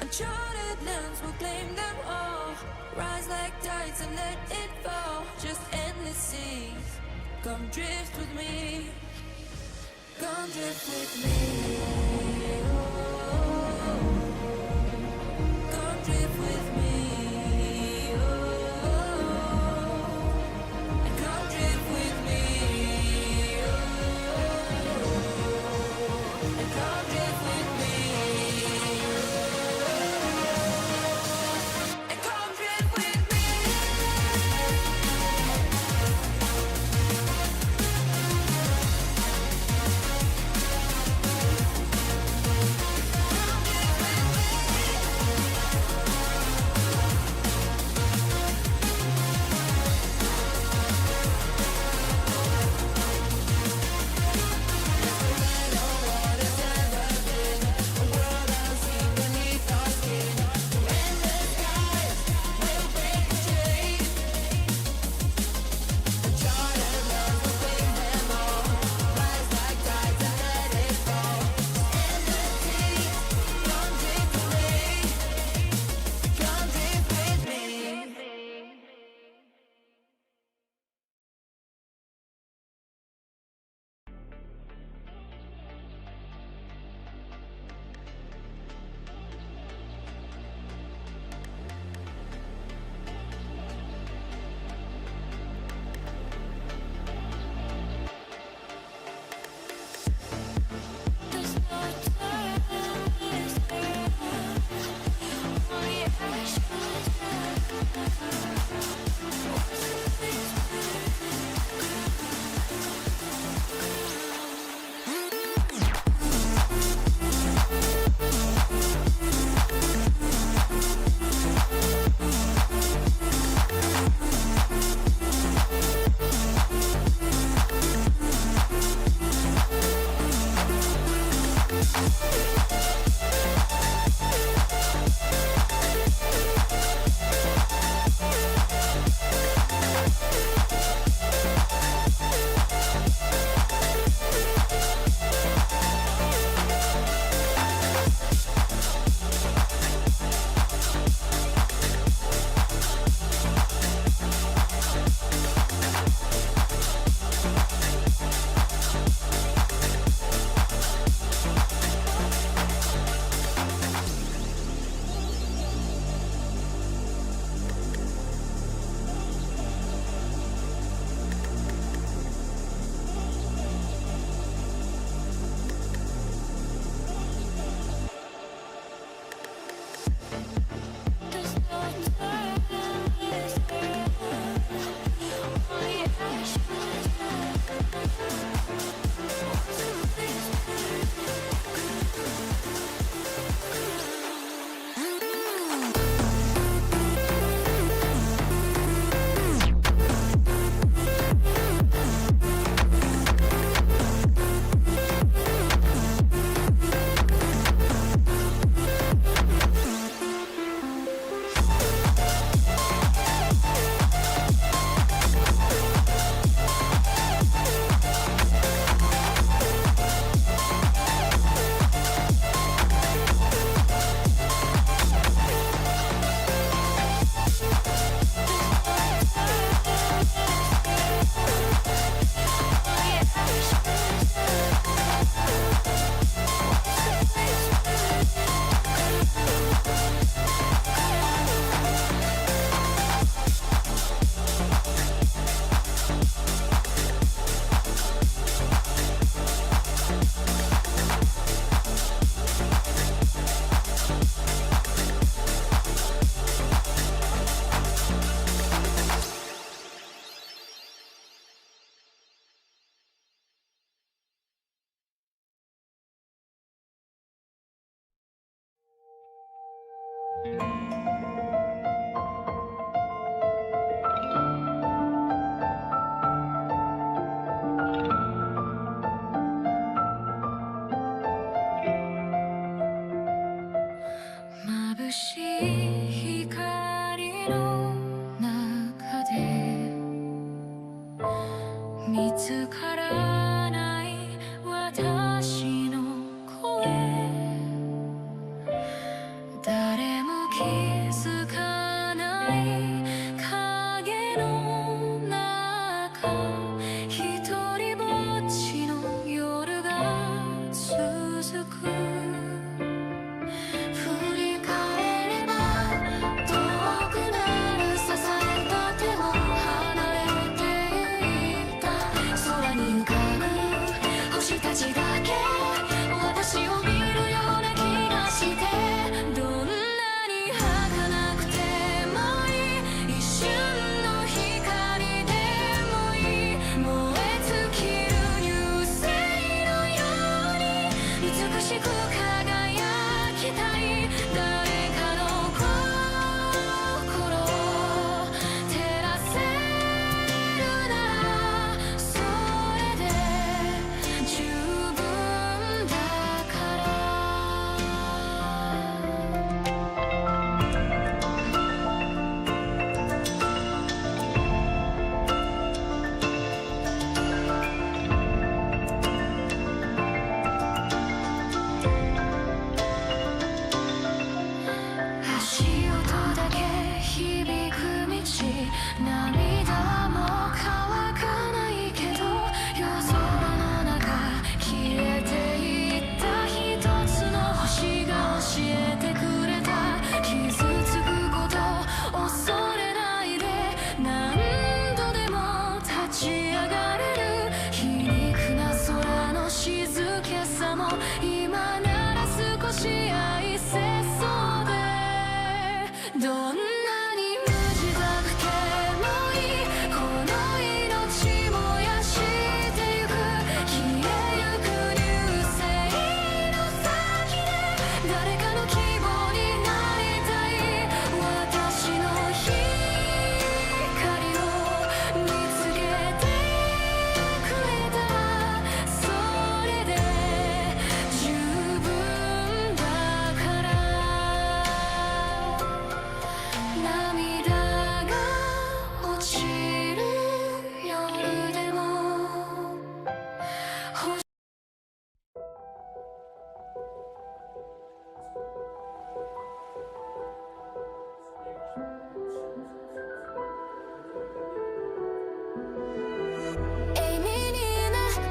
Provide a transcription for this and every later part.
Uncharted lands will claim them all. Rise like tides and let it fall. Just endless seas. Come drift with me. Come drift with me. Oh, come drift with me. Oh, and come drift with me. Oh, and come drift with me. And come drift with me.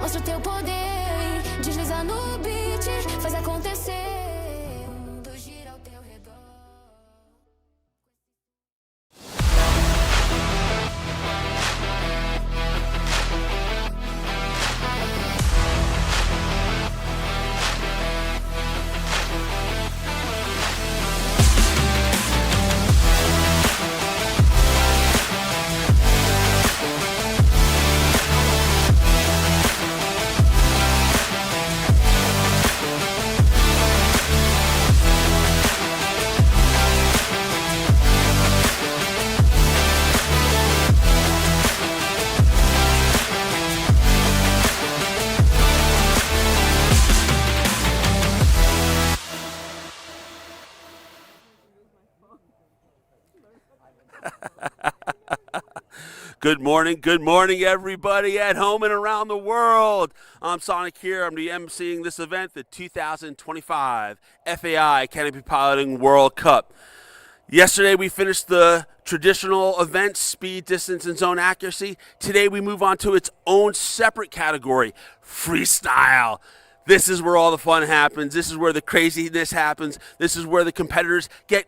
Mostra o teu poder, desliza no beat, faz acontecer. O mundo gira ao teu redor. Good morning, everybody at home and around the world. I'm Sonic here. I'm the emceeing this event, the 2025 FAI Canopy Piloting World Cup. Yesterday, we finished the traditional event, speed, distance, and zone accuracy. Today, we move on to its own separate category, freestyle. This is where all the fun happens. This is where the craziness happens. This is where the competitors get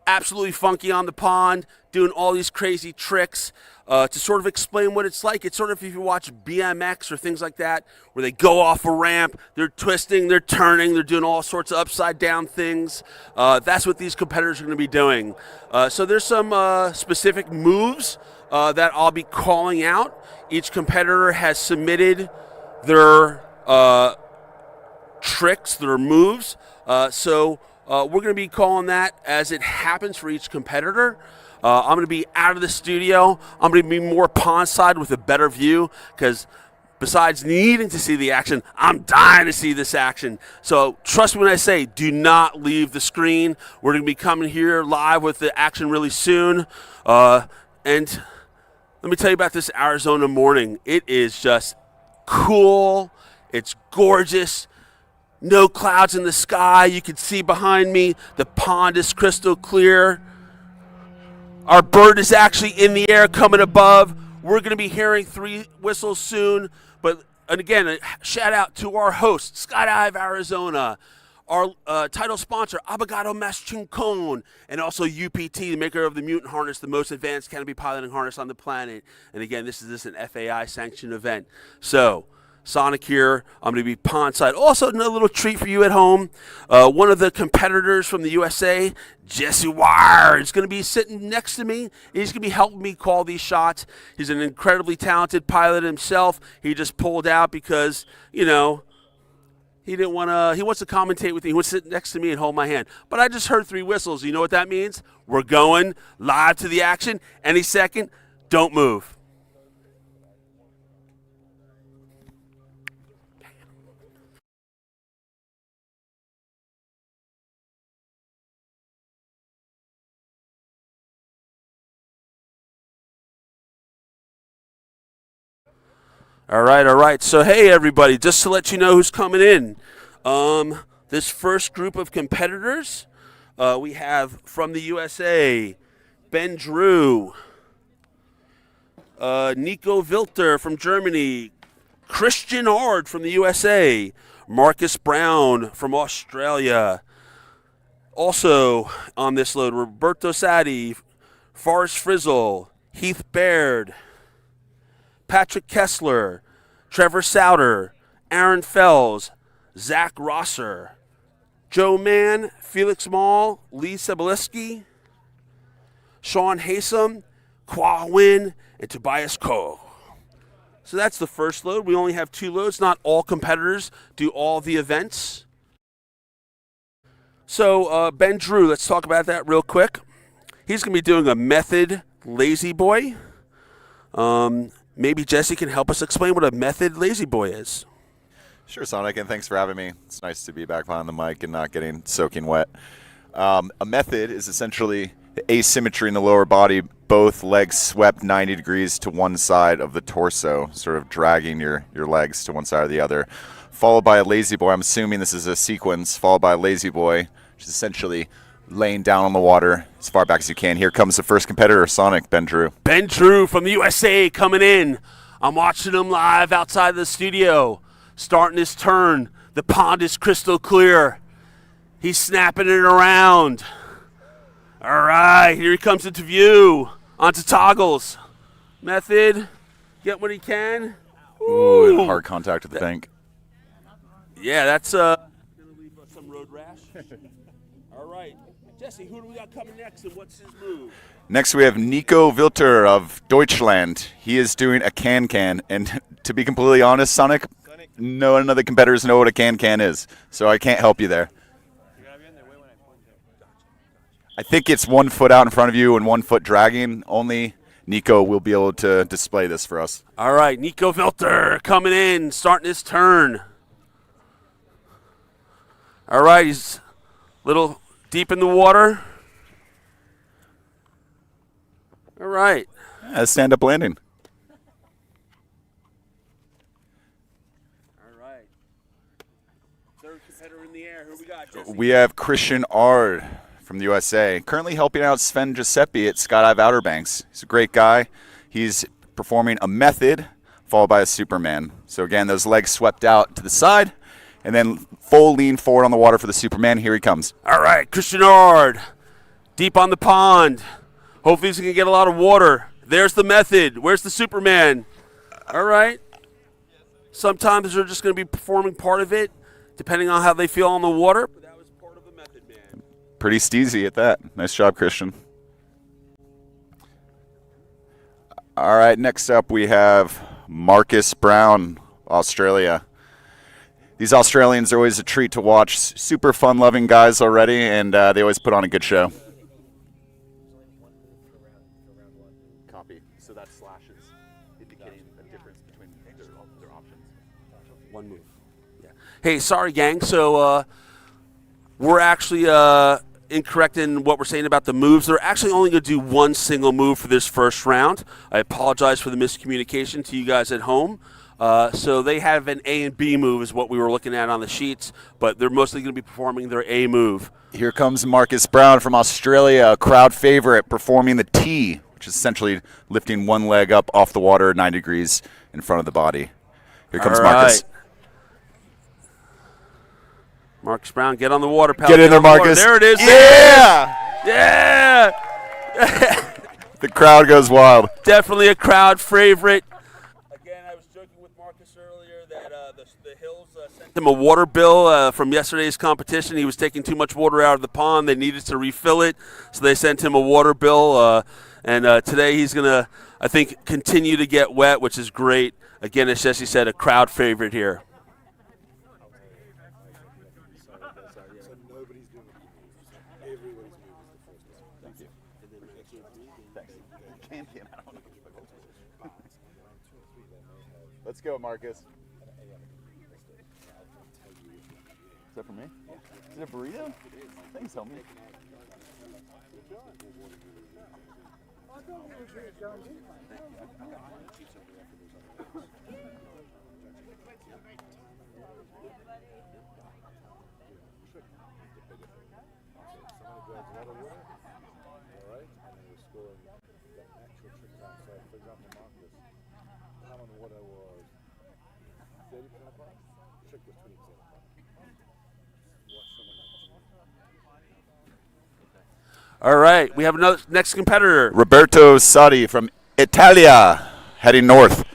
absolutely funky on the pond, doing all these crazy tricks. To sort of explain what it's like, it's sort of if you watch BMX or things like that, where they go off a ramp, they're twisting, they're turning, they're doing all sorts of upside down things. That's what these competitors are going to be doing. So there's some specific moves that I'll be calling out. Each competitor has submitted their tricks, their moves. So we're going to be calling that as it happens for each competitor. I'm going to be out of the studio. I'm going to be more pond side with a better view because besides needing to see the action, I'm dying to see this action. So trust me when I say do not leave the screen. We're going to be coming here live with the action really soon. And let me tell you about this Arizona morning. It is just cool. It's gorgeous. No clouds in the sky. You can see behind me. The pond is crystal clear. Our bird is actually in the air coming above. We're going to be hearing 3 whistles soon. And again, a shout out to our host, Skydive Arizona, our title sponsor, Abogado Maschincone, and also UPT, the maker of the Mutant Harness, the most advanced canopy piloting harness on the planet. And again, this is an FAI sanctioned event. So, Sonic here. I'm going to be pond side. Also, another little treat for you at home. One of the competitors from the USA, Jesse Wire, is going to be sitting next to me. He's going to be helping me call these shots. He's an incredibly talented pilot himself. He just pulled out because, you know, he didn't want to. He wants to commentate with me. He wants to sit next to me and hold my hand. But I just heard 3 whistles. You know what that means? We're going live to the action. Any second, don't move. All right. So, hey, everybody, just to let you know who's coming in. This first group of competitors, we have from the USA, Ben Drew, Nico Wilter from Germany, Christian Ard from the USA, Marcus Brown from Australia. Also on this load, Roberto Sadi, Forrest Frizzle, Heath Baird, Patrick Kessler, Trevor Souter, Aaron Fells, Zach Rosser, Joe Mann, Felix Mall, Lee Sebeliski, Sean Haysom, Kwa Win, and Tobias Ko. So that's the first load. We only have 2 loads. Not all competitors do all the events. So Ben Drew, let's talk about that real quick. He's going to be doing a method lazy boy. Maybe Jesse can help us explain what a method lazy boy is. Sure, Sonic, and thanks for having me. It's nice to be back behind the mic and not getting soaking wet. A method is essentially the asymmetry in the lower body, both legs swept 90 degrees to one side of the torso, sort of dragging your legs to one side or the other, followed by a lazy boy. I'm assuming this is a sequence, followed by a lazy boy, which is essentially laying down on the water as far back as you can. Here comes the first competitor, Sonic, Ben Drew. Ben Drew from the USA coming in. I'm watching him live outside the studio, starting his turn. The pond is crystal clear. He's snapping it around. All right, here he comes into view. Onto toggles. Method, get what he can. Ooh, hard contact at the bank. Yeah, that's going to leave some road rash. All right. Jesse, who do we got coming next, and what's his move? Next, we have Nico Wilter of Deutschland. He is doing a can-can, and to be completely honest, Sonic, none of the competitors know what a can-can is, so I can't help you there. I think it's 1 foot out in front of you and 1 foot dragging. Only Nico will be able to display this for us. All right, Nico Wilter coming in, starting his turn. All right, he's a little deep in the water. All right. Yeah, stand-up landing. All right. Third competitor in the air. Who we got, Jesse? We have Christian Ard from the USA, currently helping out Sven Giuseppe at Skydive Outer Banks. He's a great guy. He's performing a method followed by a Superman. So again, those legs swept out to the side, and then full lean forward on the water for the Superman. Here he comes. All right, Christian Ard, deep on the pond. Hopefully he's going to get a lot of water. There's the method. Where's the Superman? All right. Sometimes they're just going to be performing part of it, depending on how they feel on the water. But that was part of the method, man. Pretty steezy at that. Nice job, Christian. All right, next up we have Marcus Brown, Australia. These Australians are always a treat to watch. Super fun-loving guys already, and they always put on a good show. Copy. So that slashes, indicating a difference between their options. One move. Yeah. Hey, sorry, gang. So we're actually incorrect in what we're saying about the moves. They're actually only going to do one single move for this first round. I apologize for the miscommunication to you guys at home. So they have an A and B move is what we were looking at on the sheets, but they're mostly going to be performing their A move. Here comes Marcus Brown from Australia, a crowd favorite, performing the T, which is essentially lifting one leg up off the water 90 degrees in front of the body. Here comes Marcus. Marcus Brown, get on the water, pal. Get in there, Marcus. There it is. Yeah! Yeah! The crowd goes wild. Definitely a crowd favorite. Again, I was joking with Marcus earlier that the Hills sent him a water bill from yesterday's competition. He was taking too much water out of the pond. They needed to refill it, so they sent him a water bill. And today he's going to, I think, continue to get wet, which is great. Again, as Jesse said, a crowd favorite here. Let's go, Marcus. Is that for me? Is it a burrito? Thanks, homie. All right, we have another next competitor. Roberto Sadi from Italia, heading north,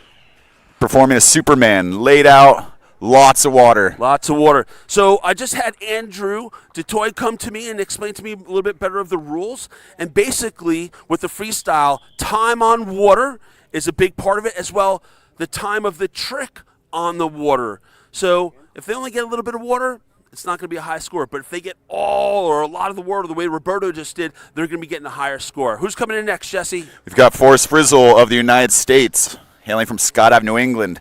performing a Superman, laid out, lots of water. Lots of water. So I just had Andrew DeToy come to me and explain to me a little bit better of the rules. And basically, with the freestyle, time on water is a big part of it, as well the time of the trick on the water. So if they only get a little bit of water, it's not going to be a high score. But if they get all or a lot of the water the way Roberto just did, they're going to be getting a higher score. Who's coming in next, Jesse? We've got Forrest Frizzle of the United States, hailing from Skydive, New England.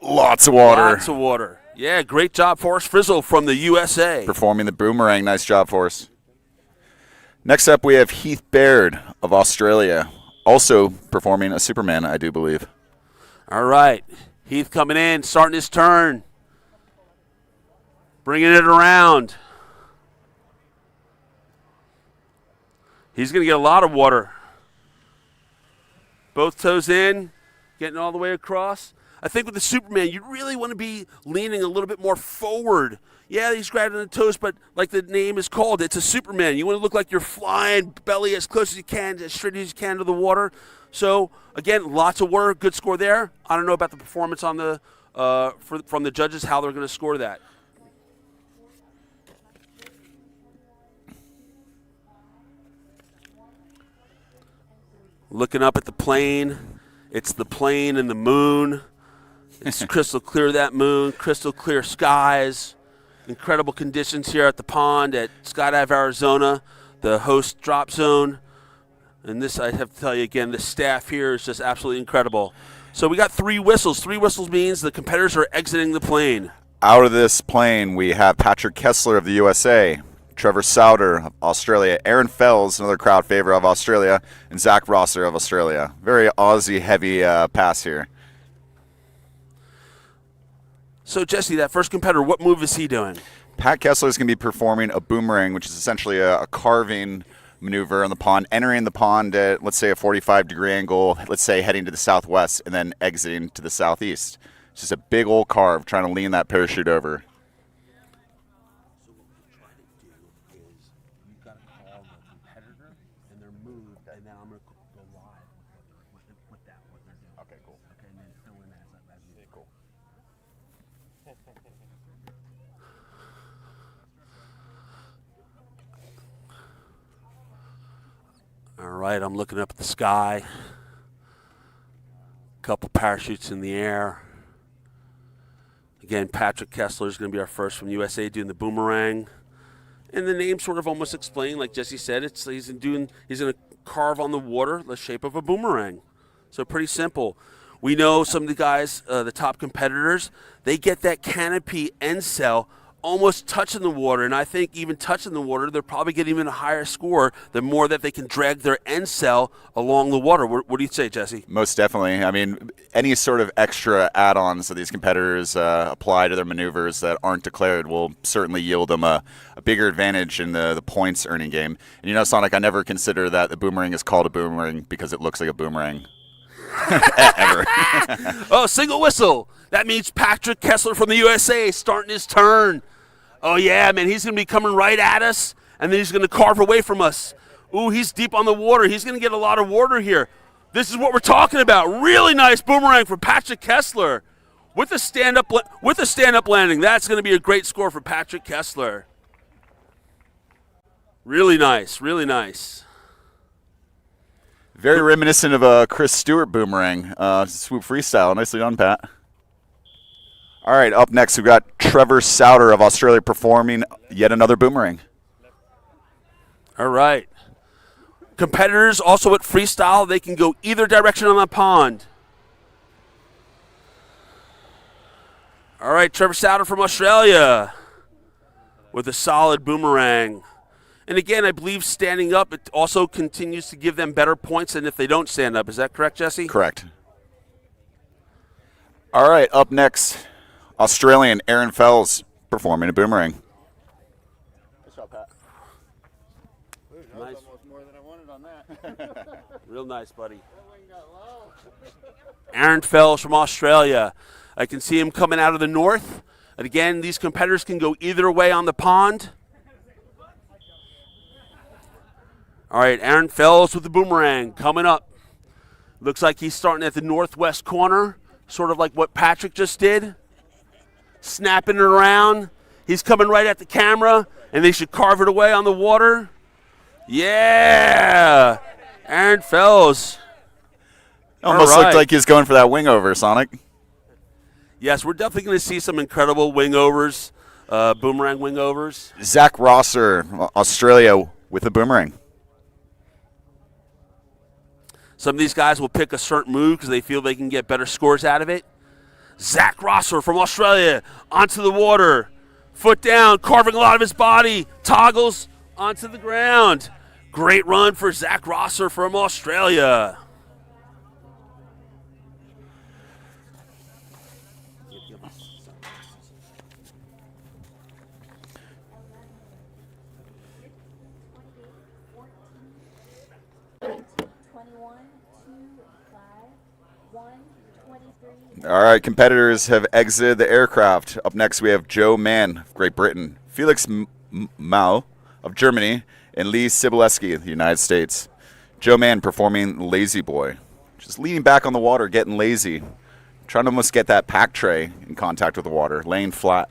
Lots of water. Lots of water. Yeah, great job, Forrest Frizzle from the USA. Performing the boomerang. Nice job, Forrest. Next up, we have Heath Baird of Australia, also performing a Superman, I do believe. All right. Heath coming in, starting his turn. Bringing it around. He's going to get a lot of water. Both toes in, getting all the way across. I think with the Superman, you really want to be leaning a little bit more forward. Yeah, he's grabbing the toes, but like the name is called, it's a Superman. You want to look like you're flying belly as close as you can, as straight as you can to the water. So, again, lots of water, good score there. I don't know about the performance on the from the judges, how they're going to score that. Looking up at the plane. It's the plane and the moon. It's crystal clear, that moon, crystal clear skies. Incredible conditions here at the pond at Skydive, Arizona, the host drop zone. And this, I have to tell you again, the staff here is just absolutely incredible. So we got 3 whistles. 3 whistles means the competitors are exiting the plane. Out of this plane, we have Patrick Kessler of the USA, Trevor Souter of Australia, Aaron Fells, another crowd favorite of Australia, and Zach Rosser of Australia. Very Aussie-heavy pass here. So, Jesse, that first competitor, what move is he doing? Pat Kessler is going to be performing a boomerang, which is essentially a carving maneuver in the pond, entering the pond at, let's say, a 45-degree angle, let's say heading to the southwest, and then exiting to the southeast. It's just a big old carve, trying to lean that parachute over. So what we're trying to do is you've got to call the competitor and their move, and then I'm going to go live with that, what they're doing. Okay, cool. Okay, and then fill in as you Cool. All right, I'm looking up at the sky. Couple parachutes in the air. Again, Patrick Kessler is going to be our first from USA doing the boomerang. And the name sort of almost explained, like Jesse said, he's going to carve on the water the shape of a boomerang. So pretty simple. We know some of the guys, the top competitors, they get that canopy end cell almost touching the water, and I think even touching the water, they're probably getting even a higher score the more that they can drag their end cell along the water. What do you say, Jesse? Most definitely. I mean, any sort of extra add-ons that these competitors apply to their maneuvers that aren't declared will certainly yield them a bigger advantage in the points earning game. And you know, Sonic, I never consider that the boomerang is called a boomerang because it looks like a boomerang. Ever. Oh, single whistle. That means Patrick Kessler from the USA starting his turn. Oh, yeah, man, he's going to be coming right at us, and then he's going to carve away from us. Ooh, he's deep on the water. He's going to get a lot of water here. This is what we're talking about. Really nice boomerang from Patrick Kessler with a stand-up landing. That's going to be a great score for Patrick Kessler. Really nice, really nice. Very reminiscent of a Chris Stewart boomerang. Swoop freestyle. Nicely done, Pat. All right, up next, we've got Trevor Souter of Australia performing yet another boomerang. All right. Competitors also at freestyle, they can go either direction on the pond. All right, Trevor Souter from Australia with a solid boomerang. And again, I believe standing up, it also continues to give them better points than if they don't stand up. Is that correct, Jesse? Correct. All right, up next, Australian Aaron Fells performing a boomerang. Nice job, Pat. Nice. Almost more than I wanted on that. Real nice, buddy. Aaron Fells from Australia. I can see him coming out of the north. And again, these competitors can go either way on the pond. All right, Aaron Fells with the boomerang coming up. Looks like he's starting at the northwest corner, sort of like what Patrick just did. Snapping it around. He's coming right at the camera, and they should carve it away on the water. Yeah! Aaron Fells. Almost looked like he was going for that wing over, Sonic. Yes, we're definitely going to see some incredible wingovers, boomerang wingovers. Zach Rosser, Australia, with a boomerang. Some of these guys will pick a certain move because they feel they can get better scores out of it. Zach Rosser from Australia onto the water. Foot down, carving a lot of his body. Toggles onto the ground. Great run for Zach Rosser from Australia. All right, competitors have exited the aircraft. Up next, we have Joe Mann of Great Britain, Felix Mao of Germany, and Lee Sibileski of the United States. Joe Mann performing Lazy Boy, just leaning back on the water, getting lazy, trying to almost get that pack tray in contact with the water, laying flat.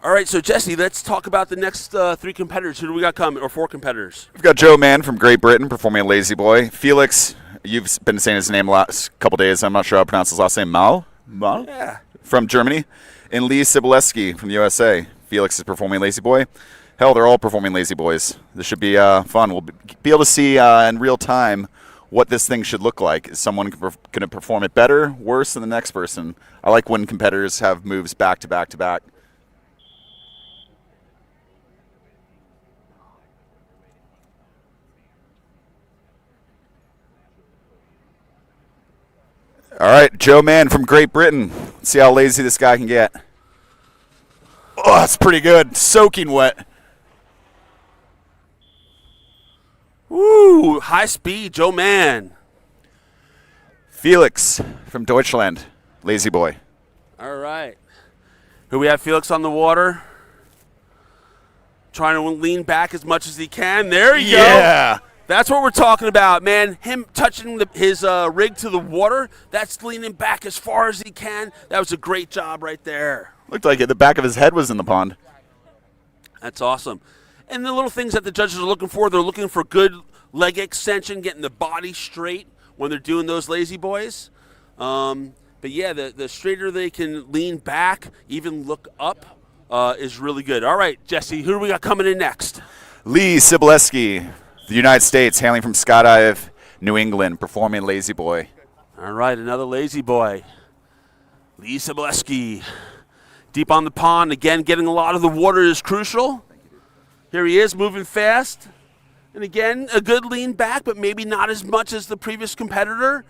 All right, so Jesse, let's talk about the next three competitors. Who do we got coming, or four competitors? We've got Joe Mann from Great Britain performing Lazy Boy. Felix, you've been saying his name the last couple days. I'm not sure how to pronounce his last name. Mao? Yeah. From Germany. And Lee Sibileski from the USA. Felix is performing Lazy Boy. Hell, they're all performing Lazy Boys. This should be fun. We'll be able to see in real time what this thing should look like. Is someone going to perform it better, worse than the next person? I like when competitors have moves back to back to back. All right, Joe Mann from Great Britain. Let's see how lazy this guy can get. Oh, that's pretty good. Soaking wet. Woo! High speed, Joe Mann. Felix from Deutschland. Lazy Boy. All right. Here we have Felix on the water. Trying to lean back as much as he can. There you go. Yeah. That's what we're talking about, man. Him touching his rig to the water, that's leaning back as far as he can. That was a great job right there. Looked like the back of his head was in the pond. That's awesome. And the little things that the judges are looking for, they're looking for good leg extension, getting the body straight when they're doing those Lazy Boys. But yeah, the straighter they can lean back, even look up, is really good. All right, Jesse, who do we got coming in next? Lee Sibileski, the United States, hailing from Skydive, New England, performing Lazy Boy. All right, another Lazy Boy. Lee Sibileski. Deep on the pond, again, getting a lot of the water is crucial. Here he is, moving fast. And again, a good lean back, but maybe not as much as the previous competitor.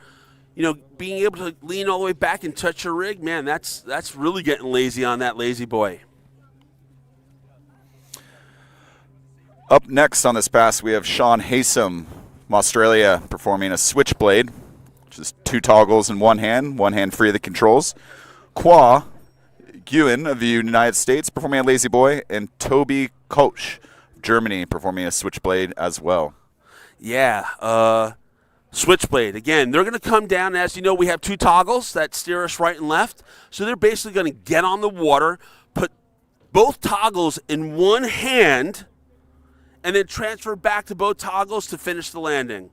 You know, being able to lean all the way back and touch your rig, man, that's really getting lazy on that Lazy Boy. Up next on this pass, we have Sean Haysom from Australia performing a switchblade, which is two toggles in one hand free of the controls. Kwa Guin of the United States performing a Lazy Boy, and Toby Koch of Germany performing a switchblade as well. Yeah, switchblade. Again, they're going to come down. As you know, we have two toggles that steer us right and left. So they're basically going to get on the water, put both toggles in one hand, and then transfer back to both toggles to finish the landing.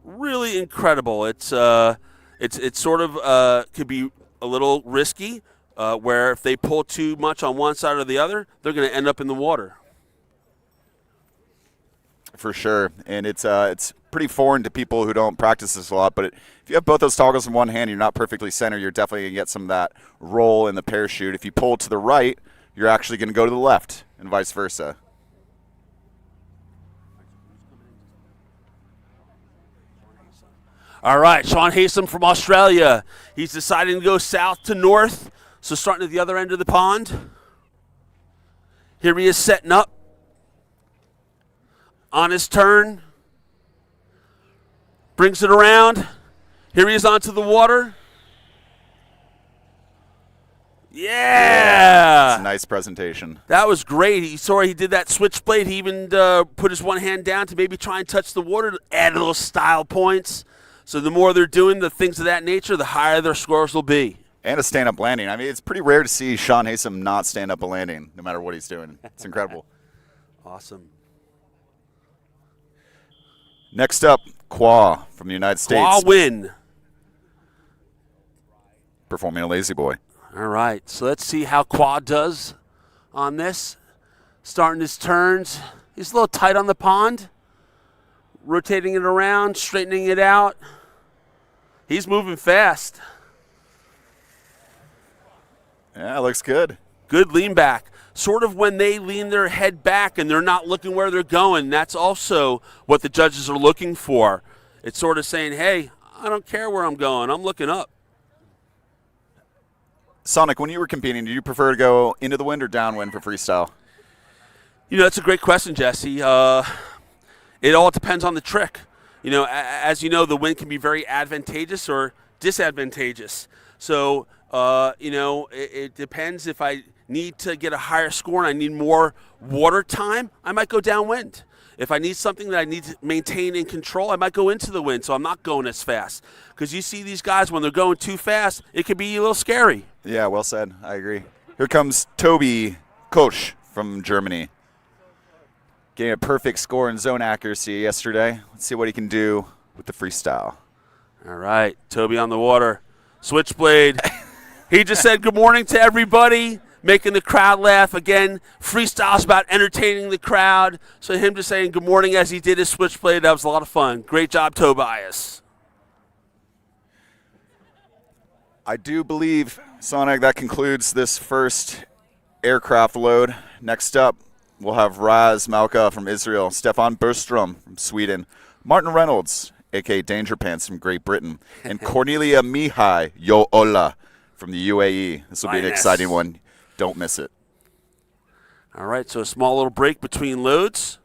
Really incredible. It's sort of could be a little risky, where if they pull too much on one side or the other, they're going to end up in the water. For sure, and it's pretty foreign to people who don't practice this a lot, but if you have both those toggles in one hand, you're not perfectly centered, you're definitely going to get some of that roll in the parachute. If you pull to the right, you're actually going to go to the left, and vice versa. All right, Sean Haysom from Australia. He's deciding to go south to north, so starting at the other end of the pond. Here he is setting up. On his turn. Brings it around. Here he is onto the water. Yeah. It's a nice presentation. That was great. He did that switchblade. He even put his one hand down to maybe try and touch the water to add a little style points. So the more they're doing the things of that nature, the higher their scores will be. And a stand-up landing. I mean, it's pretty rare to see Sean Haysom not stand up a landing, no matter what he's doing. It's incredible. Awesome. Next up, Qua from the United States. Qua win. Performing a lazy boy. All right, so let's see how Qua does on this. Starting his turns. He's a little tight on the pond. Rotating it around, straightening it out. He's moving fast. Yeah, looks good. Good lean back. Sort of when they lean their head back and they're not looking where they're going, that's also what the judges are looking for. It's sort of saying, hey, I don't care where I'm going. I'm looking up. Sonic, when you were competing, did you prefer to go into the wind or downwind for freestyle? You know, that's a great question, Jesse. It all depends on the trick. You know, as you know, the wind can be very advantageous or disadvantageous. So, you know, it depends. If I need to get a higher score and I need more water time, I might go downwind. If I need something that I need to maintain in control, I might go into the wind, so I'm not going as fast. Because you see these guys, when they're going too fast, it can be a little scary. Yeah, well said. I agree. Here comes Toby Koch from Germany. Getting a perfect score in zone accuracy yesterday. Let's see what he can do with the freestyle. All right, Toby on the water. Switchblade. He just said good morning to everybody, making the crowd laugh. Again, freestyle's about entertaining the crowd. So him just saying good morning as he did his switchblade, that was a lot of fun. Great job, Tobias. I do believe, Sonic, that concludes this first aircraft load. Next up, we'll have Raz Malka from Israel, Stefan Bergstrom from Sweden, Martin Reynolds, a.k.a. Danger Pants from Great Britain, and Cornelia Mihai Yoola from the UAE. This will be an exciting one. Don't miss it. All right, so a small little break between loads.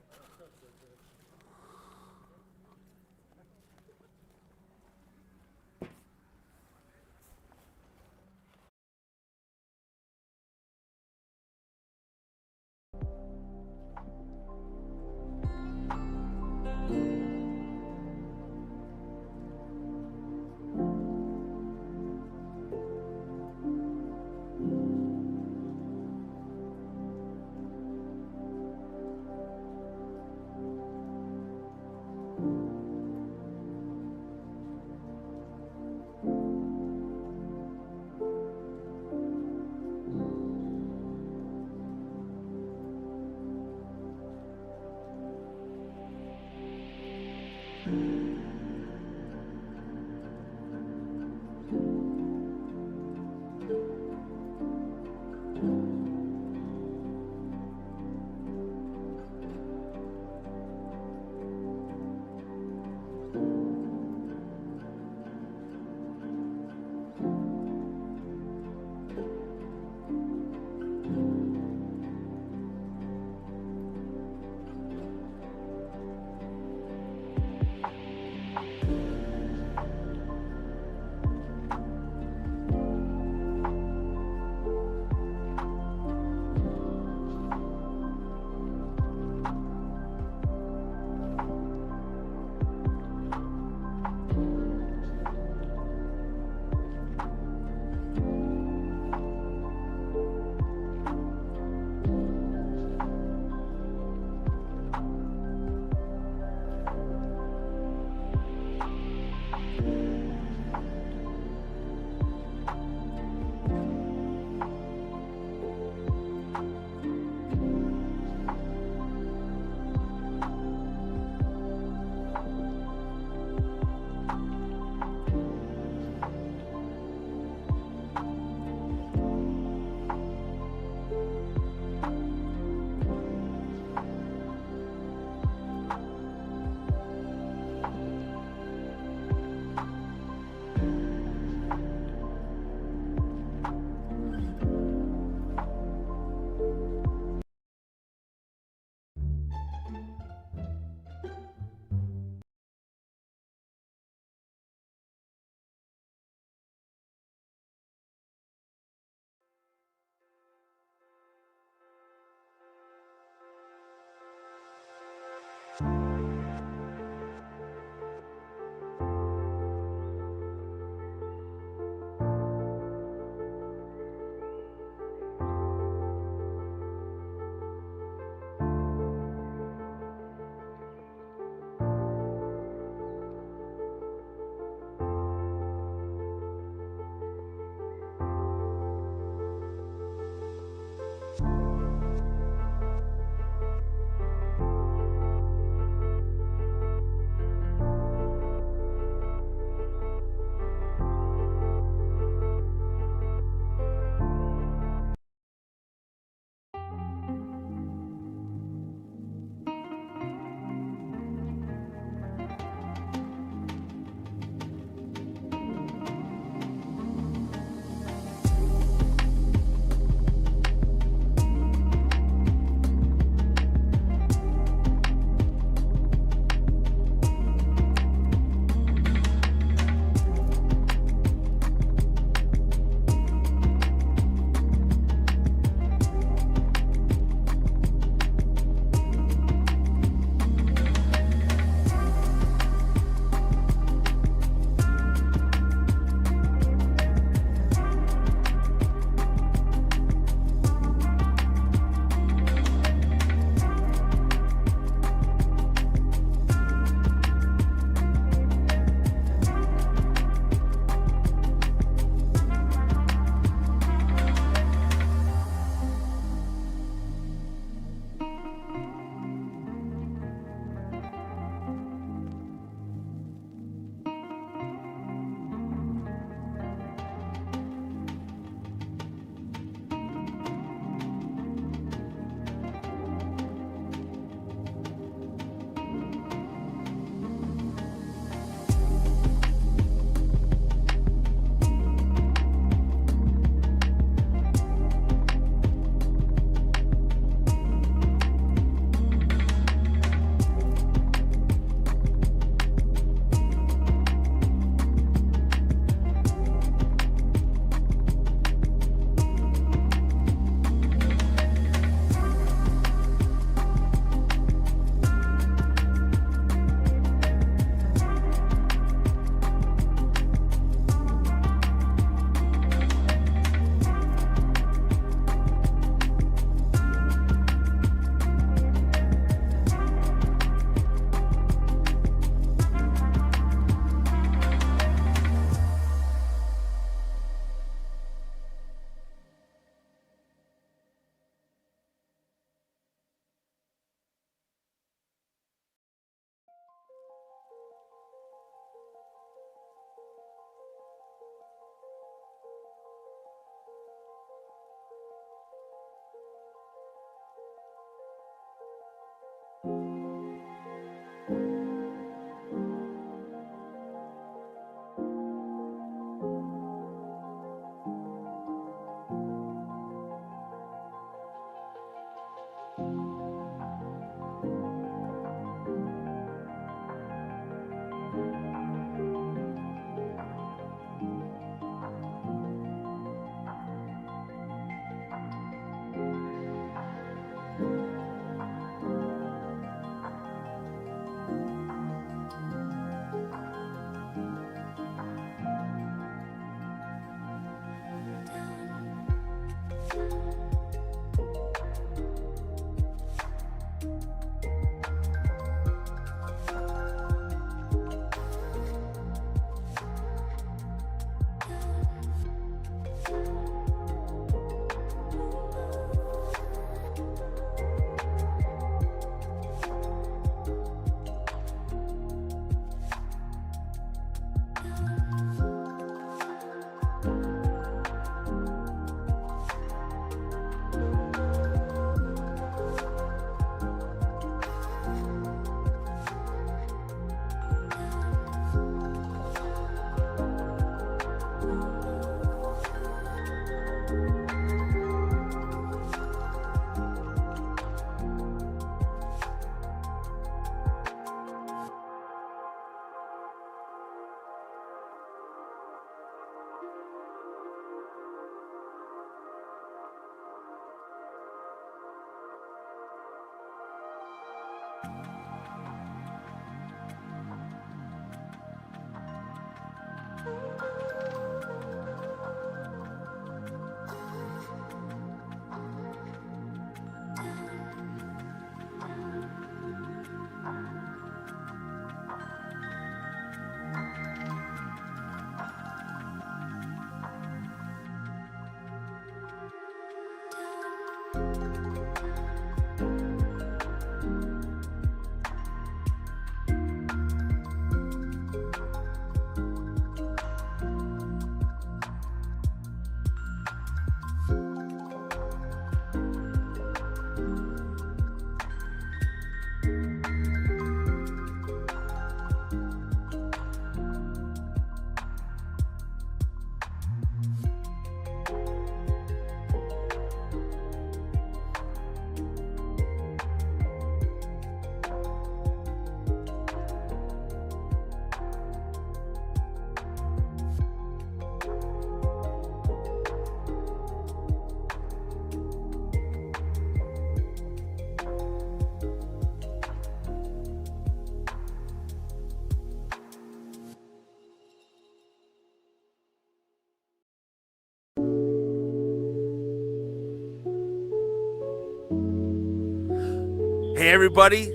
Hey everybody,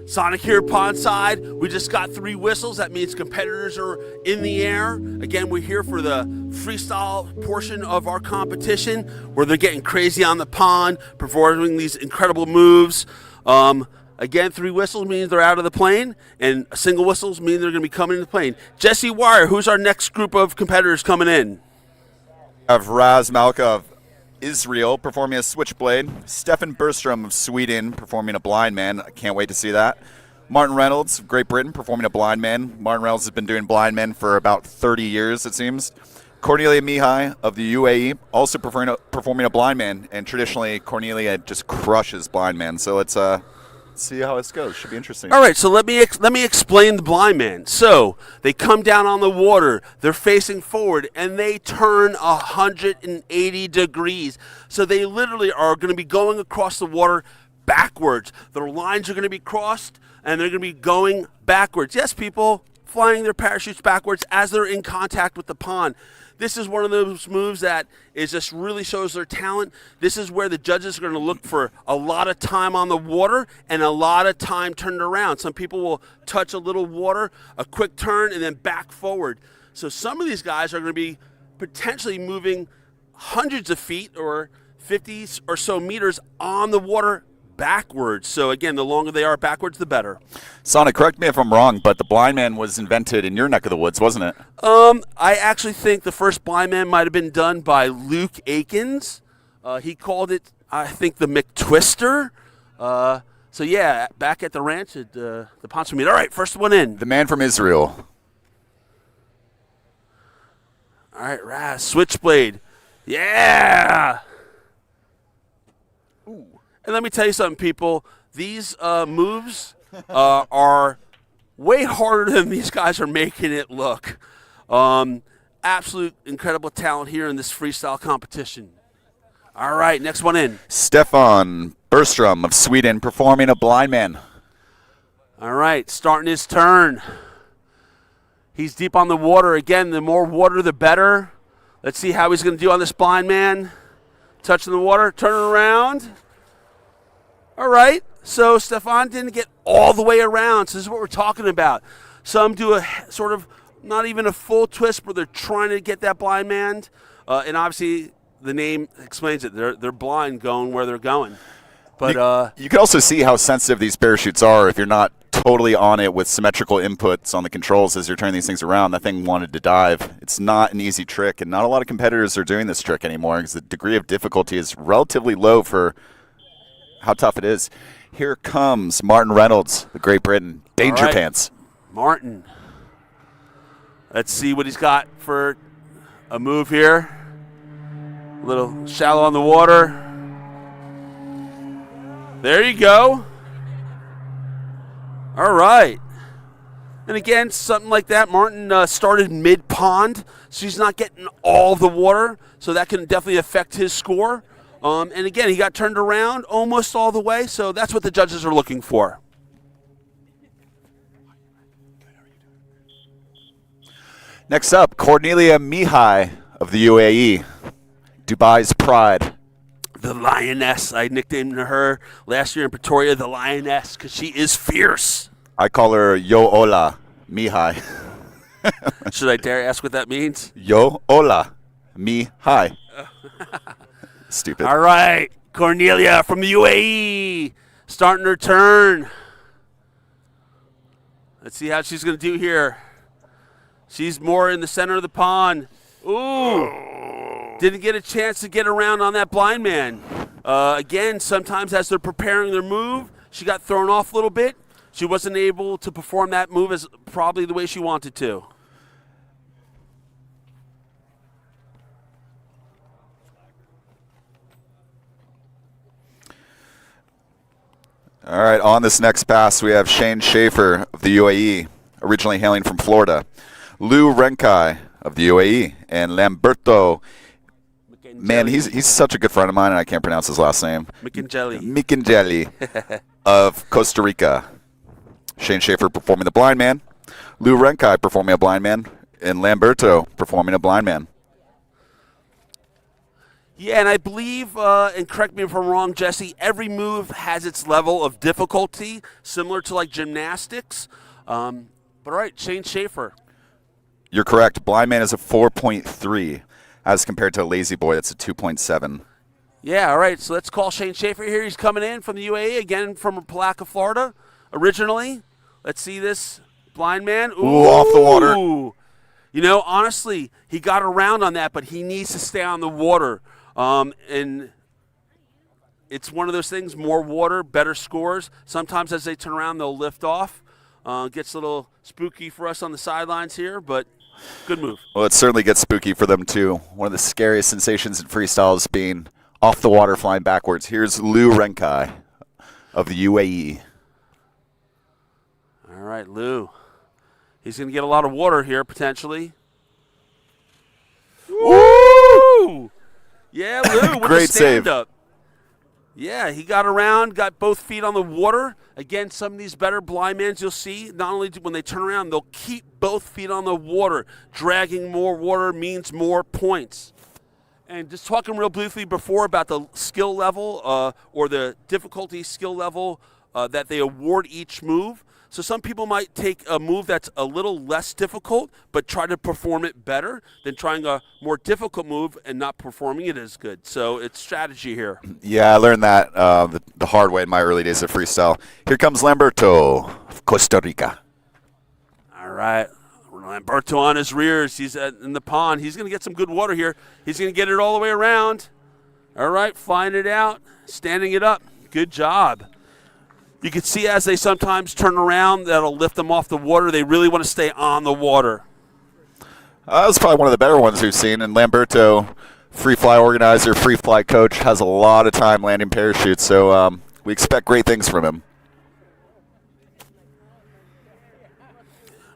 Sonic here pondside. We just got 3 whistles. That means competitors are in the air. Again, we're here for the freestyle portion of our competition where they're getting crazy on the pond, performing these incredible moves. Again, 3 whistles means they're out of the plane, and single whistles mean they're going to be coming in the plane. Jesse Wire, who's our next group of competitors coming in? I have Raz Malka of Israel performing a switchblade. Stefan Bergstrom of Sweden performing a blind man. I can't wait to see that. Martin Reynolds of Great Britain performing a blind man. Martin Reynolds has been doing blind men for about 30 years, it seems. Cornelia Mihai of the UAE also performing a blind man. And traditionally, Cornelia just crushes blind man. So let's see how this goes. Should be interesting. All right, so let me explain the blind man. So they come down on the water, they're facing forward, and they turn 180 degrees. So they literally are going to be going across the water backwards. Their lines are going to be crossed, and they're going to be going backwards. Yes, people flying their parachutes backwards as they're in contact with the pond. This is one of those moves that is just really shows their talent. This is where the judges are going to look for a lot of time on the water and a lot of time turned around. Some people will touch a little water, a quick turn, and then back forward. So some of these guys are going to be potentially moving hundreds of feet or 50 or so meters on the water backwards. So again, the longer they are backwards, the better. Sonic, correct me if I'm wrong, but the blind man was invented in your neck of the woods, wasn't it? I actually think the first blind man might have been done by Luke Akins. He called it, I think, the McTwister. So yeah, back at the ranch at the Ponce meet. All right, first one in. The man from Israel. All right, Raz, switchblade. Yeah! Ooh. And let me tell you something, people. These moves are way harder than these guys are making it look. Absolute incredible talent here in this freestyle competition. All right, next one in. Stefan Bergstrom of Sweden performing a blind man. All right, starting his turn. He's deep on the water. Again, the more water, the better. Let's see how he's going to do on this blind man. Touching the water, turning around. All right, so Stefan didn't get all the way around. So this is what we're talking about. Some do a sort of not even a full twist, but they're trying to get that blind man. And obviously, the name explains it. They're blind going where they're going. But you can also see how sensitive these parachutes are if you're not totally on it with symmetrical inputs on the controls as you're turning these things around. That thing wanted to dive. It's not an easy trick, and not a lot of competitors are doing this trick anymore because the degree of difficulty is relatively low for how tough it is. Here comes Martin Reynolds, the Great Britain. Danger right. pants. Martin. Let's see what he's got for a move here. A little shallow on the water. There you go. All right. And again, something like that. Martin started mid-pond, so he's not getting all the water, so that can definitely affect his score. And again, he got turned around almost all the way, so that's what the judges are looking for. Next up, Cornelia Mihai of the UAE, Dubai's pride. The Lioness. I nicknamed her last year in Pretoria the Lioness because she is fierce. I call her Yo Ola Mihai. Should I dare ask what that means? Yo Ola Mihai. Stupid. All right, Cornelia from the UAE, starting her turn. Let's see how she's going to do here. She's more in the center of the pond. Ooh, didn't get a chance to get around on that blind man. Again, sometimes as they're preparing their move, she got thrown off a little bit. She wasn't able to perform that move as probably the way she wanted to. All right, on this next pass, we have Shane Schaefer of the UAE, originally hailing from Florida, Lou Renkai of the UAE, and Lamberto. Man, he's such a good friend of mine, and I can't pronounce his last name. Mikangeli of Costa Rica. Shane Schaefer performing the blind man, Lou Renkai performing a blind man, and Lamberto performing a blind man. Yeah, and I believe, and correct me if I'm wrong, Jesse, every move has its level of difficulty, similar to like gymnastics. But all right, Shane Schaefer. You're correct. Blind man is a 4.3 as compared to a lazy boy that's a 2.7. Yeah, all right, so let's call Shane Schaefer here. He's coming in from the UAE, again from Palaca, Florida, originally. Let's see this blind man. Ooh, off the water. You know, honestly, he got around on that, but he needs to stay on the water. And it's one of those things, more water, better scores. Sometimes as they turn around, they'll lift off. Gets a little spooky for us on the sidelines here, but good move. Well, it certainly gets spooky for them, too. One of the scariest sensations in freestyle is being off the water, flying backwards. Here's Lou Renkai of the UAE. All right, Lou. He's going to get a lot of water here, potentially. Woo! Yeah, Lou with Great the stand-up. Yeah, he got around, got both feet on the water. Again, some of these better blind mans you'll see, not only when they turn around, they'll keep both feet on the water. Dragging more water means more points. And just talking real briefly before about the skill level or the difficulty skill level that they award each move. So some people might take a move that's a little less difficult but try to perform it better than trying a more difficult move and not performing it as good. So it's strategy here. Yeah, I learned that the hard way in my early days of freestyle. Here comes Lamberto of Costa Rica. All right. Lamberto on his rears. He's in the pond. He's going to get some good water here. He's going to get it all the way around. All right, flying it out, standing it up. Good job. You can see as they sometimes turn around, that'll lift them off the water. They really want to stay on the water. That was probably one of the better ones we've seen. And Lamberto, free fly organizer, free fly coach, has a lot of time landing parachutes. So we expect great things from him.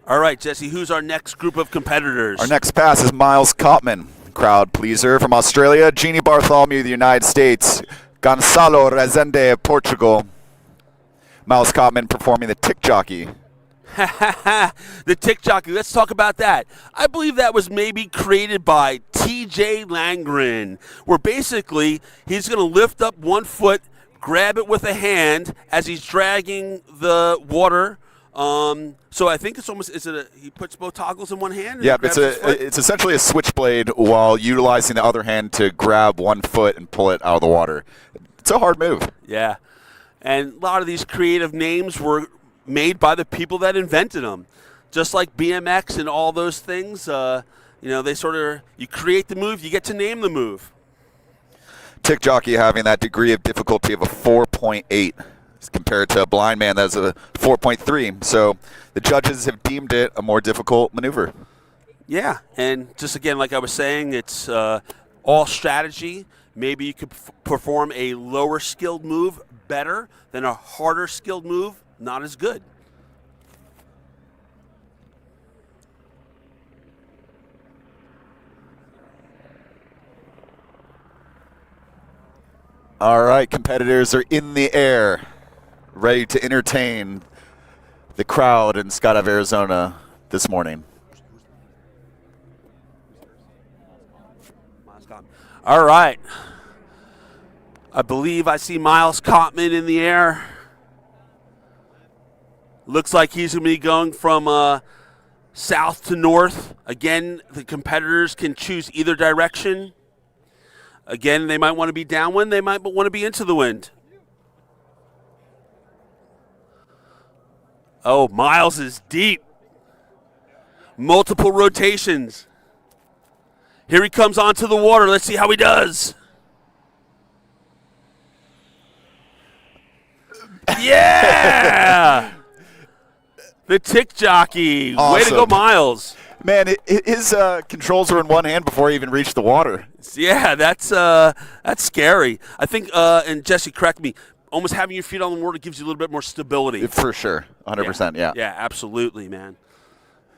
All right, Jesse, who's our next group of competitors? Our next pass is Miles Cotman, crowd pleaser from Australia. Jeannie Bartholomew, the United States. Gonçalo Rezende, Portugal. Miles Cotman performing the tick jockey. The tick jockey. Let's talk about that. I believe that was maybe created by T.J. Langren, where basically he's going to lift up one foot, grab it with a hand as he's dragging the water. So I think it's almost he puts both toggles in one hand? Yeah, it's essentially a switchblade while utilizing the other hand to grab one foot and pull it out of the water. It's a hard move. Yeah. And a lot of these creative names were made by the people that invented them. Just like BMX and all those things, they you create the move, you get to name the move. Tick jockey having that degree of difficulty of a 4.8 compared to a blind man that's a 4.3. So the judges have deemed it a more difficult maneuver. Yeah, and just again, like I was saying, it's all strategy. Maybe you could perform a lower skilled move better than a harder skilled move, not as good. All right, competitors are in the air, ready to entertain the crowd in Skydive, Arizona this morning. All right. I believe I see Miles Cotman in the air. Looks like he's going to be going from south to north. Again, the competitors can choose either direction. Again, they might want to be downwind. They might want to be into the wind. Oh, Miles is deep. Multiple rotations. Here he comes onto the water. Let's see how he does. Yeah! The tick jockey. Way to Awesome. go, Miles. Man, his controls were in one hand before he even reached the water. Yeah, that's scary. I think, and Jesse, correct me, almost having your feet on the water gives you a little bit more stability. For sure. 100%, yeah. Yeah, absolutely, man.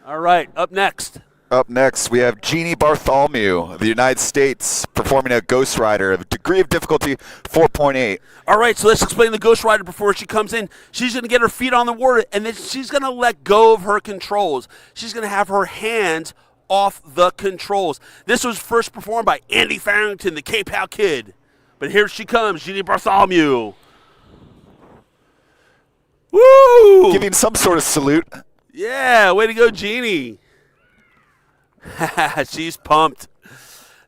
All right, up next. Up next, we have Jeannie Bartholomew of the United States performing a Ghost Rider of degree of difficulty 4.8. All right, so let's explain the Ghost Rider before she comes in. She's going to get her feet on the water, and then she's going to let go of her controls. She's going to have her hands off the controls. This was first performed by Andy Farrington, the K-Pow Kid. But here she comes, Jeannie Bartholomew. Woo! Giving some sort of salute. Yeah, way to go, Jeannie. She's pumped.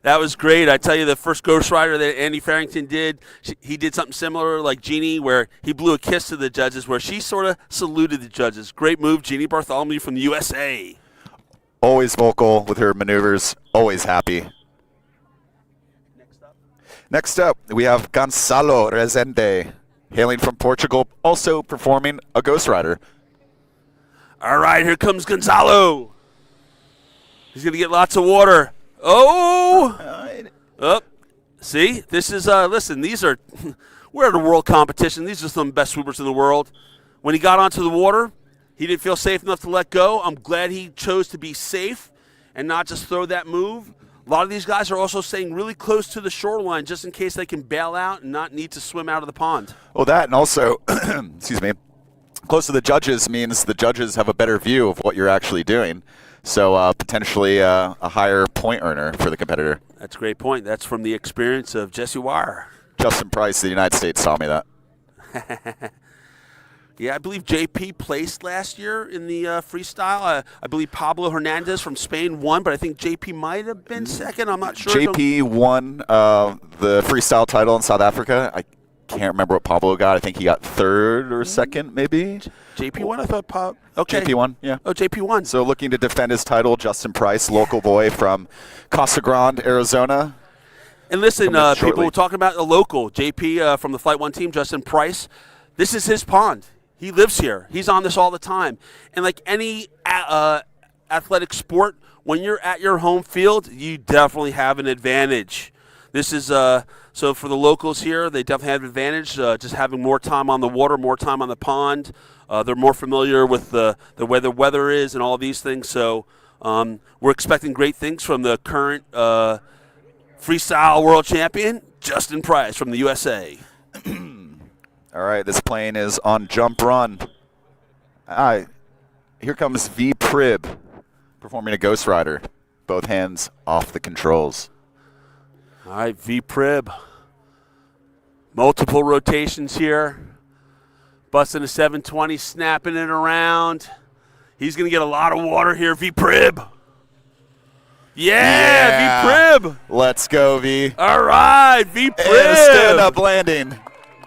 That was great. I tell you, the first Ghost Rider that Andy Farrington did, he did something similar like Jeannie, where he blew a kiss to the judges, where she sort of saluted the judges. Great move, Jeannie Bartholomew from the USA. Always vocal with her maneuvers. Always happy. Next up, we have Gonçalo Rezende, hailing from Portugal, also performing a Ghost Rider. All right, here comes Gonzalo. He's going to get lots of water. Oh! Up. See? This is, listen, these are, we're at a world competition. These are some of the best swoopers in the world. When he got onto the water, he didn't feel safe enough to let go. I'm glad he chose to be safe and not just throw that move. A lot of these guys are also staying really close to the shoreline just in case they can bail out and not need to swim out of the pond. Well, that and also, excuse me, close to the judges means the judges have a better view of what you're actually doing. So potentially a higher point earner for the competitor. That's a great point. That's from the experience of Jesse Wire. Justin Price of the United States taught me that. Yeah, I believe JP placed last year in the freestyle. I believe Pablo Hernandez from Spain won, but I think JP might have been second. I'm not sure. JP won the freestyle title in South Africa. I can't remember what Pablo got. I think he got third or second, maybe. JP won? I thought okay. JP won, yeah. Oh, JP won. So looking to defend his title, Justin Price, local boy from Casa Grande, Arizona. And listen, shortly. people were talking about the local. JP from the Flight 1 team, Justin Price. This is his pond. He lives here. He's on this all the time. And like any athletic sport, when you're at your home field, you definitely have an advantage. This is so for the locals here, they definitely have an advantage, just having more time on the water, more time on the pond. They're more familiar with the way the weather is and all these things. So we're expecting great things from the current freestyle world champion, Justin Price from the USA. All right, this plane is on jump run. Here comes V Prib performing a Ghost Rider. Both hands off the controls. All right, V Prib. Multiple rotations here. Busting a 720, snapping it around. He's going to get a lot of water here, V Prib. Yeah, V Prib. Let's go, V. All right, V Prib. And a stand-up landing.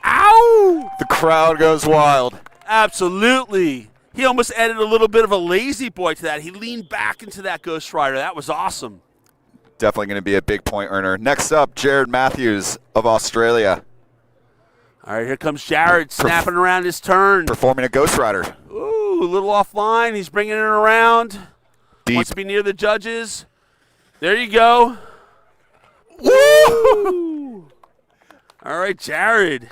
Ow! The crowd goes wild. Absolutely. He almost added a little bit of a lazy boy to that. He leaned back into that Ghost Rider. That was awesome. Definitely going to be a big point earner. Next up, Jared Matthews of Australia. All right, here comes Jared snapping around his turn. Performing a Ghost Rider. Ooh, a little offline. He's bringing it around. Deep. Wants to be near the judges. There you go. Woo! All right, Jared.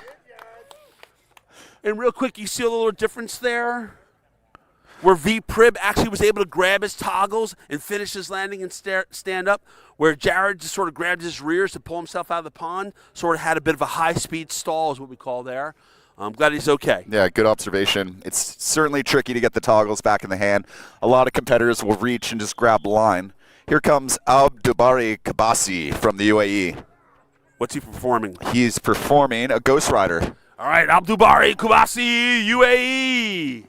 And real quick, you see a little difference there? Where V Prib actually was able to grab his toggles and finish his landing and stand up, where Jared just sort of grabbed his rears to pull himself out of the pond, sort of had a bit of a high-speed stall is what we call there. I'm glad he's okay. Yeah, good observation. It's certainly tricky to get the toggles back in the hand. A lot of competitors will reach and just grab the line. Here comes Abdubari Kabasi from the UAE. What's he performing? He's performing a Ghost Rider. All right, Abdubari Kabasi, UAE.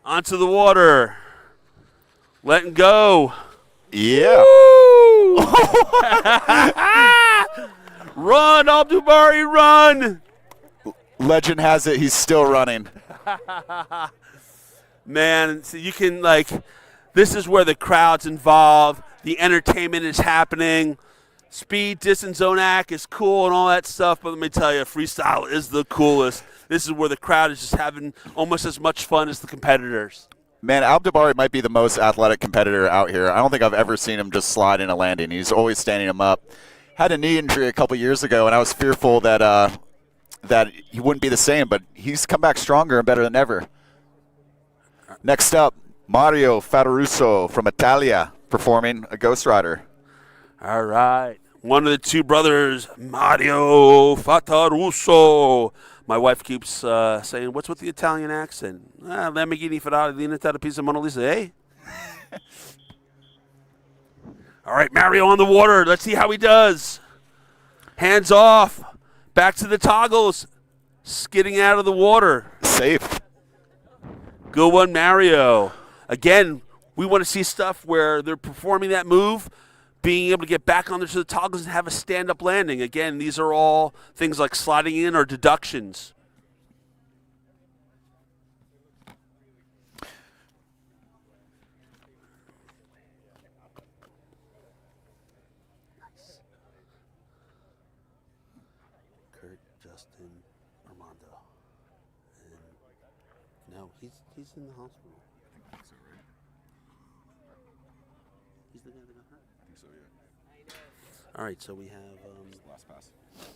Onto the water. Letting go. Yeah. Run, Abdubari, run. Legend has it he's still running. Man, so you can, like, this is where the crowd's involved. The entertainment is happening. speed, distance, zone act is cool and all that stuff, but let me tell you, freestyle is the coolest. This is where the crowd is just having almost as much fun as the competitors. Man, Abdabari might be the most athletic competitor out here. I don't think I've ever seen him just slide in a landing. He's always standing him up. Had a knee injury a couple years ago, and I was fearful that that he wouldn't be the same, but he's come back stronger and better than ever. Next up, Mario Fataruso from Italia performing a Ghost Rider. All right. One of the two brothers, Mario Fataruso. My wife keeps saying, what's with the Italian accent? Lamborghini Ferrari, Linata, Pisa, Mona Lisa, eh? All right, Mario on the water. Let's see how he does. Hands off. Back to the toggles. Skidding out of the water. Safe. Good one, Mario. Again, we want to see stuff where they're performing that move, being able to get back onto the toggles and have a stand-up landing. Again, these are all things like sliding in or deductions. Kurt, Justin, Armando. And no, he's in the hospital. He's the guy that got hurt. I think so, yeah. All right, so we have Last pass.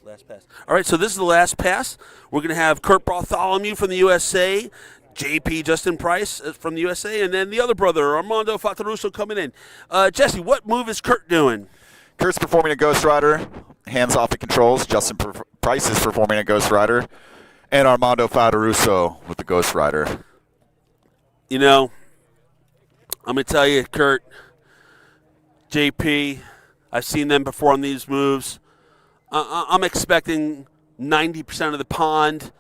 last pass. All right, so this is the last pass. We're going to have Kurt Bartholomew from the USA, JP Justin Price from the USA, and then the other brother, Armando Fataruso, coming in. Jesse, what move is Kurt doing? Kurt's performing a Ghost Rider, hands off the controls. Justin Price is performing a Ghost Rider, and Armando Fataruso with the Ghost Rider. You know, I'm going to tell you, Kurt, JP, I've seen them perform these moves. I'm expecting 90% of the pond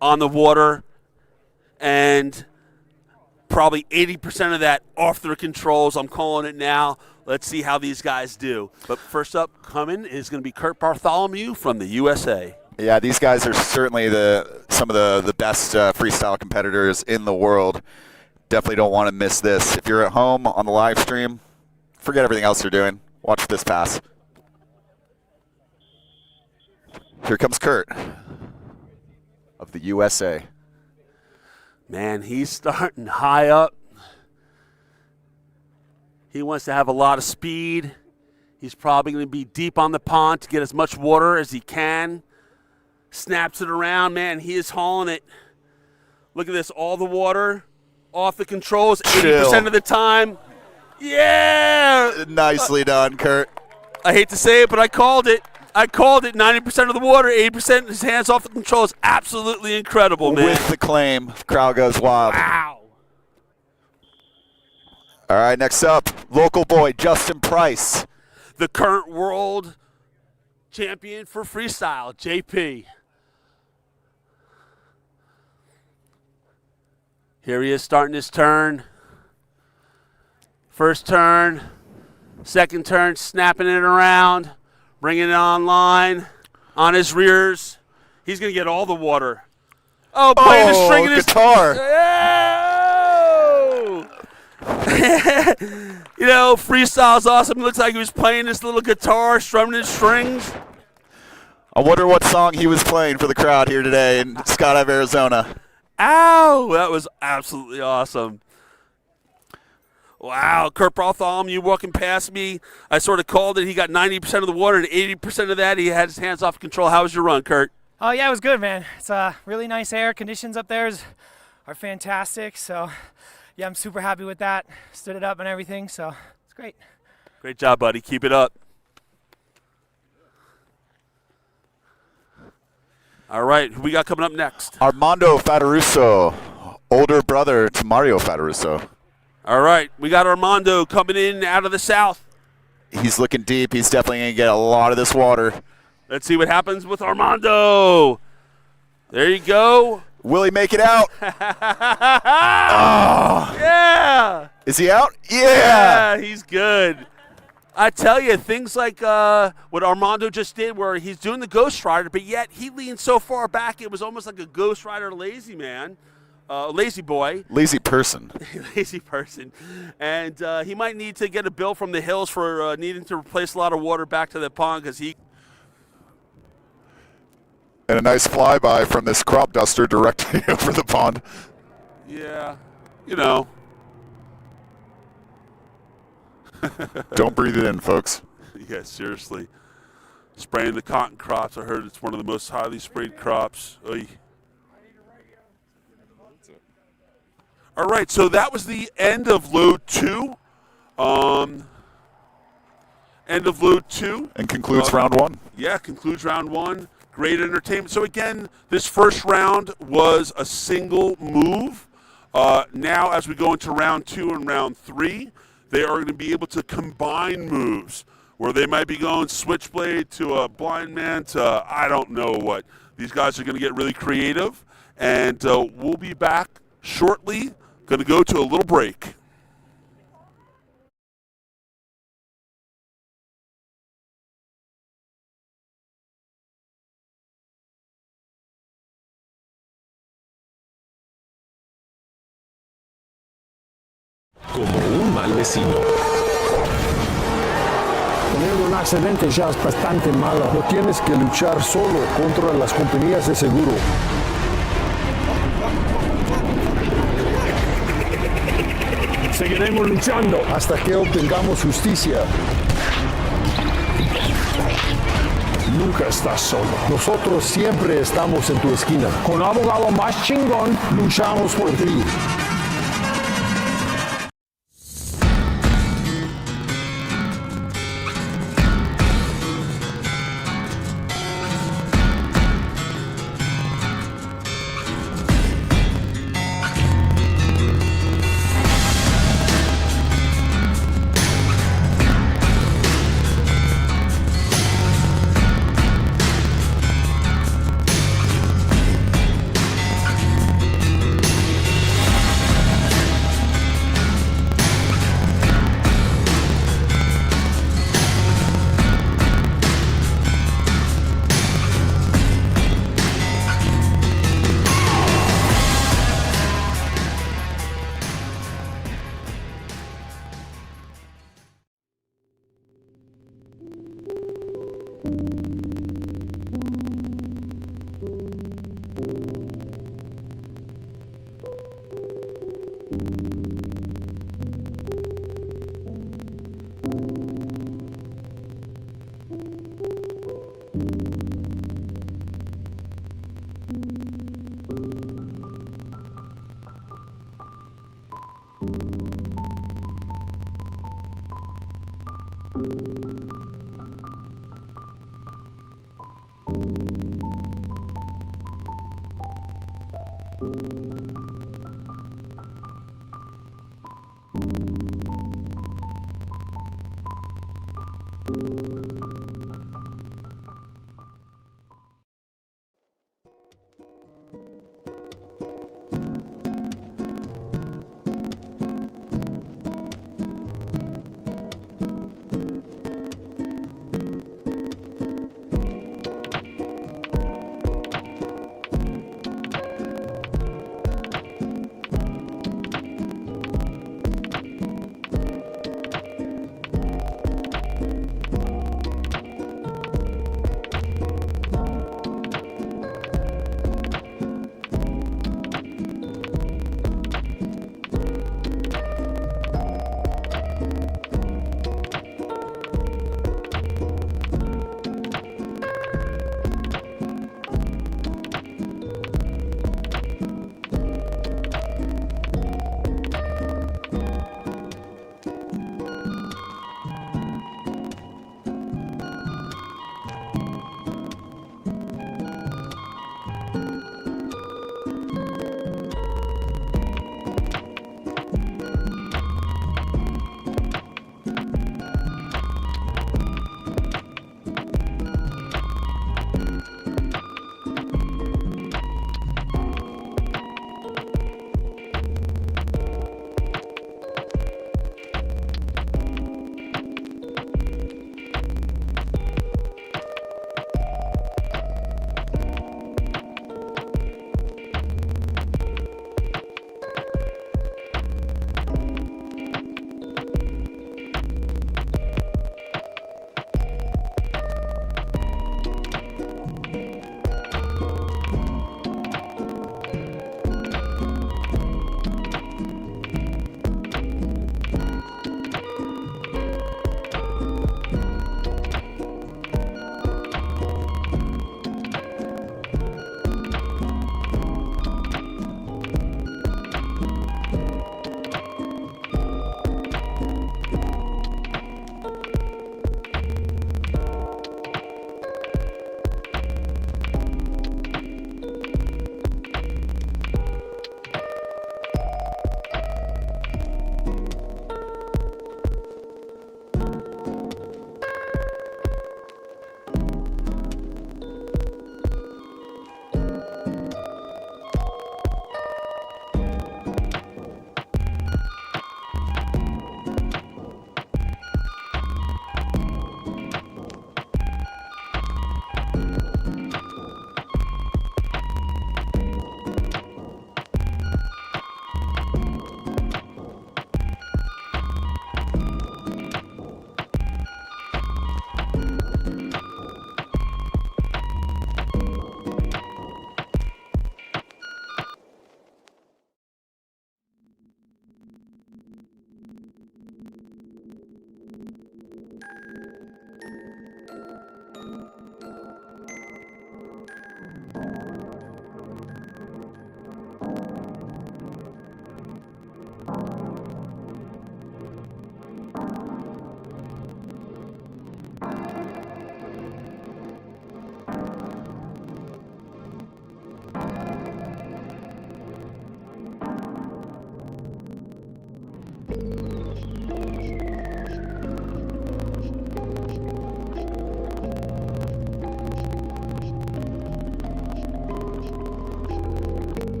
on the water and probably 80% of that off their controls. I'm calling it now. Let's see how these guys do. But first up coming is going to be Kurt Bartholomew from the USA. Yeah, these guys are certainly some of the best freestyle competitors in the world. Definitely don't want to miss this. If you're at home on the live stream, forget everything else you're doing. Watch this pass. Here comes Kurt of the USA. Man, he's starting high up. He wants to have a lot of speed. He's probably going to be deep on the pond to get as much water as he can. Snaps it around, man. He is hauling it. Look at this, all the water off the controls 80% of the time. Yeah! Nicely done, Kurt. I hate to say it, but I called it. I called it. 90% of the water, 80% his hands off the controls. Absolutely incredible, man. With the claim, crowd goes wild. Wow. All right, next up, local boy Justin Price. The current world champion for freestyle, JP. Here he is starting his turn. First turn, second turn, snapping it around, bringing it online, on his rears. He's going to get all the water. Oh, playing the string in his guitar. Oh! You know, freestyle's awesome. It looks like he was playing this little guitar, strumming his strings. I wonder what song he was playing for the crowd here today in Skydive, Arizona. Ow! That was absolutely awesome. Wow, Kurt Bartholomew walking past me. I sort of called it. He got 90% of the water and 80% of that. He had his hands off control. How was your run, Kurt? Oh, yeah, it was good, man. It's really nice air. Conditions up there are fantastic. So, yeah, I'm super happy with that. Stood it up and everything, so it's great. Great job, buddy. Keep it up. All right, who we got coming up next? Armando Fataruso, older brother to Mario Fataruso. All right, we got Armando coming in out of the south. He's looking deep. He's definitely going to get a lot of this water. Let's see what happens with Armando. There you go. Will he make it out? Oh. Yeah. Is he out? Yeah. He's good. I tell you, things like what Armando just did where he's doing the Ghost Rider, but yet he leaned so far back it was almost like a Ghost Rider lazy man. lazy boy, Lazy person. lazy person, and he might need to get a bill from the hills for needing to replace a lot of water back to the pond because he. And a nice flyby from this crop duster directly over the pond. Yeah, you know. Don't breathe it in, folks. Yeah, seriously. Spraying the cotton crops. I heard it's one of the most highly sprayed crops. Oy. All right, so that was the end of load 2. End of load 2. And concludes round 1. Yeah, concludes round 1. Great entertainment. So again, this first round was a single move. Now as we go into round 2 and round 3, they are going to be able to combine moves where they might be going switchblade to a blind man to I don't know what. These guys are going to get really creative, and we'll be back shortly. Going to go to a little break. Como un mal vecino. Tener un accidente ya es bastante malo. No tienes que luchar solo contra las compañías de seguro. Seguiremos luchando hasta que obtengamos justicia. Nunca estás solo. Nosotros siempre estamos en tu esquina. Con abogado más chingón, luchamos por ti.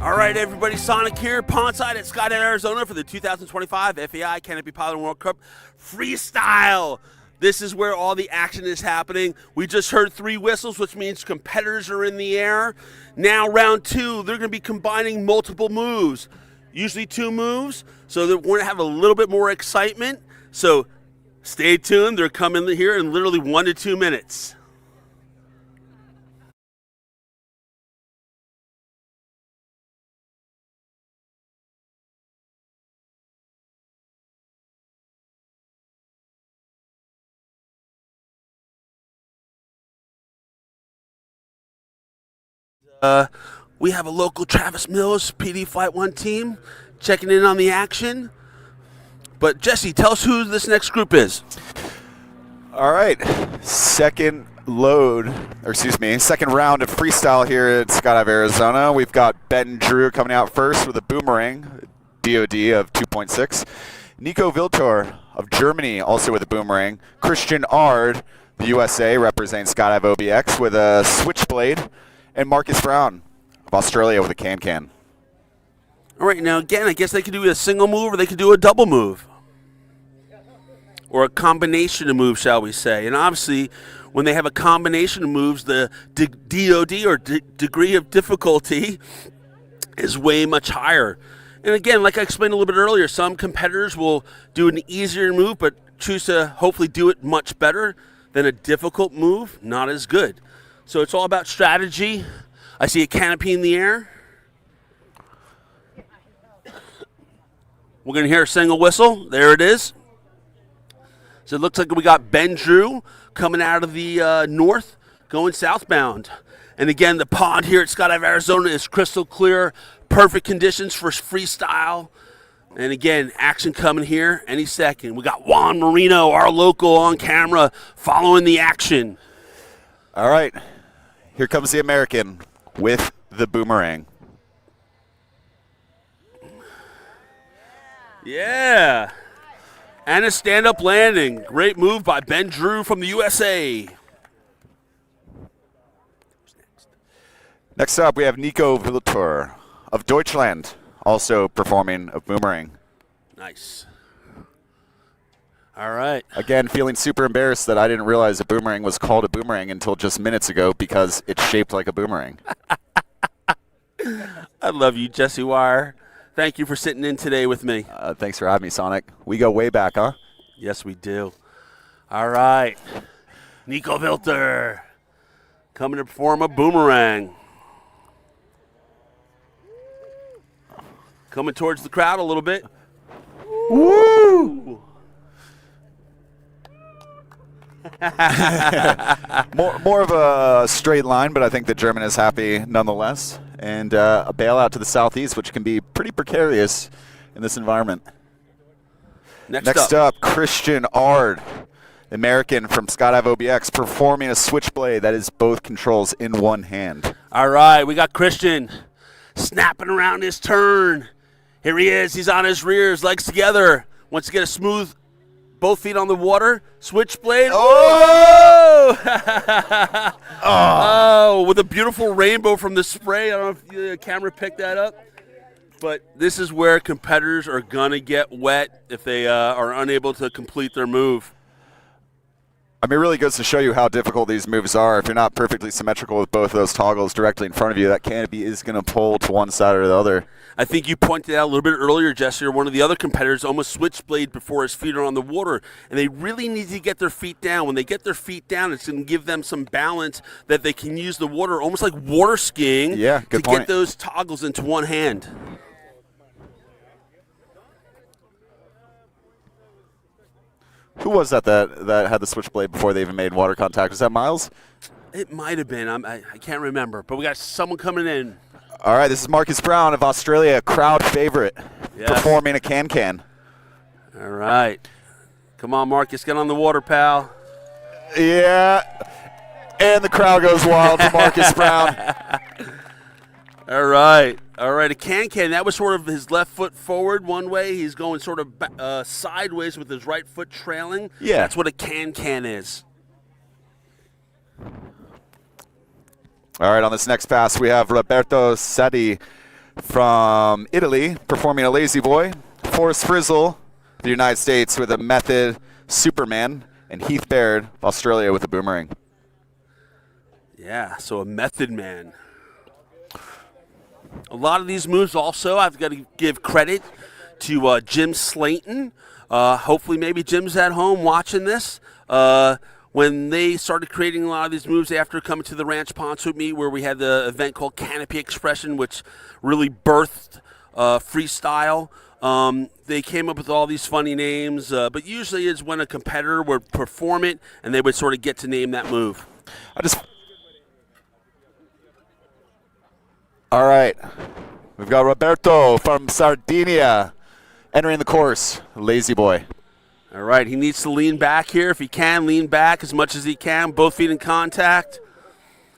All right, everybody, Sonic here, pondside at Skydive, Arizona for the 2025 FAI Canpy Pilot World Cup Freestyle. This is where all the action is happening. We just heard 3 whistles, which means competitors are in the air. Now round 2, they're going to be combining multiple moves, usually 2 moves, so that we're going to have a little bit more excitement. So stay tuned. They're coming here in literally 1 to 2 minutes. We have a local Travis Mills PD Flight 1 team checking in on the action. But Jesse, tell us who this next group is. All right, second round of freestyle here at Skydive, Arizona. We've got Ben Drew coming out first with a boomerang, DOD of 2.6. Nico Viltor of Germany also with a boomerang. Christian Ard, the USA, representing Skydive OBX with a switchblade. And Marcus Brown of Australia with a can-can. All right, now again, I guess they could do a single move or they could do a double move. Or a combination of moves, shall we say. And obviously, when they have a combination of moves, the DOD or degree of difficulty is way much higher. And again, like I explained a little bit earlier, some competitors will do an easier move but choose to hopefully do it much better than a difficult move, not as good. So it's all about strategy. I see a canopy in the air. We're going to hear a single whistle. There it is. So it looks like we got Ben Drew coming out of the north, going southbound. And again, the pond here at Skydive, Arizona is crystal clear. Perfect conditions for freestyle. And again, action coming here any second. We got Juan Marino, our local, on camera, following the action. All right. Here comes the American with the boomerang. Yeah. And a stand-up landing. Great move by Ben Drew from the USA. Next up, we have Nico Viltor of Deutschland, also performing a boomerang. Nice. All right. Again, feeling super embarrassed that I didn't realize a boomerang was called a boomerang until just minutes ago because it's shaped like a boomerang. I love you, Jesse Wire. Thank you for sitting in today with me. Thanks for having me, Sonic. We go way back, huh? Yes, we do. All right. Nico Viltor coming to perform a boomerang. Coming towards the crowd a little bit. Woo! more of a straight line, but I think the German is happy nonetheless. And a bailout to the southeast, which can be pretty precarious in this environment. Next up, Christian Ard, American from Skydive OBX, performing a switchblade that is both controls in one hand. All right, we got Christian snapping around his turn. Here he is. He's on his rears, legs together. Wants to get a smooth, both feet on the water, switchblade. Oh! Oh, with a beautiful rainbow from the spray. I don't know if the camera picked that up. But this is where competitors are going to get wet if they are unable to complete their move. I mean, it really goes to show you how difficult these moves are. If you're not perfectly symmetrical with both of those toggles directly in front of you, that canopy is going to pull to one side or the other. I think you pointed out a little bit earlier, Jesse, or one of the other competitors almost switchblade before his feet are on the water, and they really need to get their feet down. When they get their feet down, it's going to give them some balance that they can use the water, almost like water skiing, to get those toggles into one hand. Who was that had the switchblade before they even made water contact? Was that Miles? It might have been. I can't remember. But we got someone coming in. All right, this is Marcus Brown of Australia, crowd favorite, performing a can-can. All right. Come on, Marcus, get on the water, pal. Yeah. And the crowd goes wild for Marcus Brown. All right. All right, a can-can. That was sort of his left foot forward one way. He's going sort of sideways with his right foot trailing. Yeah. That's what a can-can is. All right, on this next pass, we have Roberto Sadi From Italy, performing a lazy boy, Forrest Frizzle, the United States with a method Superman, and Heath Baird of Australia with a boomerang. Yeah, so a method man. A lot of these moves also, I've got to give credit to Jim Slayton. Hopefully maybe Jim's at home watching this. When they started creating a lot of these moves after coming to the Ranch Pond Swoop meet, where we had the event called Canpy Expression, which really birthed freestyle. They came up with all these funny names, but usually it's when a competitor would perform it and they would sort of get to name that move. All right, we've got Roberto from Sardinia entering the course, lazy boy. All right, he needs to lean back here. If he can, lean back as much as he can, both feet in contact.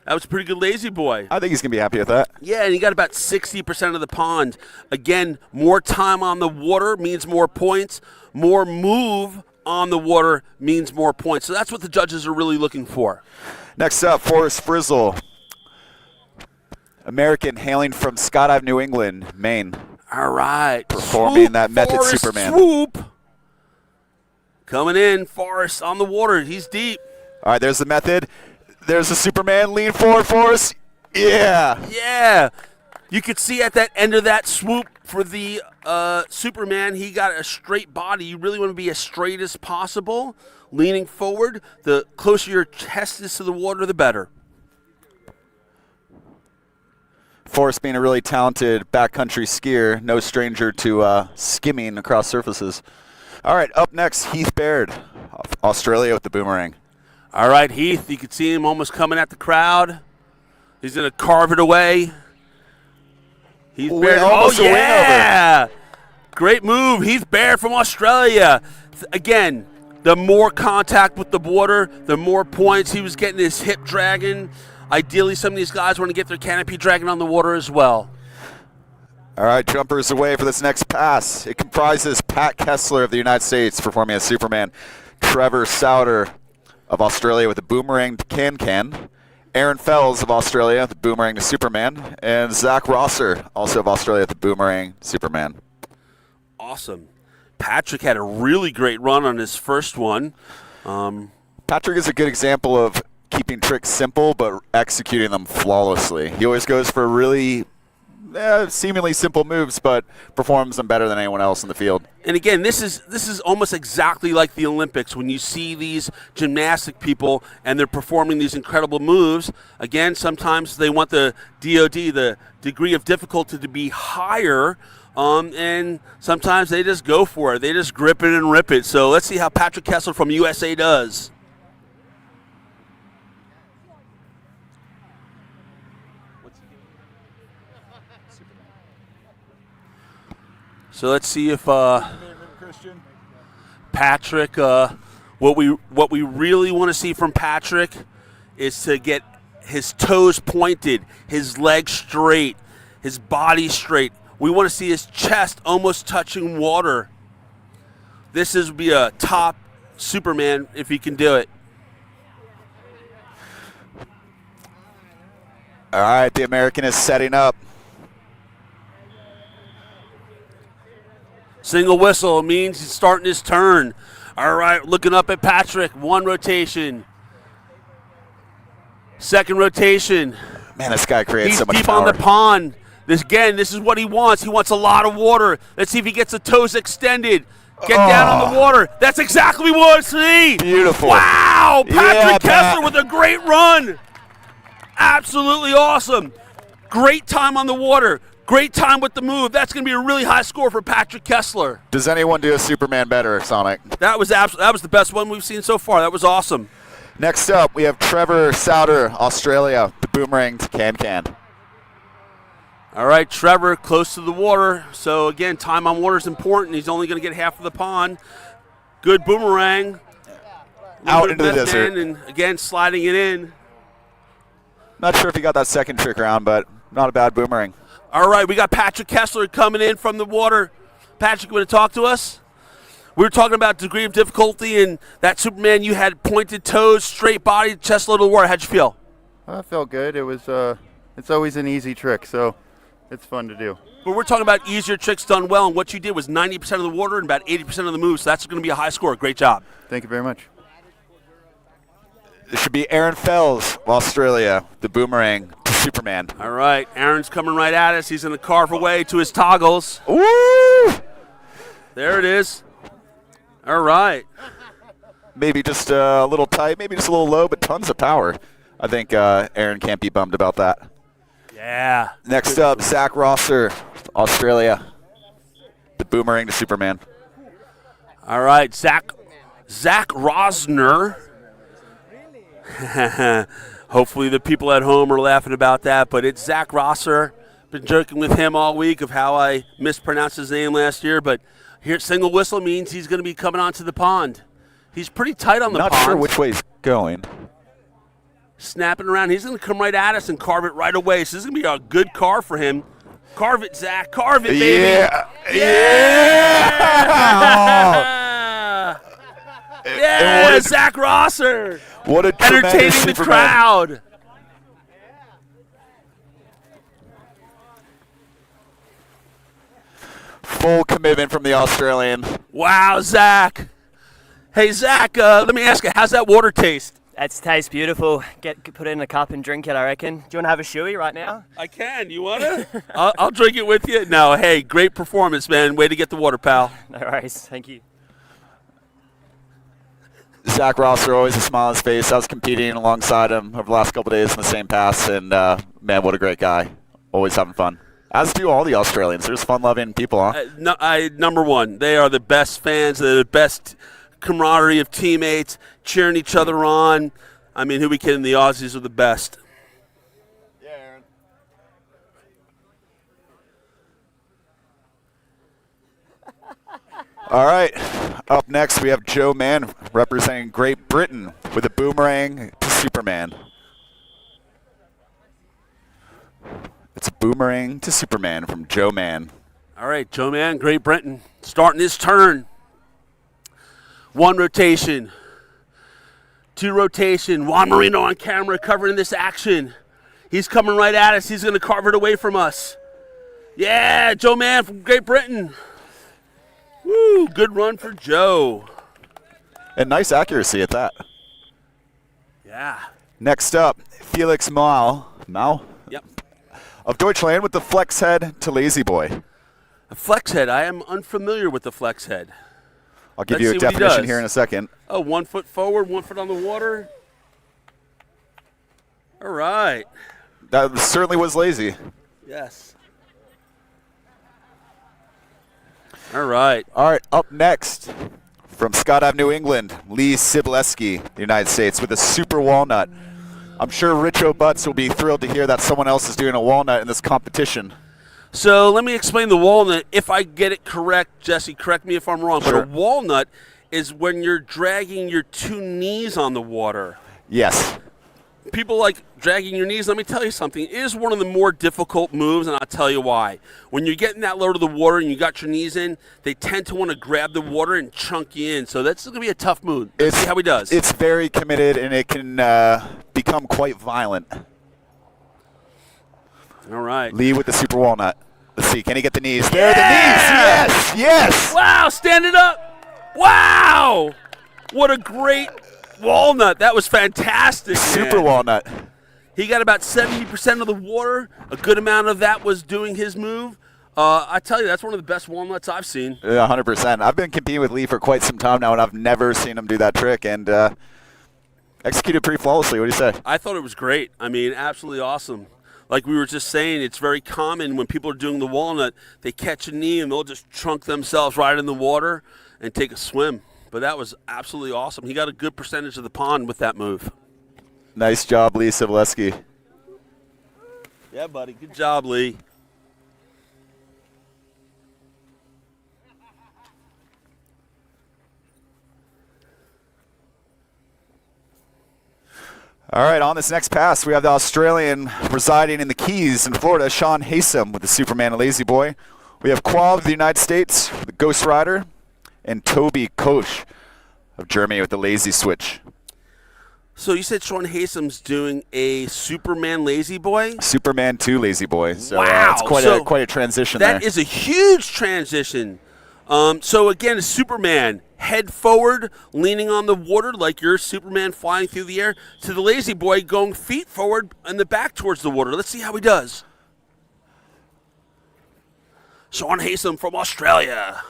That was a pretty good lazy boy. I think he's going to be happy with that. Yeah, and he got about 60% of the pond. Again, more time on the water means more points. More move on the water means more points. So that's what the judges are really looking for. Next up, Forrest Frizzle, American, hailing from Skydive, New England, Maine. All right. Performing swoop, that method Forrest, Superman. Swoop. Coming in, Forrest on the water. He's deep. All right, there's the method. There's the Superman. Lean forward, Forrest. Yeah. Yeah. You could see at that end of that swoop for the Superman, he got a straight body. You really want to be as straight as possible. Leaning forward, the closer your chest is to the water, the better. Forrest being a really talented backcountry skier, no stranger to skimming across surfaces. All right, up next, Heath Baird, Australia with the boomerang. All right, Heath, you can see him almost coming at the crowd. He's going to carve it away. Heath Baird. Almost a wing over. Great move, Heath Baird from Australia. Again, the more contact with the water, the more points. He was getting his hip dragging. Ideally, some of these guys want to get their canopy dragging on the water as well. All right, jumpers away for this next pass. It comprises Pat Kessler of the United States performing as Superman, Trevor Souter of Australia with a boomerang to Can-Can, Aaron Fells of Australia with a boomerang to Superman, and Zach Rosser, also of Australia with a boomerang Superman. Awesome. Patrick had a really great run on his first one. Patrick is a good example of keeping tricks simple but executing them flawlessly. He always goes for really seemingly simple moves, but performs them better than anyone else in the field. And again, this is almost exactly like the Olympics when you see these gymnastic people and they're performing these incredible moves. Again, sometimes they want the DOD, the degree of difficulty, to be higher, and sometimes they just go for it. They just grip it and rip it. So let's see how Patrick Kessler from USA does. So let's see if Patrick, what we really want to see from Patrick is to get his toes pointed, his legs straight, his body straight. We want to see his chest almost touching water. This is be a top Superman if he can do it. All right, the American is setting up. Single whistle means he's starting his turn. All right, looking up at Patrick. One rotation. Second rotation. Man, this guy creates so much deep power. on the pond. This is what he wants. He wants a lot of water. Let's see if he gets the toes extended. Get down on the water. That's exactly what we want to see. Beautiful. Wow, Patrick Kessler Pat. with a great run. Absolutely awesome. Great time on the water. Great time with the move. That's going to be a really high score for Patrick Kessler. Does anyone do a Superman better, Sonic? That was the best one we've seen so far. That was awesome. Next up, we have Trevor Souter, Australia, the boomerang to Can-Can. All right, Trevor, close to the water. So, again, time on water is important. He's only going to get half of the pond. Good boomerang. Out into the desert. And, again, sliding it in. Not sure if he got that second trick around, but not a bad boomerang. All right, we got Patrick Kessler coming in from the water. Patrick, you want to talk to us? We were talking about degree of difficulty, and that Superman, you had pointed toes, straight body, chest low to the water. How'd you feel? I felt good. It was. It's always an easy trick, so It's fun to do. But we're talking about easier tricks done well, and what you did was 90% of the water and about 80% of the moves, so that's going to be a high score. Great job. Thank you very much. This should be Aaron Fells, Australia, the boomerang to Superman. All right, Aaron's coming right at us. He's going to carve away to his toggles. Woo! There it is. All right. Maybe just a little tight, maybe just a little low, but tons of power. I think Aaron can't be bummed about that. Yeah. Next up, Zach Rosser, Australia, the boomerang to Superman. All right, Zach Rosner. Hopefully the people at home are laughing about that, but it's Zach Rosser. Been joking with him all week of how I mispronounced his name last year, but here single whistle means he's going to be coming onto the pond. He's pretty tight on the pond. Not sure which way he's going. Snapping around. He's going to come right at us and carve it right away. So this is going to be a good carve for him. Carve it, Zach. Carve it, baby. Yeah. Yeah, Zach Rosser. What a tremendous entertaining the Superman. crowd. Full commitment from the Australian. Wow, Zach. Hey, Zach, let me ask you, how's that water taste? It tastes beautiful. Put it in a cup and drink it, I reckon. Do you want to have a shoey right now? I can. You want to? I'll drink it with you. No, hey, great performance, man. Way to get the water, pal. No worries. Thank you. Zach Rosser, always a smile on his face. I was competing alongside him over the last couple of days in the same pass, and man, what a great guy. Always having fun. As do all the Australians. They're just fun-loving people, huh? Number one, they are the best fans. They're the best camaraderie of teammates, cheering each other on. I mean, who we kidding? The Aussies are the best. Yeah, Aaron. All right. Up next, we have Joe Mann representing Great Britain with a boomerang to Superman. It's a boomerang to Superman from Joe Mann. All right, Joe Mann, Great Britain, starting his turn. 1 rotation, 2 rotation. Juan Marino on camera covering this action. He's coming right at us. He's going to carve it away from us. Yeah, Joe Mann from Great Britain. Woo, good run for Joe. And nice accuracy at that. Yeah. Next up, Felix Mau Yep. of Deutschland with the flex head to Lazy Boy. A flex head. I am unfamiliar with the flex head. I'll give Let's you a see what he definition does. here in a second. Oh, 1 foot forward, 1 foot on the water. All right. That certainly was lazy. Yes. All right. All right, up next from Skydive, New England, Lee Sibileski, the United States, with a super walnut. I'm sure Rich O'Butts will be thrilled to hear that someone else is doing a walnut in this competition. So let me explain the walnut. If I get it correct, Jesse, correct me if I'm wrong. Sure. But a walnut is when you're dragging your 2 knees on the water. Yes. People like dragging your knees. Let me tell you something. It is one of the more difficult moves, and I'll tell you why. When you're getting that low to the water and you got your knees in, they tend to want to grab the water and chunk you in. So that's going to be a tough move. Let's see how he does. It's very committed, and it can become quite violent. All right. Lee with the super walnut. Let's see. Can he get the knees? There are the knees. Yes. Yes. Wow, stand it up. Wow. What a great walnut. That was fantastic. Super man. walnut. He got about 70% of the water. A good amount of that was doing his move. I tell you, that's one of the best walnuts I've seen. 100%. I've been competing with Lee for quite some time now, and I've never seen him do that trick, and executed pretty flawlessly. What do you say? I thought it was great. I mean, absolutely awesome. Like we were just saying, it's very common when people are doing the walnut, they catch a knee and they'll just trunk themselves right in the water and take a swim. But that was absolutely awesome. He got a good percentage of the pond with that move. Nice job, Lee Sibileski. Yeah, buddy. Good job, Lee. All right, on this next pass, we have the Australian residing in the Keys in Florida, Sean Haysom with the Superman and Lazy Boy. We have Quav of the United States with the Ghost Rider, and Toby Koch of Germany with the Lazy Switch. So you said Sean Hasem's doing a Superman Lazy Boy? Superman 2 Lazy Boy. So wow. it's quite a transition That there. is a huge transition. So again, a Superman, head forward, leaning on the water like you're Superman flying through the air, to the Lazy Boy going feet forward and the back towards the water. Let's see how he does. Sean Hasem from Australia.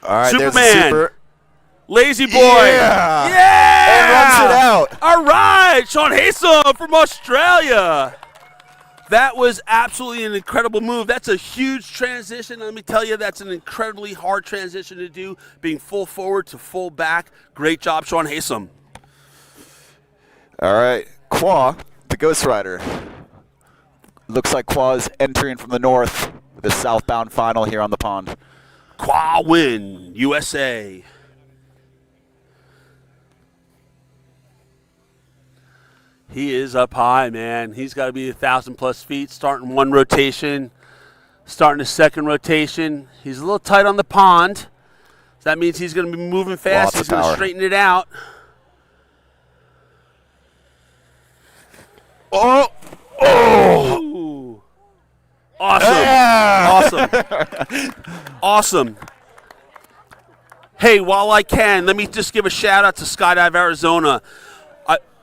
All right, Superman. there's a super. Lazy Boy. Yeah. Yeah. And runs it out. All right, Sean Hasem from Australia. That was absolutely an incredible move. That's a huge transition. Let me tell you, that's an incredibly hard transition to do, being full forward to full back. Great job, Sean Hasem. All right, Qua, the Ghost Rider. Looks like Qua is entering from the north with the southbound final here on the pond. Qua win, USA. He is up high, man. He's got to be 1,000+ feet, starting one rotation, starting a second rotation. He's a little tight on the pond. So that means he's going to be moving fast. Lots of He's going to power. straighten it out. Oh! Oh! Awesome. Yeah! Awesome. Awesome. Hey, while I can, let me just give a shout out to Skydive Arizona.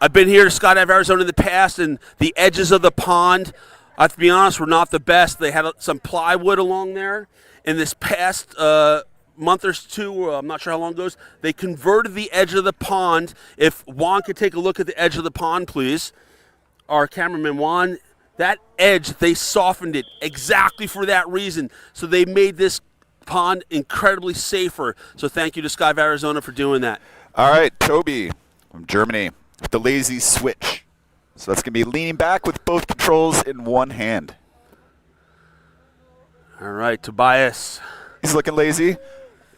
I've been here to Skydive Arizona in the past, and the edges of the pond, I have to be honest, were not the best. They had some plywood along there. In this past month or two, I'm not sure how long it goes, they converted the edge of the pond. If Juan could take a look at the edge of the pond, please. Our cameraman, Juan, that edge, they softened it exactly for that reason. So they made this pond incredibly safer. So thank you to Skydive Arizona for doing that. All right, Toby from Germany with the lazy switch. So that's going to be leaning back with both controls in one hand. All right, Tobias. He's looking lazy.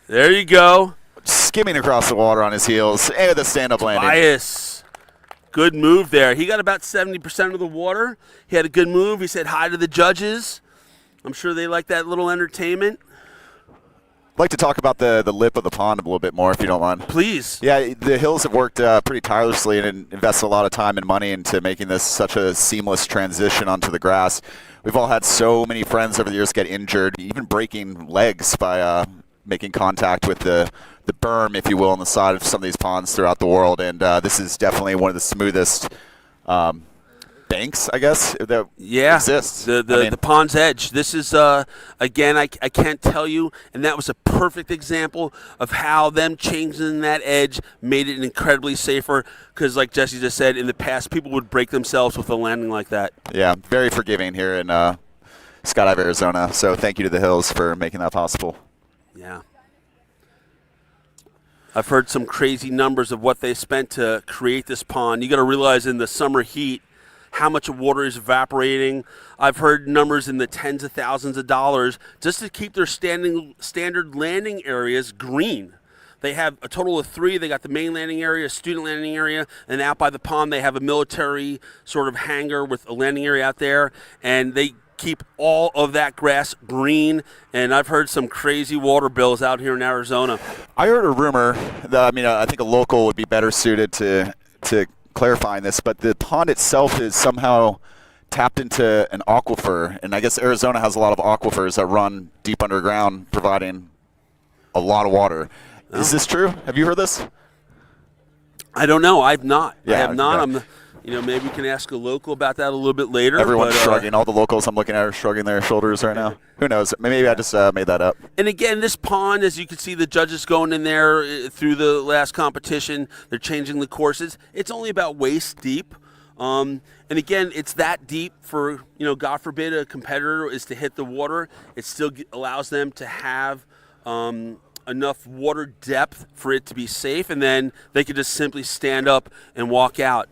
There you go. Skimming across the water on his heels and the stand-up landing. Tobias. Good move there. He got about 70% of the water. He had a good move. He said hi to the judges. I'm sure they like that little entertainment. I'd like to talk about the lip of the pond a little bit more, if you don't mind. Please. Yeah, the Hills have worked pretty tirelessly and invested a lot of time and money into making this such a seamless transition onto the grass. We've all had so many friends over the years get injured, even breaking legs by making contact with the berm, if you will, on the side of some of these ponds throughout the world. And this is definitely one of the smoothest banks, I guess, that exists. The pond's edge. This is, again, I can't tell you, and that was a perfect example of how them changing that edge made it incredibly safer, because like Jesse just said, in the past, people would break themselves with a landing like that. Yeah, very forgiving here in Skydive, Arizona. So thank you to the Hills for making that possible. Yeah. I've heard some crazy numbers of what they spent to create this pond. You got to realize in the summer heat, how much water is evaporating. I've heard numbers in the tens of thousands of dollars just to keep their standard landing areas green. They have a total of 3. They got the main landing area, student landing area, and out by the pond they have a military sort of hangar with a landing area out there, and they keep all of that grass green. And I've heard some crazy water bills out here in Arizona. I heard a rumor that, I think a local would be better suited to clarifying this, but the pond itself is somehow tapped into an aquifer, and I guess Arizona has a lot of aquifers that run deep underground, providing a lot of water. Oh. Is this true? Have you heard this? I don't know. I've not. Yeah, I have not. yeah. Maybe we can ask a local about that a little bit later. Everyone's shrugging. All the locals I'm looking at are shrugging their shoulders right now. Who knows? Maybe I just made that up. And again, this pond, as you can see, the judges going in there through the last competition. They're changing the courses. It's only about waist deep. And again, it's that deep for, God forbid a competitor is to hit the water. It still allows them to have enough water depth for it to be safe, and then they could just simply stand up and walk out.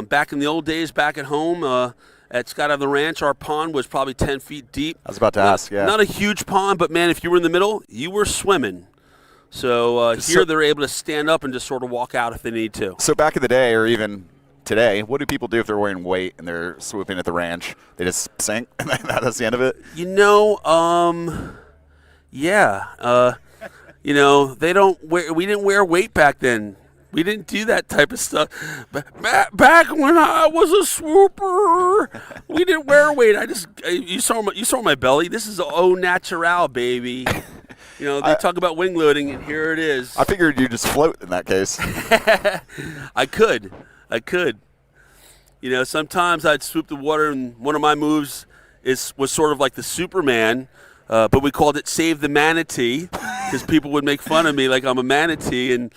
Back in the old days, back at home at Skydive the Ranch, our pond was probably 10 feet deep. I was about to ask, yeah. Not a huge pond, but, man, if you were in the middle, you were swimming. So here they're able to stand up and just sort of walk out if they need to. So back in the day, or even today, what do people do if they're wearing weight and they're swooping at the ranch? They just sink, and that's the end of it? Yeah. You know, we didn't wear weight back then. We didn't do that type of stuff. Back when I was a swooper, we didn't wear weight. You saw my belly. This is au natural, baby. You know, they talk about wing loading, and here it is. I figured you just float in that case. I could. You know, sometimes I'd swoop the water, and one of my moves was sort of like the Superman, but we called it Save the Manatee because people would make fun of me like I'm a manatee, and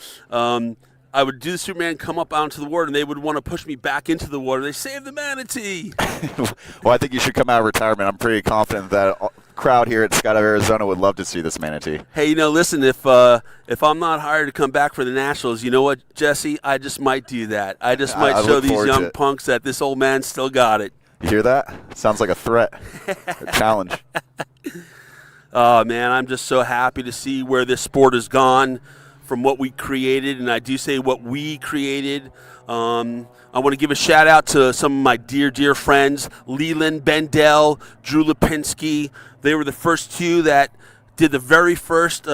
I would do the Superman, come up onto the water, and they would want to push me back into the water. They save the manatee. Well, I think you should come out of retirement. I'm pretty confident that a crowd here at Skydive Arizona would love to see this manatee. Hey, you know, listen, if I'm not hired to come back for the Nationals, you know what, Jesse? I just might do that. I just might show these young punks that this old man still got it. You hear that? Sounds like a threat, a challenge. Oh, man, I'm just so happy to see where this sport has gone from what we created, and I do say what we created. I want to give a shout out to some of my dear friends, Leland Bendel, Drew Lipinski. They were the first two that did the very first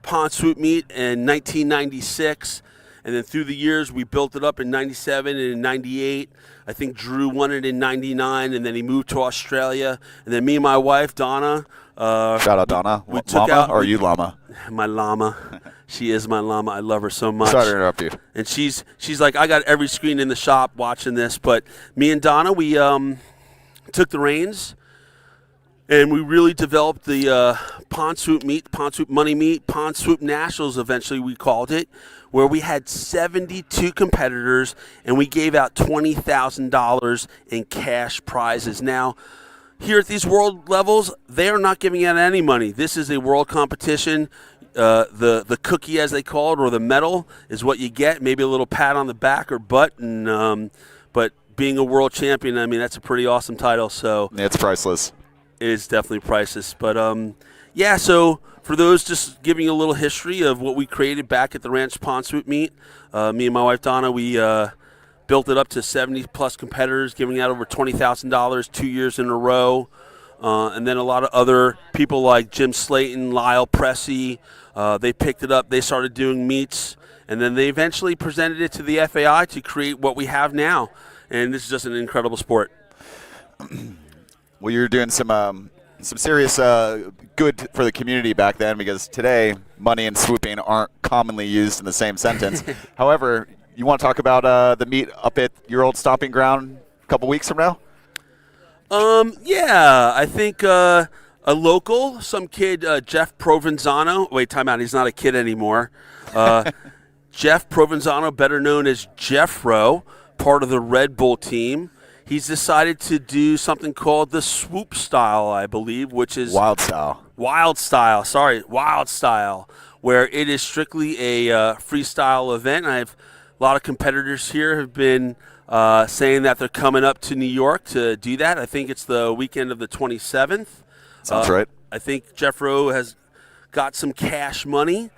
pond swoop meet in 1996, and then through the years we built it up in 97 and in 98. I think Drew won it in 99, and then he moved to Australia, and then me and my wife Donna. Shout out Donna. We took Llama, out, or are you llama? My llama. She is my llama. I love her so much. Sorry to interrupt you. And she's like, I got every screen in the shop watching this. But me and Donna, we took the reins, and we really developed the pond swoop meet, pond swoop money meet, pond swoop nationals. Eventually, we called it, where we had 72 competitors, and we gave out $20,000 in cash prizes. Now, here at these world levels, they are not giving out any money. This is a world competition. The cookie, as they call it, or the medal, is what you get. Maybe a little pat on the back or butt. And but being a world champion, I mean, that's a pretty awesome title. So it's priceless. It is definitely priceless. But yeah. So for those just giving a little history of what we created back at the Ranch Pond Swoop meet, me and my wife Donna, we built it up to 70-plus competitors, giving out over $20,000 2 years in a row. And then a lot of other people like Jim Slayton, Lyle Pressey, they picked it up. They started doing meets, and then they eventually presented it to the FAI to create what we have now. And this is just an incredible sport. Well, you're doing some serious good for the community back then, because today money and swooping aren't commonly used in the same sentence. However, you want to talk about the meet up at your old stomping ground a couple weeks from now? Yeah, I think a local, some kid, Jeff Provenzano. Wait, time out. He's not a kid anymore. Jeff Provenzano, better known as Jeffro, part of the Red Bull team. He's decided to do something called the swoop style, I believe, which is wild style. Wild style, where it is strictly a freestyle event. I have a lot of competitors here have been saying that they're coming up to New York to do that. I think it's the weekend of the 27th. Sounds right. I think Jeffro has got some cash money.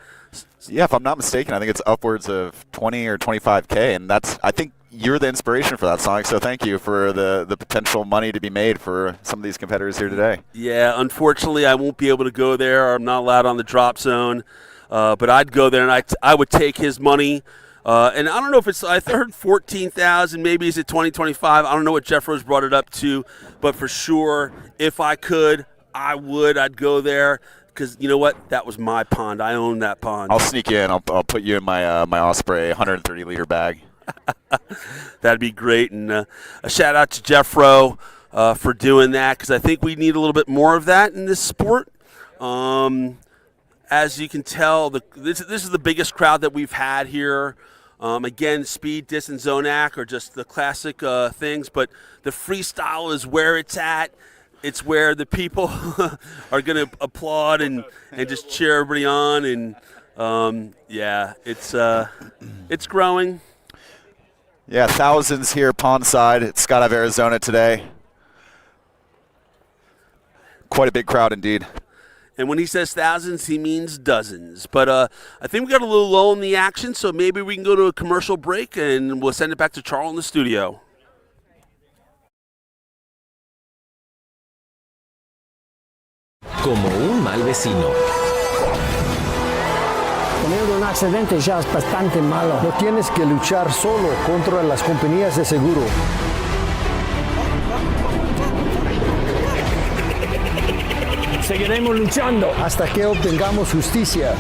Yeah, if I'm not mistaken, I think it's upwards of 20 or 25K, and I think you're the inspiration for that, Sonic, so thank you for the potential money to be made for some of these competitors here today. Yeah, unfortunately, I won't be able to go there. I'm not allowed on the drop zone, but I'd go there, and I would take his money. And I don't know if it's, I heard 14,000, maybe is it 2025? I don't know what Jeff Rose brought it up to, but for sure, if I could, I'd go there, because you know what? That was my pond. I own that pond. I'll sneak you in. I'll put you in my my Osprey 130-liter bag. That'd be great. And a shout out to Jeff Rowe for doing that, because I think we need a little bit more of that in this sport. As you can tell, this is the biggest crowd that we've had here. Again, speed, distance, zone act are just the classic things, but the freestyle is where it's at. It's where the people are going to applaud and just cheer everybody on. And, yeah, it's growing. Yeah, thousands here pondside at Skydive, Arizona today. Quite a big crowd indeed. And when he says thousands, he means dozens. But I think we got a little low in the action, so maybe we can go to a commercial break, and we'll send it back to Charles in the studio. Como un mal vecino. Tener un accidente ya es bastante malo. No tienes que luchar solo contra las compañías de seguro. Seguiremos luchando hasta que obtengamos justicia.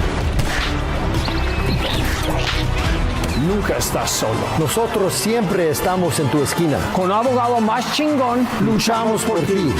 Nunca estás solo. Nosotros siempre estamos en tu esquina. Con abogado más chingón, luchamos por ti.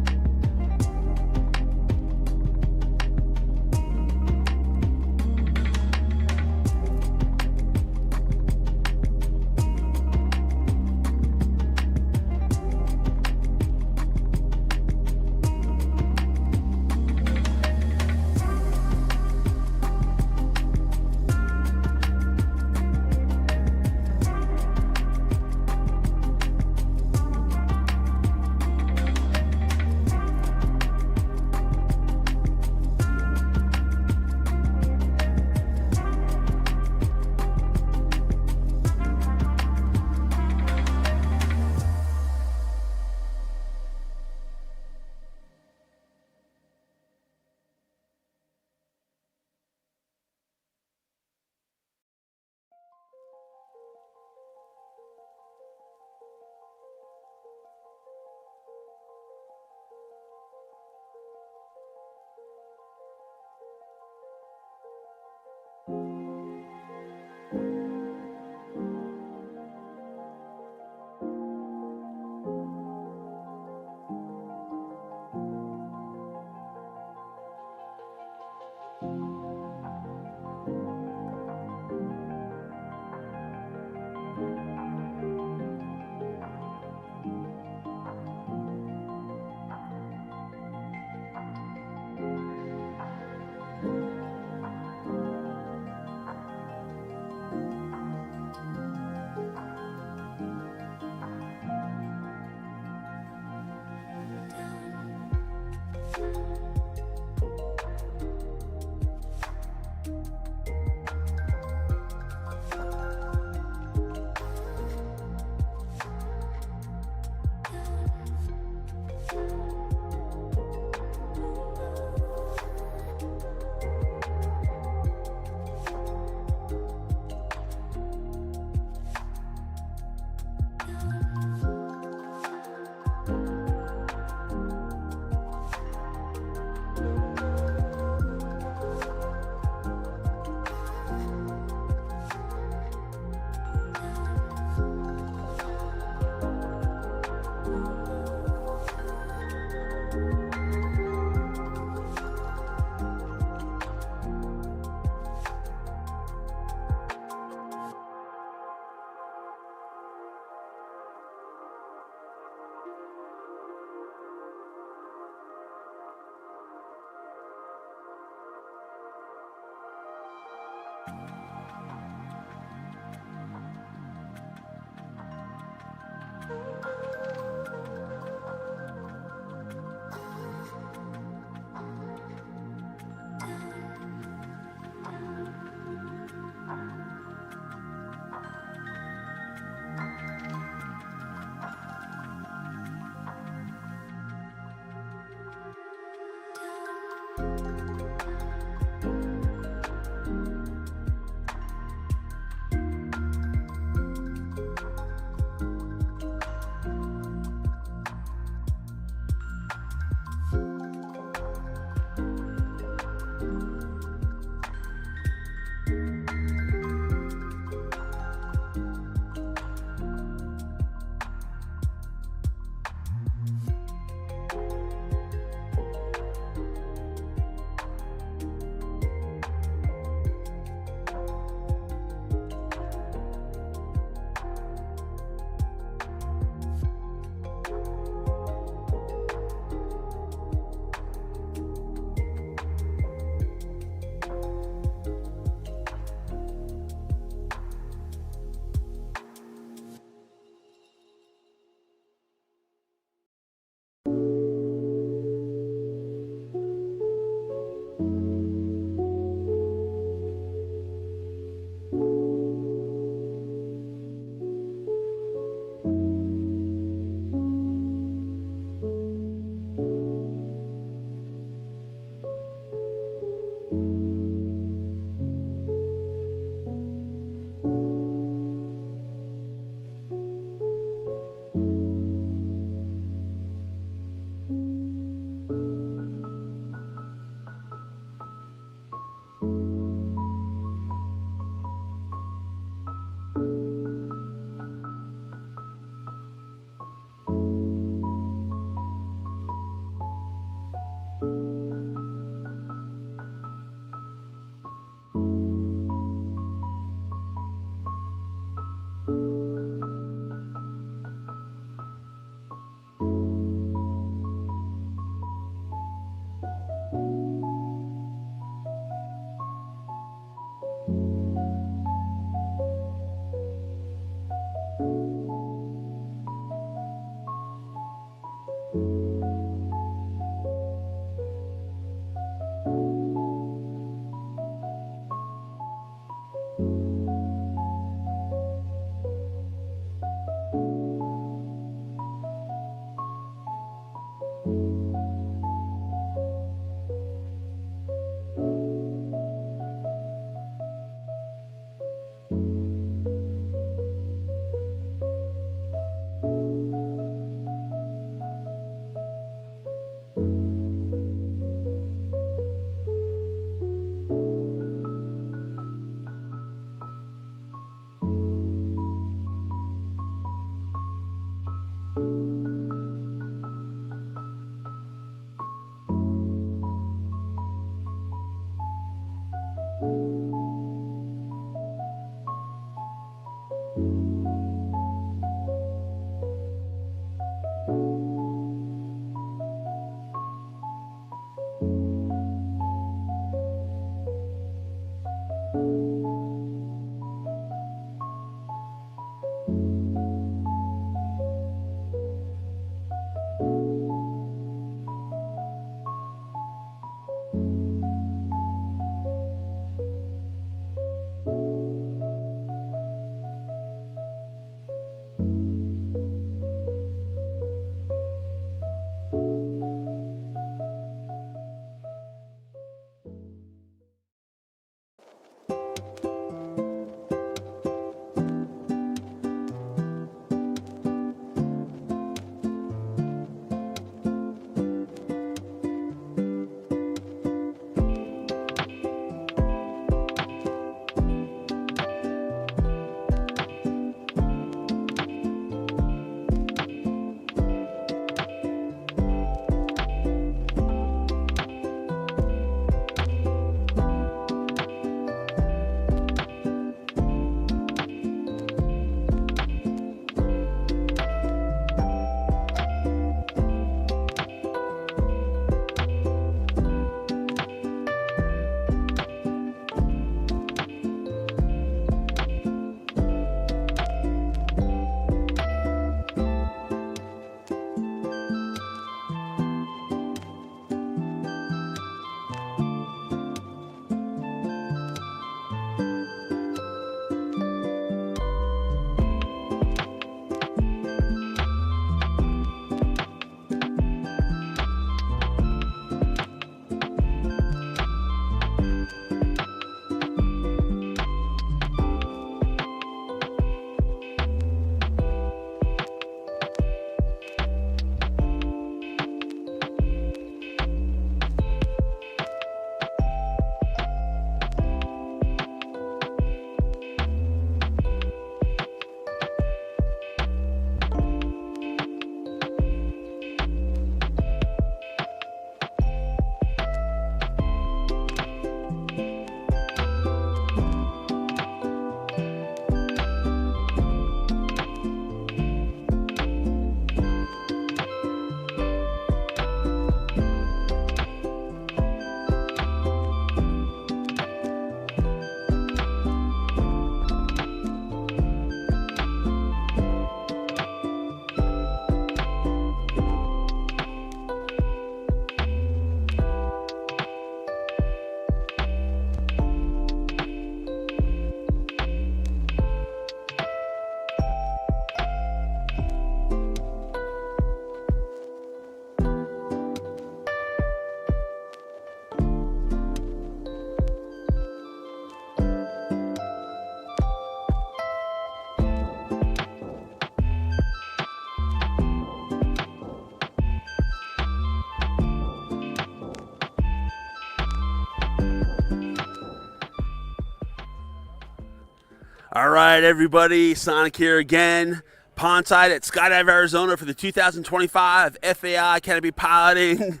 All right, everybody. Sonic here again. Pondside at Skydive, Arizona for the 2025 FAI Canpy Piloting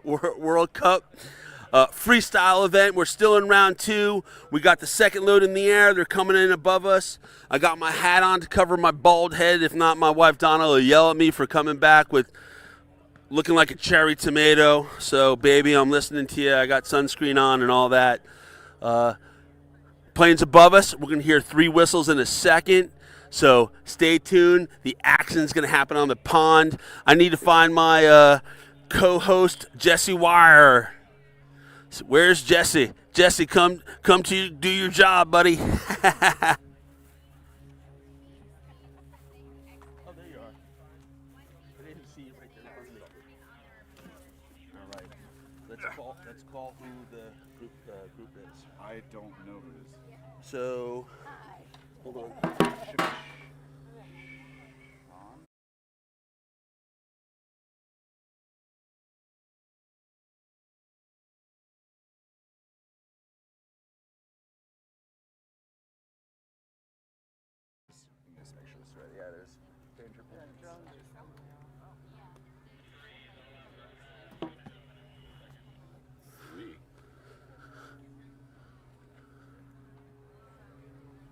World Cup freestyle event. We're still in round 2. We got the second load in the air. They're coming in above us. I got my hat on to cover my bald head. If not, my wife Donna will yell at me for coming back with looking like a cherry tomato. So, baby, I'm listening to you. I got sunscreen on and all that. Planes above us. We're going to hear 3 whistles in a second. So stay tuned. The action's going to happen on the pond. I need to find my co-host, Jesse Wire. So where's Jesse? Jesse, come to do your job, buddy. Oh, there you are. I didn't see you right there. All right. Let's call who the group is. I don't know who it is. So, hold on. Just make sure it's ready. Yeah, there's danger pins.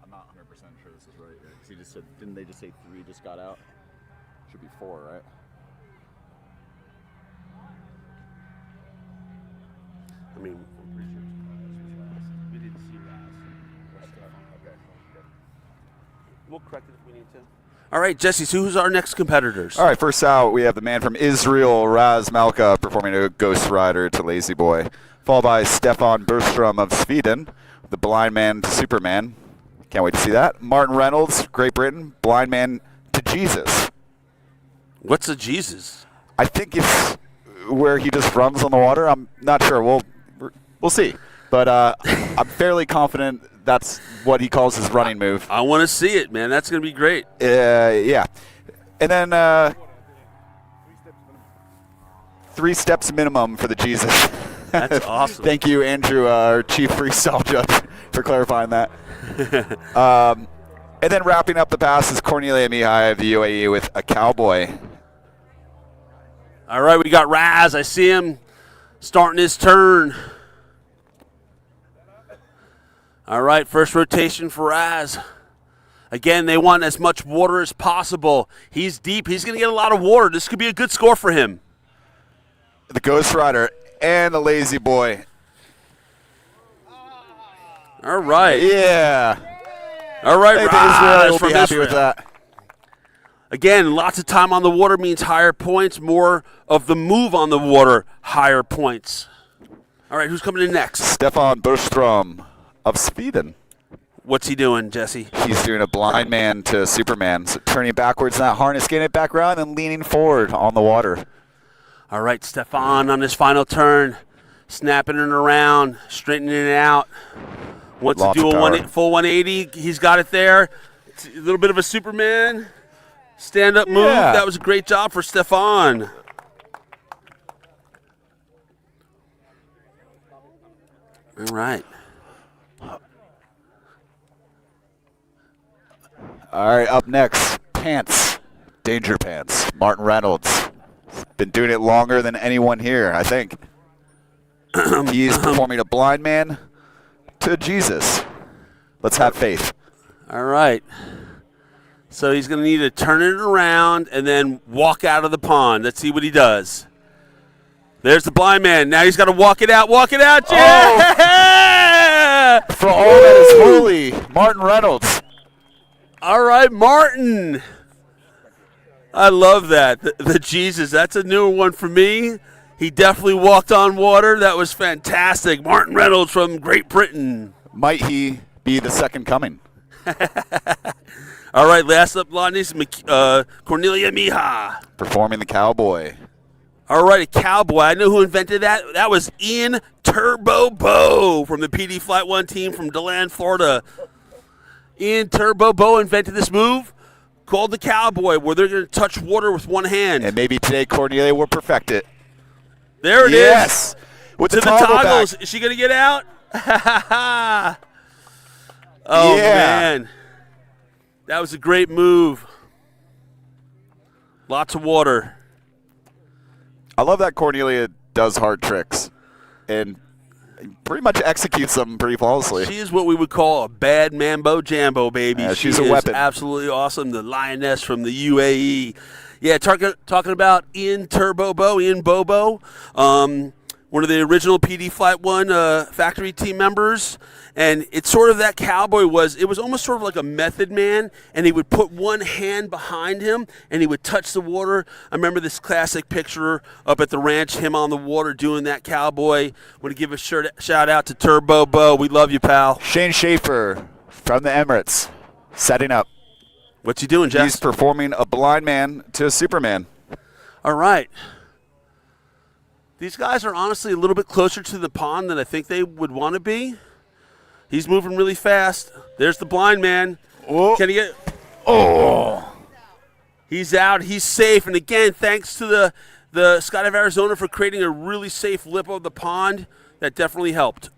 I'm not 100% sure this is right. Because he just said, didn't they just say 3 just got out? Should be 4, right? I mean, I'm pretty sure this was last. We didn't see last. Okay. Good. We'll correct it if we need to. All right, Jesse, so who's our next competitors? All right, first out, we have the man from Israel, Raz Malka, performing a Ghost Rider to Lazy Boy, followed by Stefan Bergstrom of Sweden, the Blind Man to Superman. Can't wait to see that. Martin Reynolds, Great Britain, Blind Man to Jesus. What's a Jesus? I think it's where he just runs on the water. I'm not sure. We'll see. But I'm fairly confident that's what he calls his running move. I want to see it, man. That's going to be great. Yeah. And then 3 steps minimum for the Jesus. That's awesome. Thank you, Andrew, our chief freestyle judge, for clarifying that. And then wrapping up the pass is Cornelia Mihai of the UAE with a cowboy. All right, we got Raz. I see him starting his turn. All right, first rotation for Raz. Again, they want as much water as possible. He's deep. He's going to get a lot of water. This could be a good score for him. The Ghost Rider and the Lazy Boy. All right. Yeah. All right, I think Raz Israel will from be happy Israel. with that. Again, lots of time on the water means higher points. More of the move on the water, higher points. All right, who's coming in next? Stefan Bergstrom of Sweden. What's he doing, Jesse? He's doing a Blind Man to Superman. So turning backwards in that harness, getting it back around, and leaning forward on the water. All right, Stefan on his final turn, snapping it around, straightening it out. Wants to do a full 180. He's got it there. It's a little bit of a Superman stand-up move. Yeah. That was a great job for Stefan. All right. All right, up next, Pants, Danger Pants, Martin Reynolds. He's been doing it longer than anyone here, I think. He's performing a Blind Man to Jesus. Let's have faith. All right. So he's going to need to turn it around and then walk out of the pond. Let's see what he does. There's the Blind Man. Now he's got to walk it out. Walk it out. Yeah! For all that is holy, Martin Reynolds. All right, Martin. I love that. The Jesus, that's a newer one for me. He definitely walked on water. That was fantastic. Martin Reynolds from Great Britain. Might he be the second coming? All right, last up, Lonnie's Cornelia Mihai. Performing the cowboy. All right, a cowboy. I know who invented that. That was Ian Turbo Bo from the PD Flight 1 team from DeLand, Florida. Ian Turbo Bo invented this move called the cowboy, where they're going to touch water with one hand. And maybe today Cornelia will perfect it. There it is. Yes. With To the the toggles. back. Is she going to get out? Oh, Yeah. man. That was a great move. Lots of water. I love that Cornelia does hard tricks and pretty much executes them pretty flawlessly. She is what we would call a bad mambo jambo, baby. Yeah, she's she a is weapon. Absolutely awesome. The lioness from the UAE. Yeah, talking about Ian Bobo, one of the original PD Flight 1 factory team members. And it's sort of that cowboy it was almost sort of like a method man, and he would put one hand behind him, and he would touch the water. I remember this classic picture up at the ranch, him on the water doing that cowboy. Want to give a shout out to Turbo Bo. We love you, pal. Shane Schaefer from the Emirates setting up. What's he doing, Jess? He's performing a blind man to a Superman. All right. These guys are honestly a little bit closer to the pond than I think they would want to be. He's moving really fast. There's the blind man. Whoa. Can he get? Oh. He's out. He's safe. And again, thanks to the Skydive Arizona for creating a really safe lip of the pond. That definitely helped.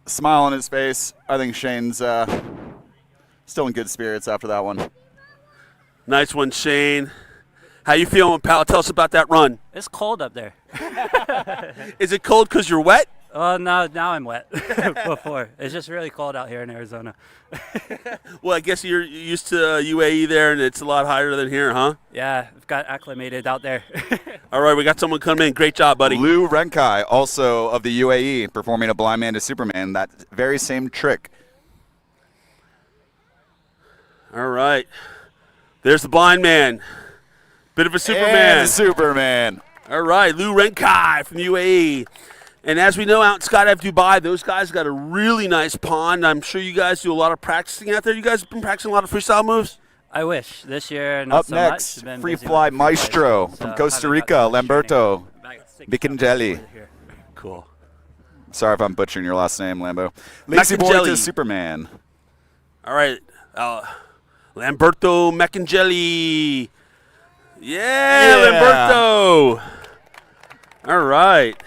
Smile on his face. I think Shane's still in good spirits after that one. Nice one, Shane. How you feeling, pal? Tell us about that run. It's cold up there. Is it cold because you're wet? Oh, no, now I'm wet. Before. It's just really cold out here in Arizona. Well, I guess you're used to UAE there, and it's a lot higher than here, huh? Yeah, I've got acclimated out there. All right, we got someone coming in. Great job, buddy. Lou Renkai, also of the UAE, performing a blind man to Superman. That very same trick. All right. There's the blind man. Bit of a Superman. And Superman. All right, Lou Renkai from the UAE. And as we know, out in Skydive Dubai, those guys got a really nice pond. I'm sure you guys do a lot of practicing out there. You guys have been practicing a lot of freestyle moves? I wish. This year, not Up so next, much. Been Free busy Fly with Maestro freestyle, from so Costa haven't Rica, got much Lamberto training. Back at 6 Bicangelli. here. Cool. Sorry if I'm butchering your last name, Lambo. Lazy Boy Macangelli. to Superman. All right. Lamberto Macangelli. Yeah, Lamberto. All right.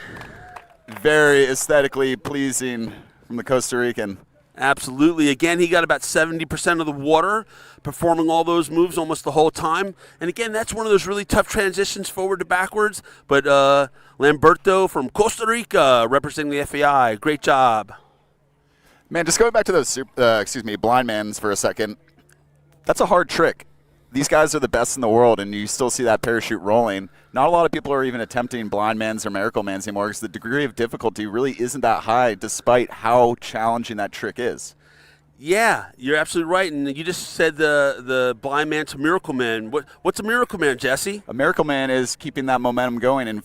Very aesthetically pleasing from the Costa Rican. Absolutely. Again, he got about 70% of the water, performing all those moves almost the whole time. And again, that's one of those really tough transitions forward to backwards. But Lamberto from Costa Rica representing the FAI. Great job. Man, just going back to those blind mans for a second. That's a hard trick. These guys are the best in the world, and you still see that parachute rolling. Not a lot of people are even attempting blind mans or miracle mans anymore because the degree of difficulty really isn't that high despite how challenging that trick is. Yeah, you're absolutely right. And you just said the blind man to miracle man. What's a miracle man, Jesse? A miracle man is keeping that momentum going and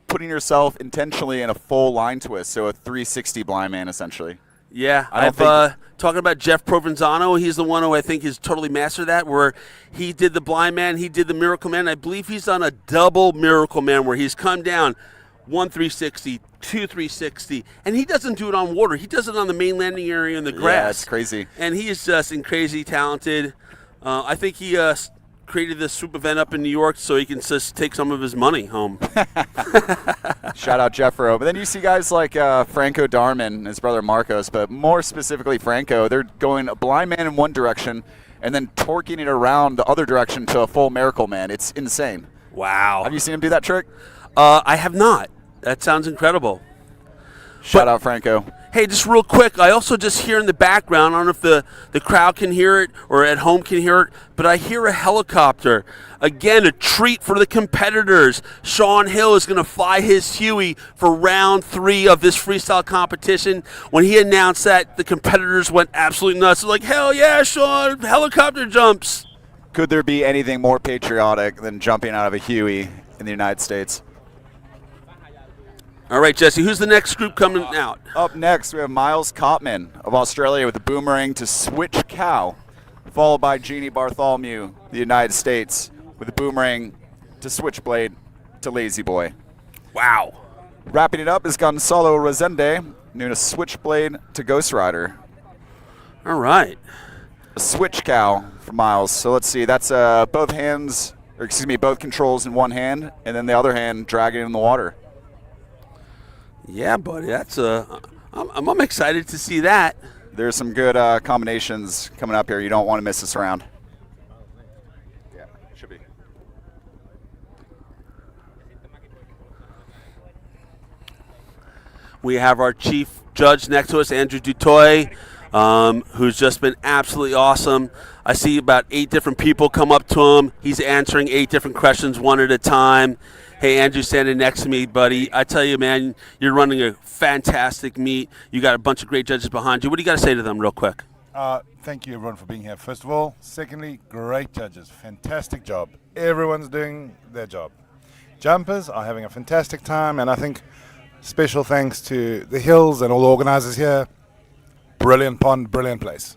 putting yourself intentionally in a full line twist, so a 360 blind man essentially. Yeah, talking about Jeff Provenzano. He's the one who I think has totally mastered that, where he did the blind man, he did the miracle man. I believe he's done a double miracle man where he's come down 1 360, 2 360, and he doesn't do it on water. He does it on the main landing area in the grass. Yeah, it's crazy. And he is just crazy talented. I think he created this swoop event up in New York so he can just take some of his money home. Shout out Jeffro. But then you see guys like Franco Darman and his brother Marcos, but more specifically Franco. They're going a blind man in one direction and then torquing it around the other direction to a full miracle man. It's insane. Wow. Have you seen him do that trick? I have not. That sounds incredible. Shout out Franco. Hey, just real quick, I also just hear in the background, I don't know if the crowd can hear it or at home can hear it, but I hear a helicopter. Again, a treat for the competitors. Sean Hill is going to fly his Huey for round 3 of this freestyle competition. When he announced that, the competitors went absolutely nuts. They're like, hell yeah, Sean, helicopter jumps. Could there be anything more patriotic than jumping out of a Huey in the United States? All right, Jesse, who's the next group coming out? Up next, we have Miles Cotman of Australia with a boomerang to switch cow, followed by Jeannie Bartholomew, the United States, with a boomerang to switchblade to Lazy Boy. Wow. Wrapping it up is Gonzalo Rezende, doing a switchblade to Ghost Rider. All right. A switch cow for Miles. So let's see, that's both controls in one hand, and then the other hand dragging it in the water. Yeah, buddy, that's I'm excited to see that. There's some good combinations coming up here. You don't want to miss this round. Yeah, should be. We have our chief judge next to us, Andrew Dutoy, who's just been absolutely awesome. I see about 8 different people come up to him. He's answering 8 different questions one at a time. Hey, Andrew, standing next to me, buddy. I tell you, man, you're running a fantastic meet. You got a bunch of great judges behind you. What do you got to say to them real quick? Thank you, everyone, for being here. First of all. Secondly, great judges. Fantastic job. Everyone's doing their job. Jumpers are having a fantastic time, and I think special thanks to the Hills and all the organizers here. Brilliant pond, brilliant place.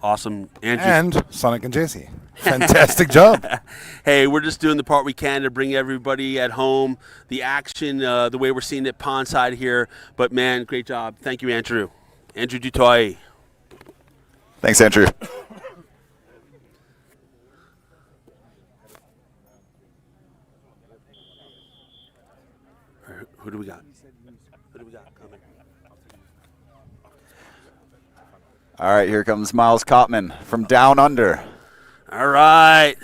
Awesome, Andrew. And Sonic and Jesse. Fantastic job. Hey, we're just doing the part we can to bring everybody at home, the action, the way we're seeing it pondside here. But, man, great job. Thank you, Andrew. Andrew Dutoy. Thanks, Andrew. Who do we got? Who do we got coming? All right, here comes Miles Cotman from Down Under. All right.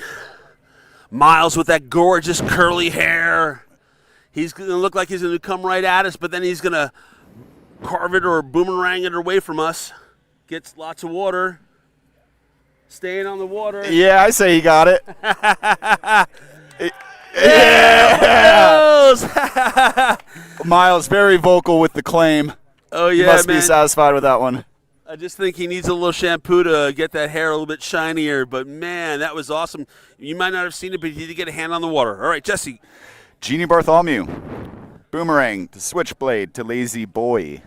Miles with that gorgeous curly hair. He's going to look like he's going to come right at us, but then he's going to carve it or boomerang it away from us. Gets lots of water. Staying on the water. Yeah, I say he got it. Yeah! Miles, very vocal with the claim. Oh, yeah, he must man. be satisfied with that one. I just think he needs a little shampoo to get that hair a little bit shinier. But, man, that was awesome. You might not have seen it, but he did get a hand on the water. All right, Jesse. Jeannie Bartholomew. Boomerang to switchblade to lazy boy.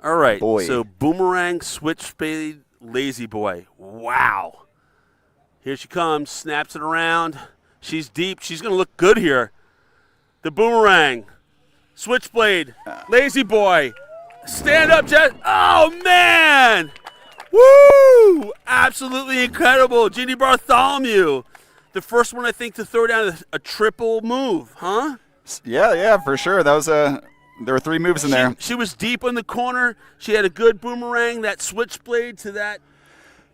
All right. Boy. So, boomerang, switchblade, lazy boy. Wow. Here she comes. Snaps it around. She's deep. She's going to look good here. The boomerang. Switchblade. Lazy boy. Stand up, Jess. Oh, man. Woo! Absolutely incredible. Jeannie Bartholomew. The first one, I think, to throw down a triple move, huh? Yeah, for sure. That was there were 3 moves in there. She was deep in the corner. She had a good boomerang, that switchblade to that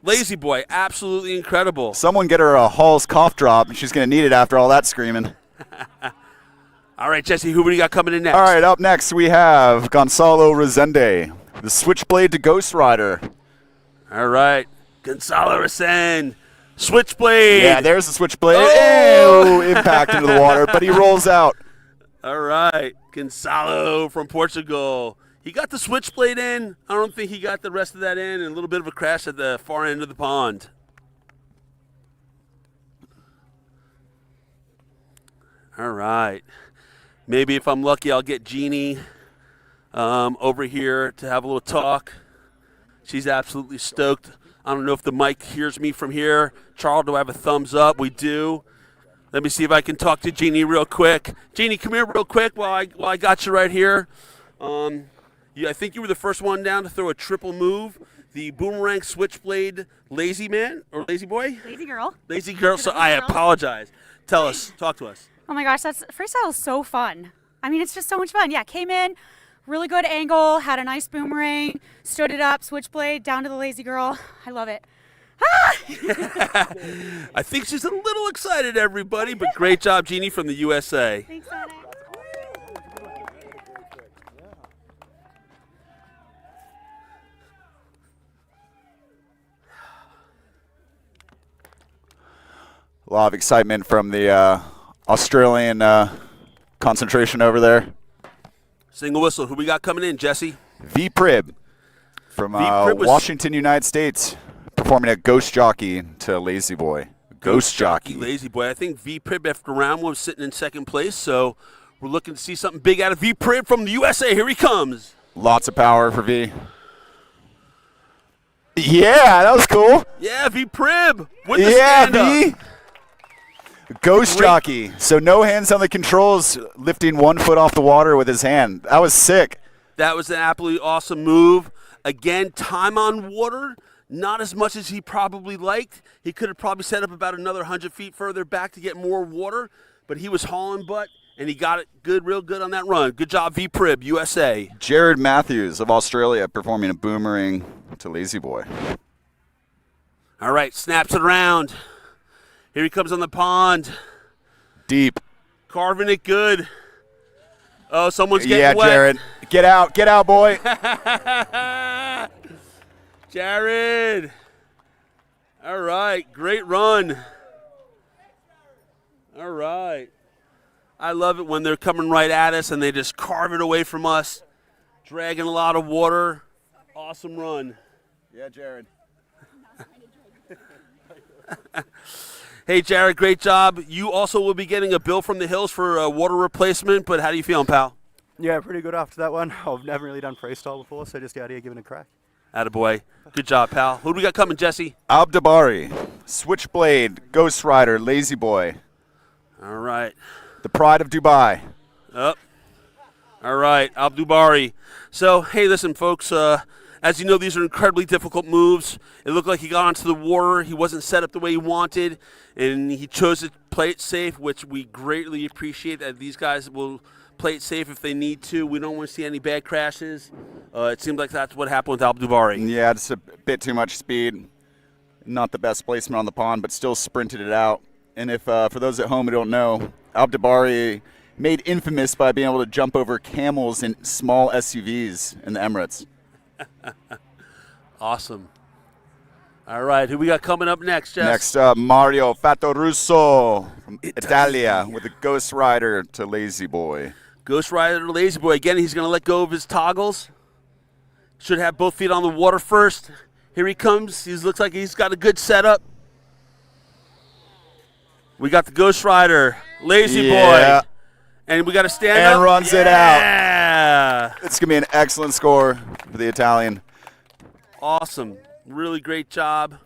lazy boy. Absolutely incredible. Someone get her a Hall's cough drop. She's going to need it after all that screaming. All right, Jesse, who do we got coming in next? All right, up next we have Gonzalo Resende, the switchblade to Ghost Rider. All right, Gonzalo Resende, switchblade. Yeah, there's the switchblade. Oh! Ew, impact into the water, but he rolls out. All right, Gonzalo from Portugal. He got the switchblade in. I don't think he got the rest of that in, and a little bit of a crash at the far end of the pond. All right. Maybe if I'm lucky, I'll get Jeannie over here to have a little talk. She's absolutely stoked. I don't know if the mic hears me from here. Charles, do I have a thumbs up? We do. Let me see if I can talk to Jeannie real quick. Jeannie, come here real quick while I got you right here. I think you were the first one down to throw a triple move. The boomerang switchblade lazy man or lazy boy? Lazy girl. Lazy girl, so I apologize. Tell us, talk to us. Oh my gosh, freestyle is so fun. I mean, it's just so much fun. Yeah, came in, really good angle, had a nice boomerang, stood it up, switchblade, down to the lazy girl. I love it. Ah! I think she's a little excited, everybody, but great job, Jeannie from the USA. Thanks, Sonic. A lot of excitement from the Australian concentration over there. Single whistle. Who we got coming in, Jesse? V Prib from Washington, United States, performing a Ghost Jockey to Lazy Boy. Ghost Jockey. Lazy Boy. I think V Prib after round 1 was sitting in second place, so we're looking to see something big out of V Prib from the USA. Here he comes. Lots of power for V. Yeah, that was cool. Yeah, V Prib with the stand-up. V. Ghost Jockey. So no hands on the controls, lifting 1 foot off the water with his hand. That was sick. That was an absolutely awesome move. Again, time on water, not as much as he probably liked. He could have probably set up about another 100 feet further back to get more water, but he was hauling butt, and he got it good, real good on that run. Good job, V Prib, USA. Jared Matthews of Australia performing a boomerang to Lazy Boy. All right, snaps it around. Here he comes on the pond. Deep. Carving it good. Oh, someone's getting yeah, wet. Jared. Get out, boy. Jared. All right, great run. All right. I love it when they're coming right at us and they just carve it away from us. Dragging a lot of water. Awesome run. Yeah, Jared. Hey, Jared, great job. You also will be getting a bill from the hills for water replacement, but how do you feeling, pal? Yeah, pretty good after that one. I've never really done freestyle before, so just out here giving it a crack. Attaboy. Good job, pal. Who do we got coming, Jesse? Abdabari, Switchblade, Ghost Rider, Lazy Boy. All right. The Pride of Dubai. Up. All right, Abdubari. So, hey, listen, folks. As you know, these are incredibly difficult moves. It looked like he got onto the water. He wasn't set up the way he wanted, and he chose to play it safe, which we greatly appreciate that these guys will play it safe if they need to. We don't want to see any bad crashes. It seems like that's what happened with Abdubari. Yeah, just a bit too much speed. Not the best placement on the pond, but still sprinted it out. And if for those at home who don't know, Abdubari made infamous by being able to jump over camels in small SUVs in the Emirates. Awesome. All right, who we got coming up next, Jess? Next up, Mario Fatoruso from Italia with a Ghost Rider to Lazy Boy. Ghost Rider to Lazy Boy. Again, he's going to let go of his toggles. Should have both feet on the water first. Here he comes. He looks like he's got a good setup. We got the Ghost Rider, Lazy Boy. And we got to stand up. And runs it out. It's going to be an excellent score for the Italian. Awesome. Really great job.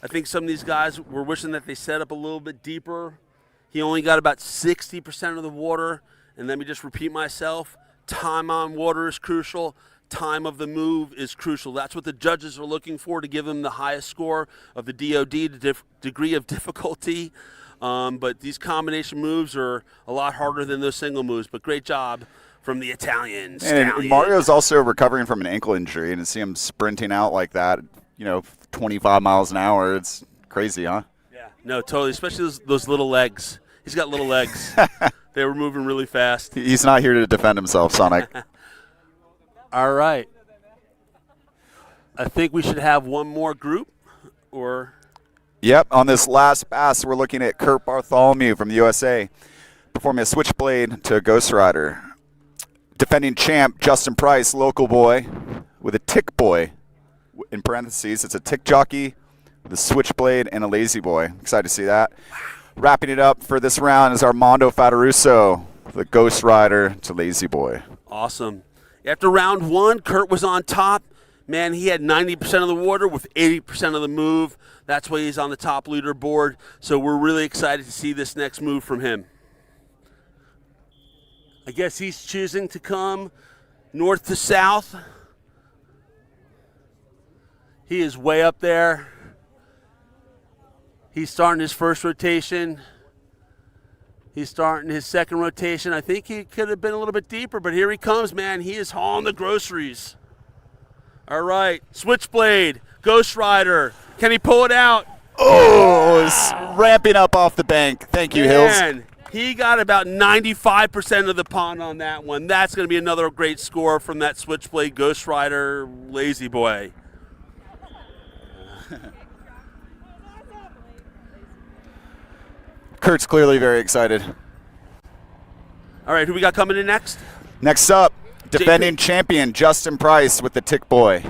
I think some of these guys were wishing that they set up a little bit deeper. He only got about 60% of the water. And let me just repeat myself. Time on water is crucial. Time of the move is crucial. That's what the judges are looking for to give him the highest score of the DOD, the degree of difficulty. But these combination moves are a lot harder than those single moves. But great job from the Italians. And Mario's also recovering from an ankle injury, and to see him sprinting out like that, 25 miles an hour, it's crazy, huh? Yeah, no, totally, especially those little legs. He's got little legs. They were moving really fast. He's not here to defend himself, Sonic. All right. I think we should have one more group, or... Yep, on this last pass, we're looking at Kurt Bartholomew from the USA performing a switchblade to a Ghost Rider. Defending champ Justin Price, local boy, with a tick boy. In parentheses, it's a tick jockey with a switchblade and a Lazy Boy. Excited to see that. Wrapping it up for this round is Armando Fatoruso, the Ghost Rider to Lazy Boy. Awesome. After round one, Kurt was on top. Man, he had 90% of the water with 80% of the move. That's why he's on the top leaderboard. So we're really excited to see this next move from him. I guess he's choosing to come north to south. He is way up there. He's starting his first rotation. He's starting his second rotation. I think he could have been a little bit deeper, but here he comes, man. He is hauling the groceries. All right, Switchblade, Ghost Rider. Can he pull it out? Oh, it's ramping up off the bank. Thank you, Hills. He got about 95% of the pond on that one. That's going to be another great score from that Switchblade, Ghost Rider, Lazy Boy. Kurt's clearly very excited. All right, who we got coming in next? Next up, defending champion Justin Price with the Tick Boy.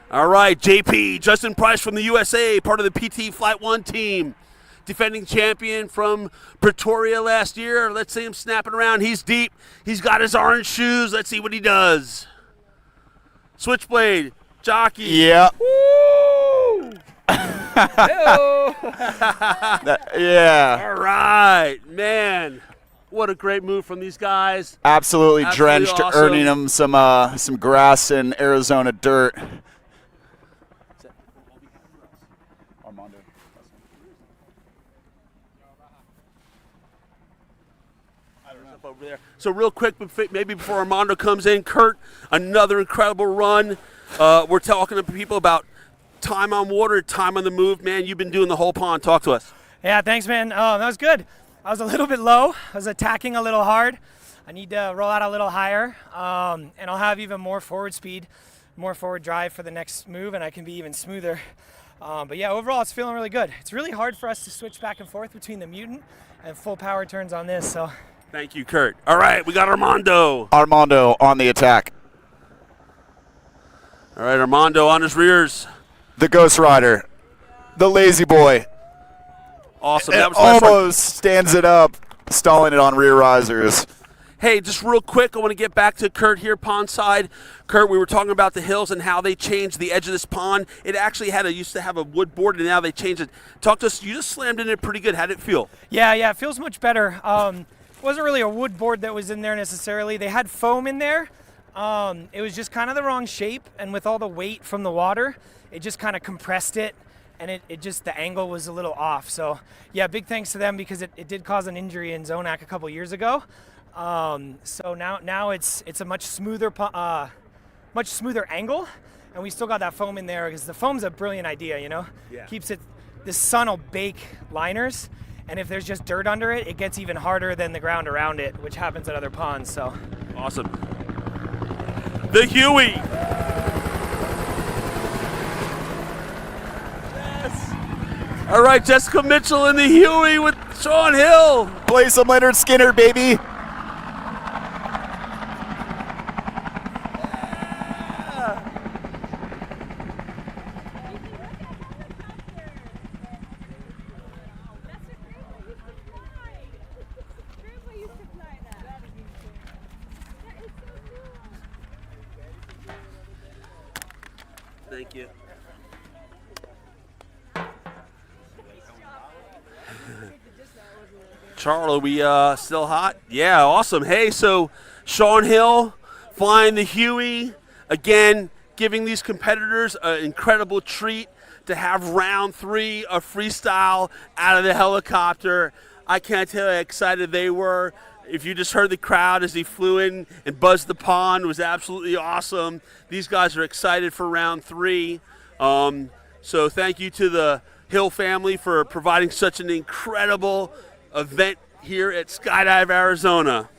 All right, JP, Justin Price from the USA, part of the PT Flight 1 team. Defending champion from Pretoria last year. Let's see him snapping around. He's deep. He's got his orange shoes. Let's see what he does. Switchblade, jockey. Yeah. Woo! Yeah. All right, man. What a great move from these guys. Absolutely drenched, awesome. earning them some grass and Arizona dirt. Over there. So real quick, maybe before Armando comes in, Kurt, another incredible run. We're talking to people about time on water, time on the move, man. You've been doing the whole pond. Talk to us. Yeah, thanks, man. That was good. I was a little bit low. I was attacking a little hard. I need to roll out a little higher, and I'll have even more forward speed, more forward drive for the next move, and I can be even smoother. But yeah, overall, it's feeling really good. It's really hard for us to switch back and forth between the mutant and full power turns on this. So, thank you, Kurt. All right, we got Armando. Armando on the attack. All right, Armando on his rears. The Ghost Rider, the lazy boy. Awesome. It That was my almost stands it up, stalling it on rear risers. Hey, just real quick, I want to get back to Kurt here, pond side. Kurt, we were talking about the hills and how they changed the edge of this pond. It actually used to have a wood board, and now they changed it. Talk to us. You just slammed in it pretty good. How did it feel? Yeah, it feels much better. It wasn't really a wood board that was in there necessarily. They had foam in there. It was just kind of the wrong shape, and with all the weight from the water, it just kind of compressed it, and it just, the angle was a little off. So yeah, big thanks to them, because it did cause an injury in Zonac a couple years ago. So now it's a much smoother angle, and we still got that foam in there, because the foam's a brilliant idea, you know? Yeah. The sun will bake liners, and if there's just dirt under it, it gets even harder than the ground around it, which happens at other ponds. So awesome. The Huey. Yes. All right, Jessica Mitchell in the Huey with Sean Hill. Play some Leonard Skinner, baby. Thank you. Charlie, we still hot? Yeah, awesome. Hey, so Sean Hill flying the Huey, again, giving these competitors an incredible treat to have round 3 of freestyle out of the helicopter. I can't tell you how excited they were. If you just heard the crowd as he flew in and buzzed the pond, it was absolutely awesome. These guys are excited for round 3. So thank you to the Hill family for providing such an incredible event here at Skydive, Arizona.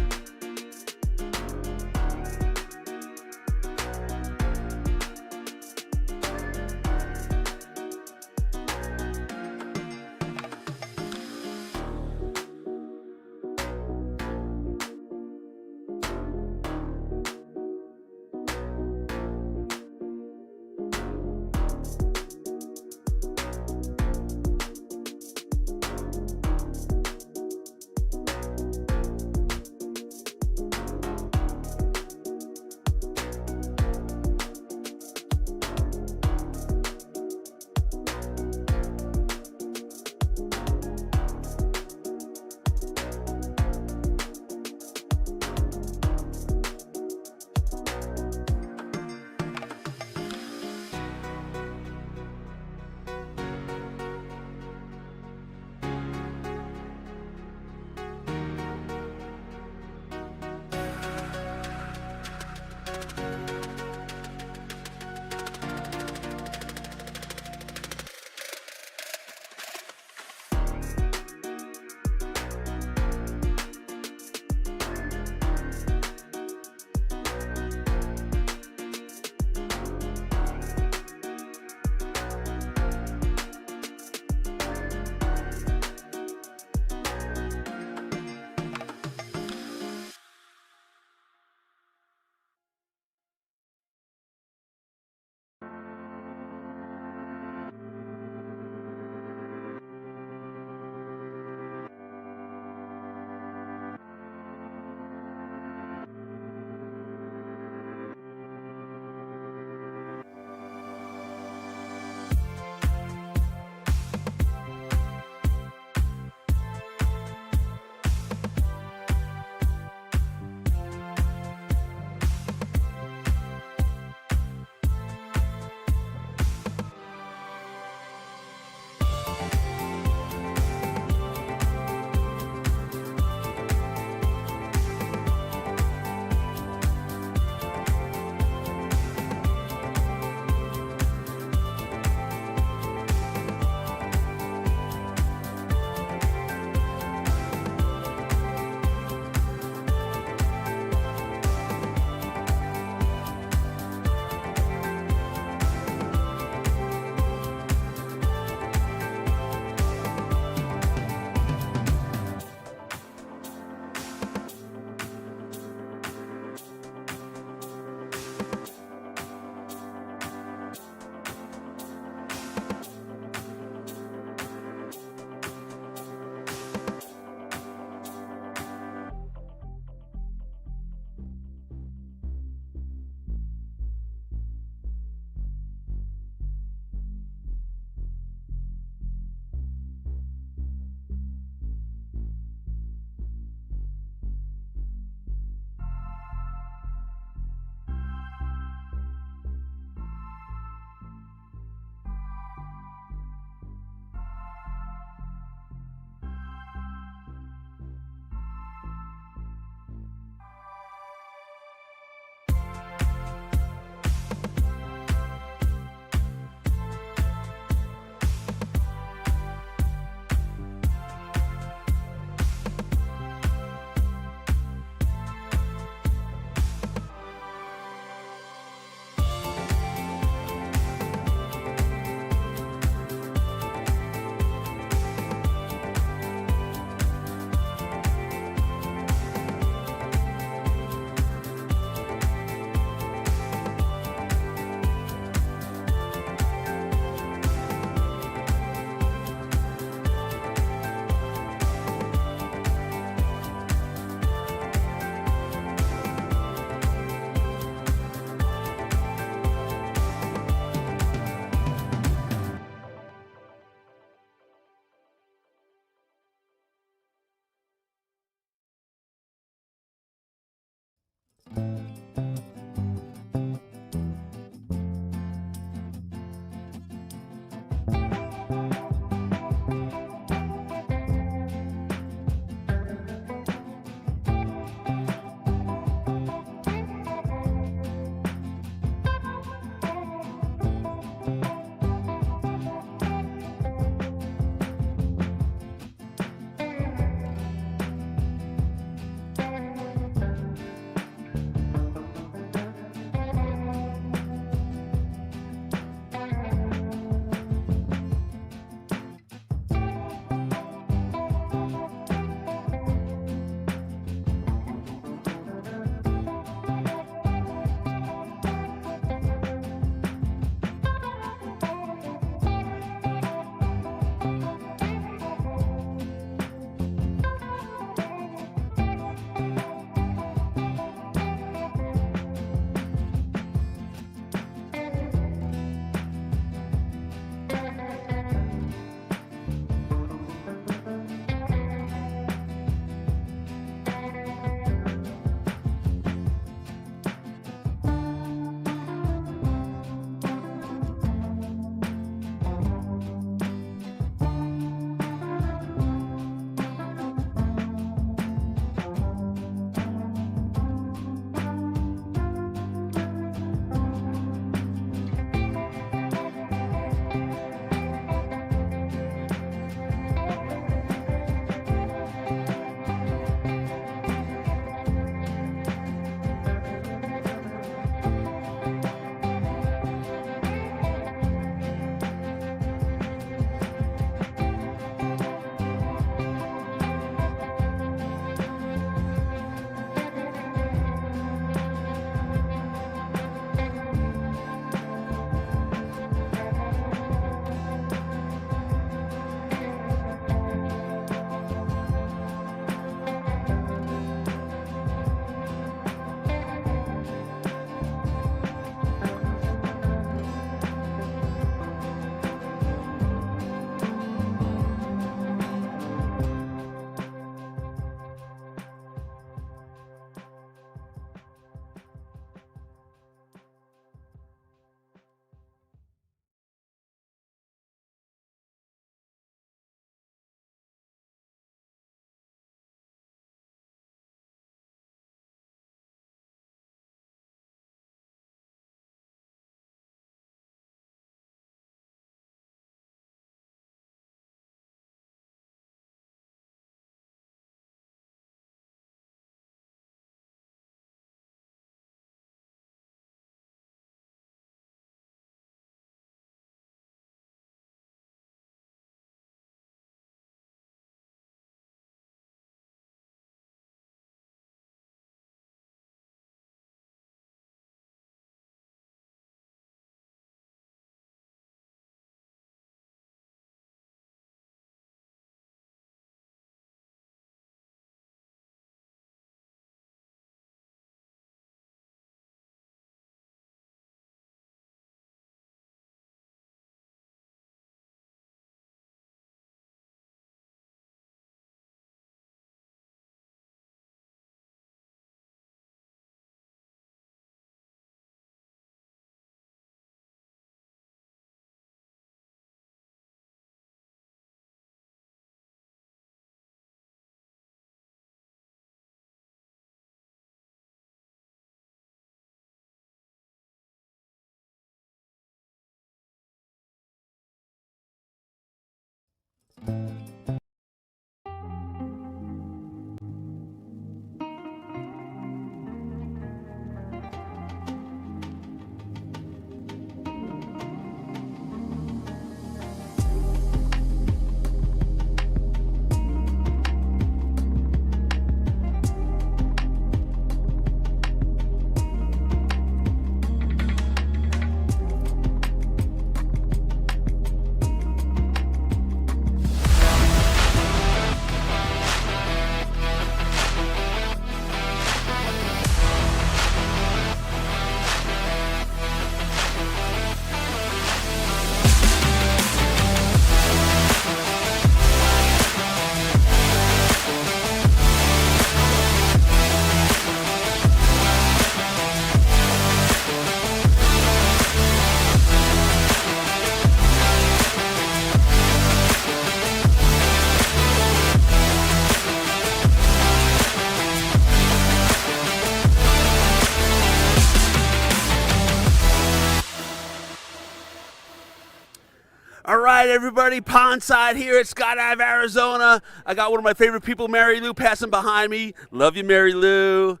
right, everybody, Pondside here at Skydive, Arizona. I got one of my favorite people, Mary Lou, passing behind me. Love you, Mary Lou.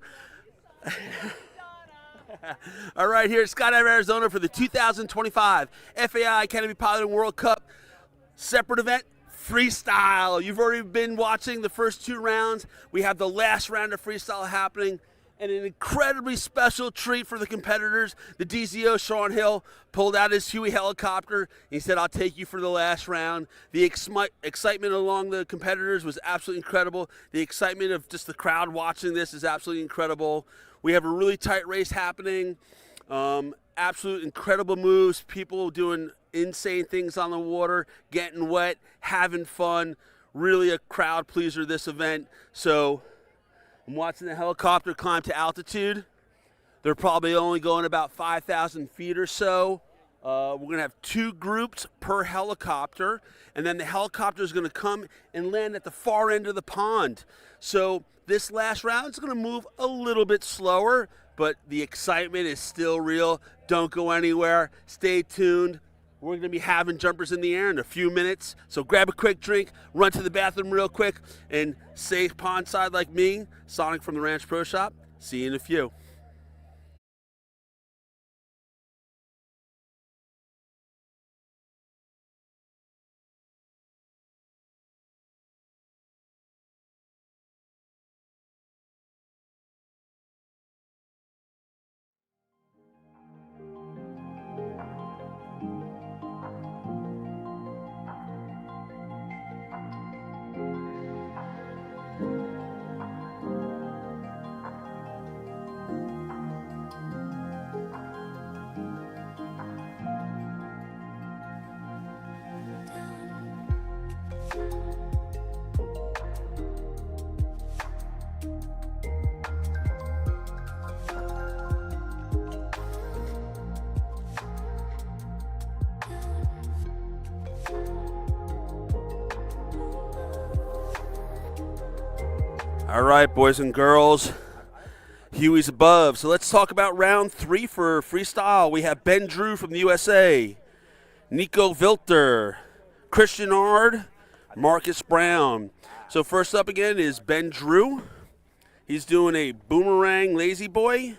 All right, here at Skydive, Arizona for the 2025 FAI Canpy Piloting World Cup separate event, Freestyle. You've already been watching the first 2 rounds. We have the last round of Freestyle happening. And an incredibly special treat for the competitors. The DZO, Sean Hill, pulled out his Huey helicopter. He said, I'll take you for the last round. The excitement along the competitors was absolutely incredible. The excitement of just the crowd watching this is absolutely incredible. We have a really tight race happening. Absolute incredible moves. People doing insane things on the water, getting wet, having fun. Really a crowd pleaser, this event. So I'm watching the helicopter climb to altitude. They're probably only going about 5,000 feet or so. We're going to have 2 groups per helicopter, and then the helicopter is going to come and land at the far end of the pond. So this last round is going to move a little bit slower, but the excitement is still real. Don't go anywhere. Stay tuned. We're going to be having jumpers in the air in a few minutes. So grab a quick drink, run to the bathroom real quick, and stay pondside like me, Sonic from the Ranch Pro Shop. See you in a few. All right, boys and girls, Huey's above. So let's talk about round 3 for freestyle. We have Ben Drew from the USA, Nico Vilter, Christian Ard, Marcus Brown. So first up again is Ben Drew. He's doing a boomerang lazy boy.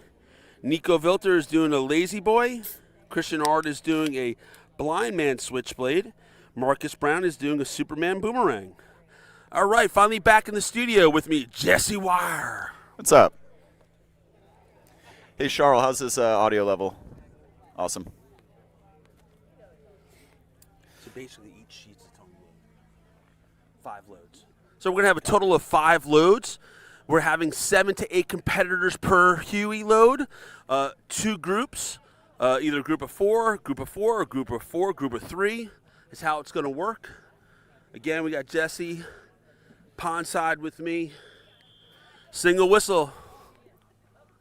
Nico Vilter is doing a lazy boy. Christian Ard is doing a blind man switchblade. Marcus Brown is doing a Superman boomerang. All right, finally back in the studio with me, Jesse Wire. What's up? Hey, Charles, how's this audio level? Awesome. So basically each sheet's a total of 5 loads. So we're going to have a total of 5 loads. We're having 7 to 8 competitors per Huey load. 2 groups, either group of 4, or group of 4, group of 3 is how it's going to work. Again, we got Jesse pondside with me. Single whistle.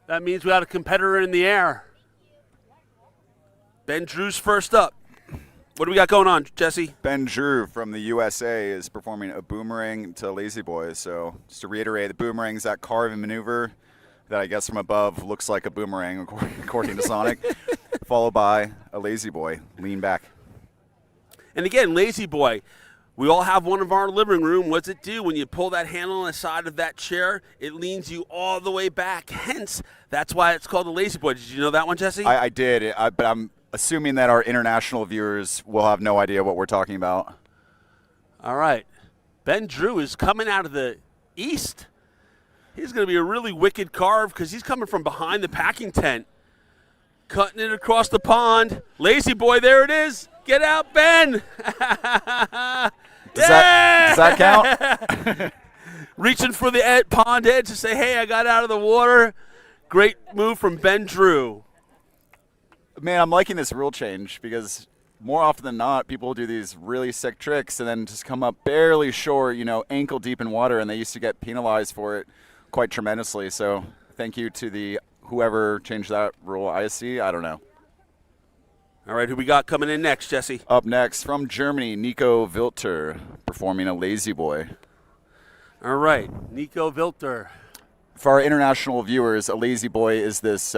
That means we got a competitor in the air. Ben Drew's first up. What do we got going on, Jesse? Ben Drew from the USA is performing a boomerang to lazy boy. So just to reiterate, the boomerang is that carving maneuver that I guess from above looks like a boomerang according to Sonic, followed by a lazy boy. Lean back. And again, lazy boy. We all have one of our living room. What's it do? When you pull that handle on the side of that chair, it leans you all the way back. Hence, that's why it's called a lazy boy. Did you know that one, Jesse? I did, but I'm assuming that our international viewers will have no idea what we're talking about. All right. Ben Drew is coming out of the east. He's going to be a really wicked carve because he's coming from behind the packing tent. Cutting it across the pond. Lazy boy, there it is. Get out, Ben. Does that count? Reaching for the pond edge to say, hey, I got out of the water. Great move from Ben Drew. Man, I'm liking this rule change because more often than not, people do these really sick tricks and then just come up barely short, ankle deep in water, and they used to get penalized for it quite tremendously. So thank you to whoever changed that rule. I don't know. All right, who we got coming in next, Jesse? Up next, from Germany, Nico Vilter, performing a lazy boy. All right, Nico Vilter. For our international viewers, a lazy boy is this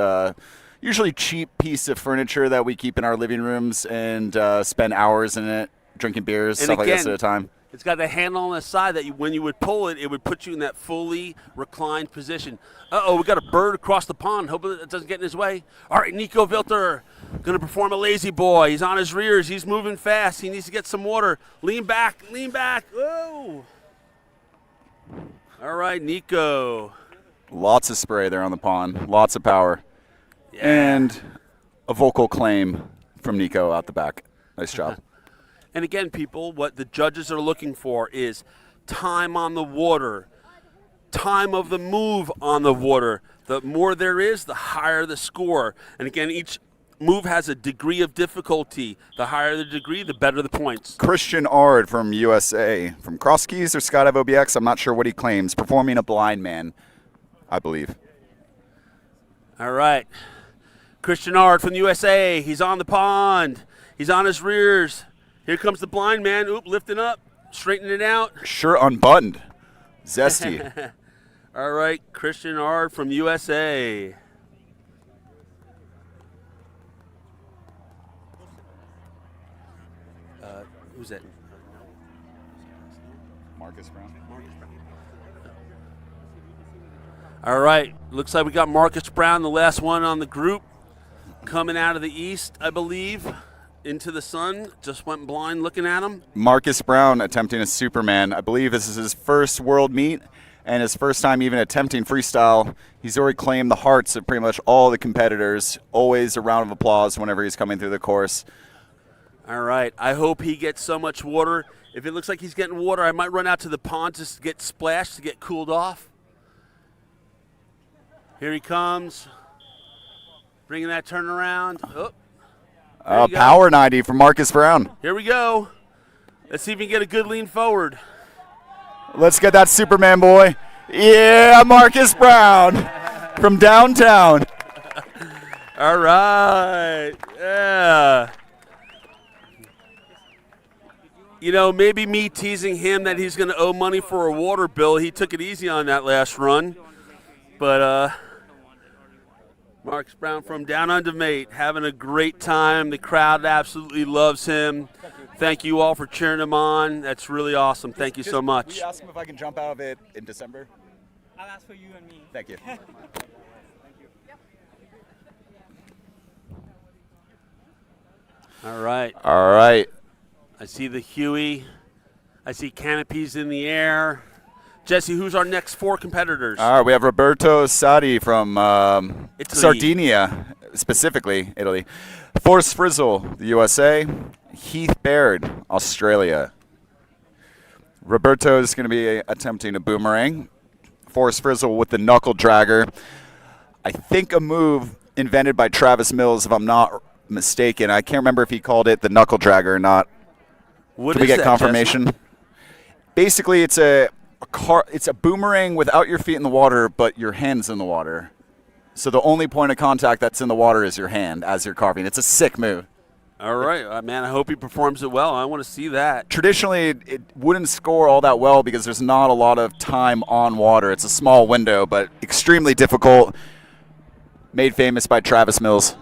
usually cheap piece of furniture that we keep in our living rooms and spend hours in it drinking beers, And stuff like this again, at a time. It's got the handle on the side that when you would pull it, it would put you in that fully reclined position. Uh-oh, we got a bird across the pond. Hope it doesn't get in his way. All right, Nico Vilter going to perform a lazy boy. He's on his rears. He's moving fast. He needs to get some water. Lean back, lean back. Whoa. All right, Nico. Lots of spray there on the pond. Lots of power. Yeah. And a vocal claim from Nico out the back. Nice job. And again, people, what the judges are looking for is time on the water, time of the move on the water. The more there is, the higher the score. And again, each move has a degree of difficulty. The higher the degree, the better the points. Christian Ard from USA, from Cross Keys or Skydive OBX, I'm not sure what he claims, performing a blind man, I believe. All right. Christian Ard from USA. He's on the pond. He's on his rears. Here comes the blind man. Oop, lifting up, straightening it out. Shirt unbuttoned. Zesty. All right, Christian Ard from USA. Who's that? Marcus Brown. All right, looks like we got Marcus Brown, the last one on the group, coming out of the east, I believe, into the sun. Just went blind looking at him. Marcus Brown attempting a Superman. I believe this is his first world meet and his first time even attempting freestyle. He's already claimed the hearts of pretty much all the competitors. Always a round of applause whenever he's coming through the course. All right, I hope he gets so much water. If it looks like he's getting water, I might run out to the pond just to get splashed, to get cooled off. Here he comes, bringing that turnaround. Oh, Power 90 from Marcus Brown. Here we go. Let's see if we can get a good lean forward. Let's get that Superman boy. Yeah, Marcus Brown from downtown. All right. Yeah. You know, maybe me teasing him that he's going to owe money for a water bill. He took it easy on that last run. But Marcus Brown from Down Under, mate, having a great time. The crowd absolutely loves him. Thank you all for cheering him on. That's really awesome. Thank you so much. Will you ask him if I can jump out of it in December? I'll ask for you and me. Thank you. All right. All right. I see the Huey. I see canopies in the air. Jesse, who's our next four competitors? All right, we have Roberto Sadi from Italy. Sardinia, specifically Italy. Forrest Frizzle, the USA. Heath Baird, Australia. Roberto is going to be attempting a boomerang. Forrest Frizzle with the knuckle dragger. I think a move invented by Travis Mills, if I'm not mistaken. I can't remember if he called it the knuckle dragger or not. What Can we is get that, confirmation? Jesse? Basically, it's a boomerang without your feet in the water, but your hands in the water. So the only point of contact that's in the water is your hand as you're carving. It's a sick move. All right, man, I hope he performs it well. I want to see that. Traditionally, it wouldn't score all that well because there's not a lot of time on water. It's a small window, but extremely difficult. Made famous by Travis Mills.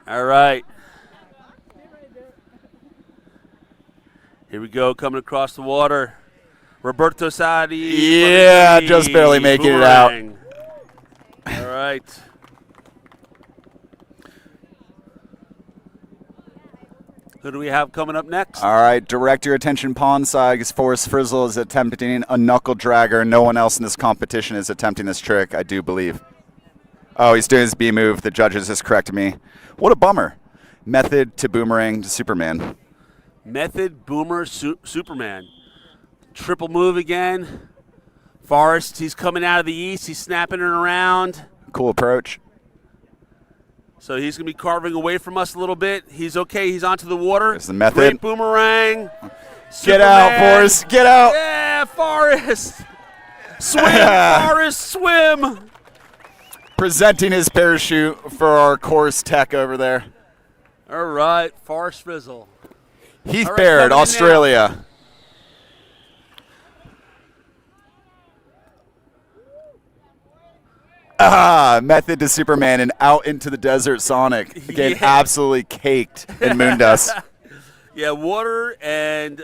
All right. Here we go, coming across the water. Roberto Sadi. Yeah, just barely making it out. All right. Who do we have coming up next? All right, direct your attention pond side because Forrest Frizzle is attempting a knuckle dragger. No one else in this competition is attempting this trick, I do believe. Oh, he's doing his B move. The judges just corrected me. What a bummer. Method to boomerang to Superman. Method, boomer, Superman. Triple move again. Forrest, he's coming out of the east. He's snapping it around. Cool approach. So he's going to be carving away from us a little bit. He's okay. He's onto the water. There's the method. Great boomerang. Get out, Forrest. Get out. Yeah, Forrest. Swim, Forrest, swim. Presenting his parachute for our course tech over there. All right, Forrest Frizzle. Heath All right, Baird, coming in Australia. Method to Superman and out into the desert Sonic. Again, Yeah. absolutely caked in moon dust. Yeah, water and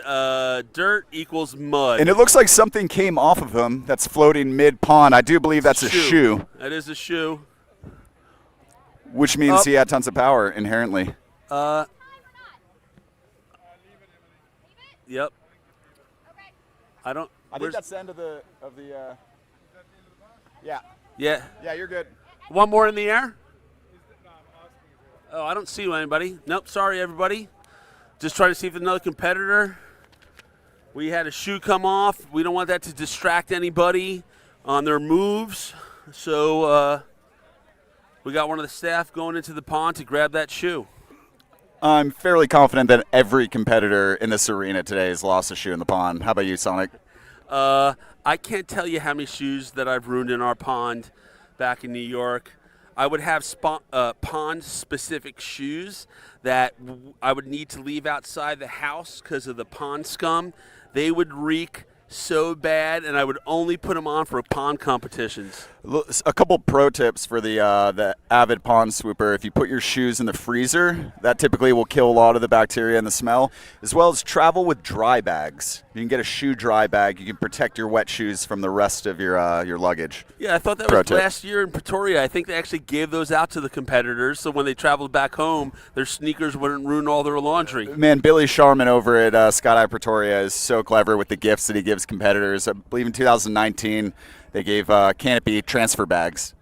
dirt equals mud. And it looks like something came off of him that's floating mid-pond. I do believe that's a shoe. That is a shoe. Which means he had tons of power inherently. Yep. I think that's the end of the yeah. Yeah. Yeah, you're good. One more in the air? Oh, I don't see anybody. Nope, sorry everybody. Just trying to see if there's another competitor. We had a shoe come off. We don't want that to distract anybody on their moves. So we got one of the staff going into the pond to grab that shoe. I'm fairly confident that every competitor in this arena today has lost a shoe in the pond. How about you, Sonic? I can't tell you how many shoes that I've ruined in our pond back in New York. I would have pond-specific shoes that I would need to leave outside the house because of the pond scum. They would reek so bad, and I would only put them on for pond competitions. A couple pro tips for the avid pond swooper. If you put your shoes in the freezer, that typically will kill a lot of the bacteria and the smell, as well as travel with dry bags. You can get a shoe dry bag. You can protect your wet shoes from the rest of your luggage. Yeah, I thought that was last year in Pretoria. I think they actually gave those out to the competitors, so when they traveled back home, their sneakers wouldn't ruin all their laundry. Man, Billy Sharman over at Skydive Pretoria is so clever with the gifts that he gives competitors. I believe in 2019, they gave Canpy transfer bags.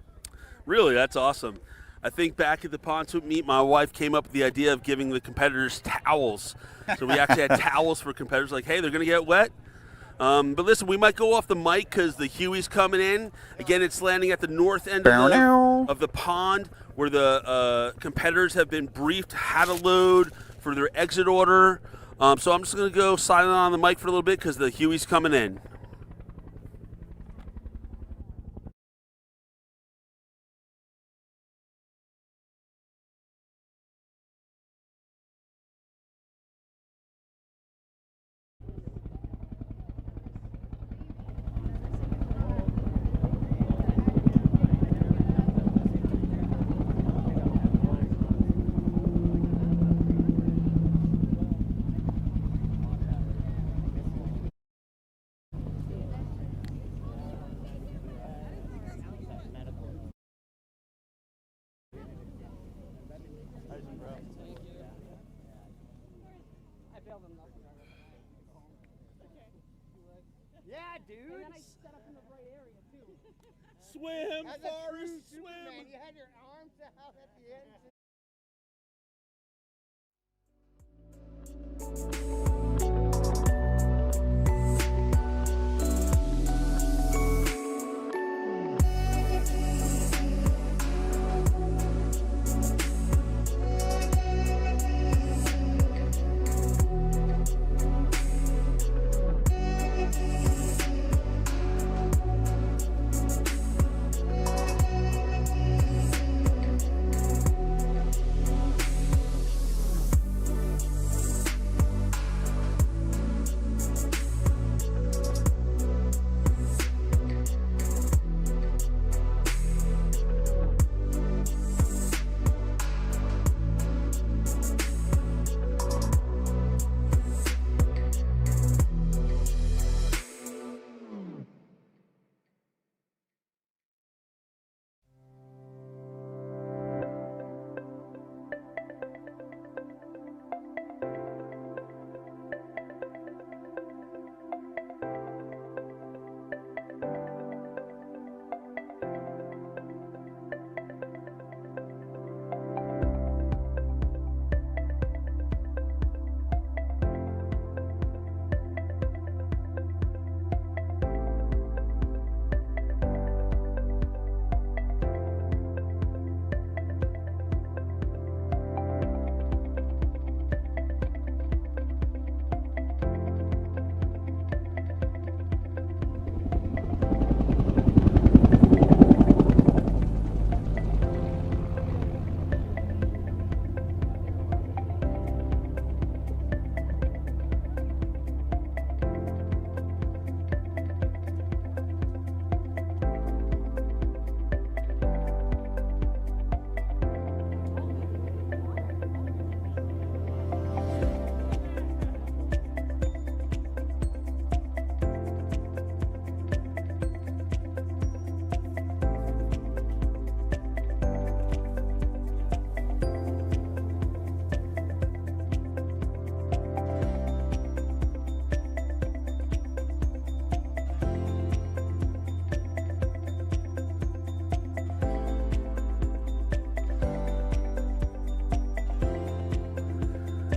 Really, that's awesome. I think back at the pond swoop meet, my wife came up with the idea of giving the competitors towels. So we actually had towels for competitors, like, hey, they're going to get wet. But listen, we might go off the mic because the Huey's coming in. Again, it's landing at the north end of the pond where the competitors have been briefed how to load for their exit order. So I'm just going to go silent on the mic for a little bit because the Huey's coming in. Yeah, dude. And then I set up in the right area too. Swim, Forrest, swim. Superman. You had your arms out at the end.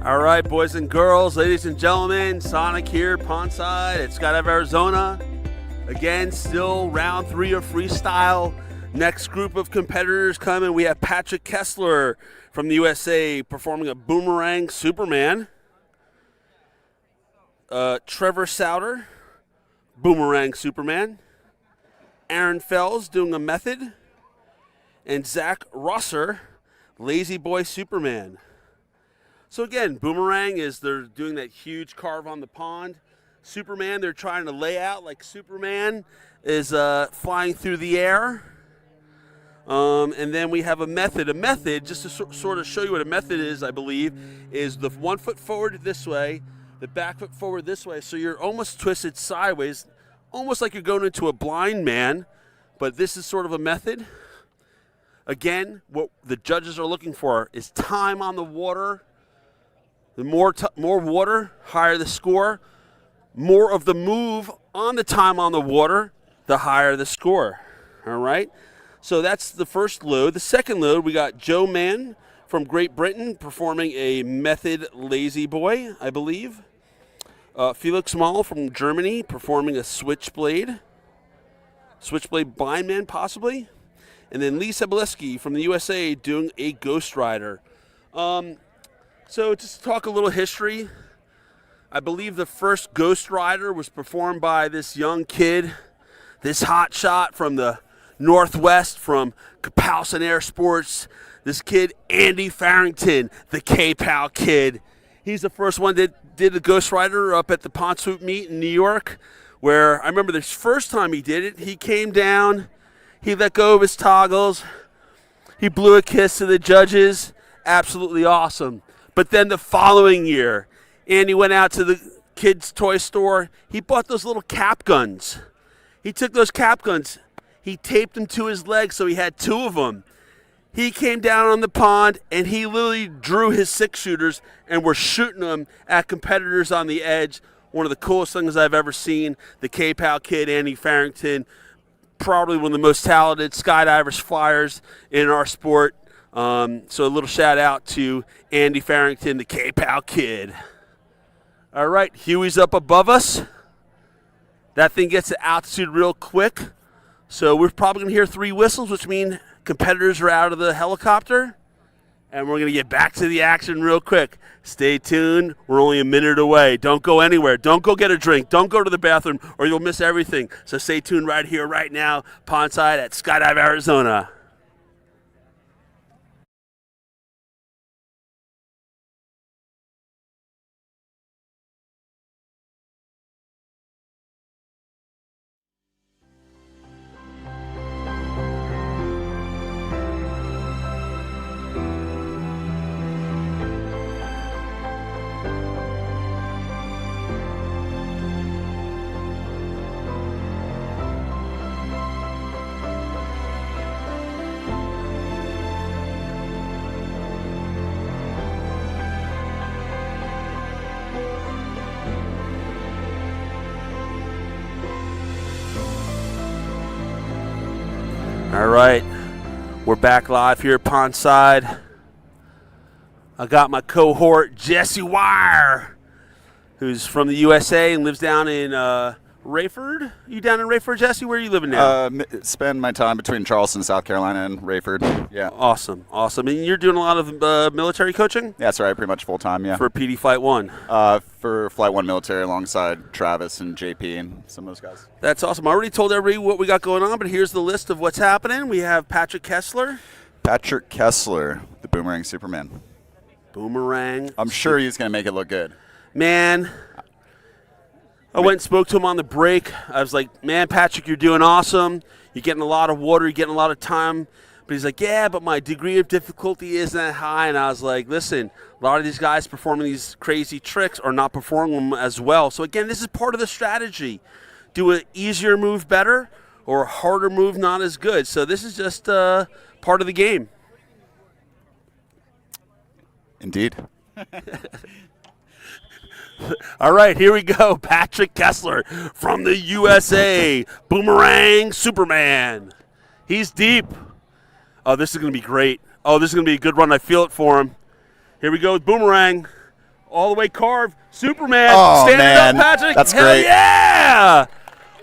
All right, boys and girls, ladies and gentlemen, Sonic here, Pondside at Skydive, Arizona. Again, still round 3 of freestyle. Next group of competitors coming. We have Patrick Kessler from the USA performing a boomerang Superman. Trevor Souter, boomerang Superman. Aaron Fells doing a method. And Zach Rosser, lazy boy Superman. So again, boomerang is they're doing that huge carve on the pond. Superman, they're trying to lay out like Superman is flying through the air. And then we have a method. A method, just to sort of show you what a method is, I believe, is the 1 foot forward this way, the back foot forward this way. So you're almost twisted sideways, almost like you're going into a blind man. But this is sort of a method. Again, what the judges are looking for is time on the water. The more water, higher the score. More of the move on the time on the water, the higher the score. All right? So that's the first load. The second load, we got Joe Mann from Great Britain performing a method lazy boy, I believe. Felix Moll from Germany performing a switchblade blind man possibly. And then Lee Sebeliski from the USA doing a Ghost Rider. So just to talk a little history, I believe the first Ghost Rider was performed by this young kid, this hot shot from the Northwest from Kapowsin Air Sports. This kid, Andy Farrington, the K-Pow kid. He's the first one that did the Ghost Rider up at the Pond Swoop meet in New York, where I remember this first time he did it, he came down, he let go of his toggles, he blew a kiss to the judges. Absolutely awesome. But then the following year, Andy went out to the kids' toy store. He bought those little cap guns. He took those cap guns. He taped them to his legs so he had 2 of them. He came down on the pond, and he literally drew his 6-shooters and were shooting them at competitors on the edge. One of the coolest things I've ever seen. The K-Pow kid, Andy Farrington, probably one of the most talented skydivers, flyers in our sport. So a little shout out to Andy Farrington, the K-Pow kid. All right, Huey's up above us. That thing gets to altitude real quick. So we're probably going to hear 3 whistles, which mean competitors are out of the helicopter. And we're going to get back to the action real quick. Stay tuned. We're only a minute away. Don't go anywhere. Don't go get a drink. Don't go to the bathroom or you'll miss everything. So stay tuned right here, right now, Pondside at Skydive, Arizona. All right, we're back live here at Pondside. I got my cohort, Jesse Wire, who's from the USA and lives down in Rayford. You down in Rayford, Jesse? Where are you living now? Spend my time between Charleston, South Carolina, and Rayford. Yeah. Awesome, awesome. And you're doing a lot of military coaching? Yeah, that's right. Pretty much full time. Yeah. For PD Flight 1. For Flight 1 military, alongside Travis and JP and some of those guys. That's awesome. I already told everybody what we got going on, but here's the list of what's happening. We have Patrick Kessler. Patrick Kessler, the Boomerang Superman. Boomerang. I'm sure he's going to make it look good. Man, I went and spoke to him on the break. I was like, man, Patrick, you're doing awesome. You're getting a lot of water. You're getting a lot of time. But he's like, yeah, but my degree of difficulty isn't that high. And I was like, listen, a lot of these guys performing these crazy tricks are not performing them as well. So, again, this is part of the strategy. Do an easier move better or a harder move not as good. So this is just part of the game. Indeed. All right, here we go. Patrick Kessler from the USA. Boomerang Superman. He's deep. Oh, this is going to be great. Oh, this is going to be a good run. I feel it for him. Here we go with Boomerang. all the way carved. Superman, Oh, standing man. up, Patrick. That's Hell great. Yeah!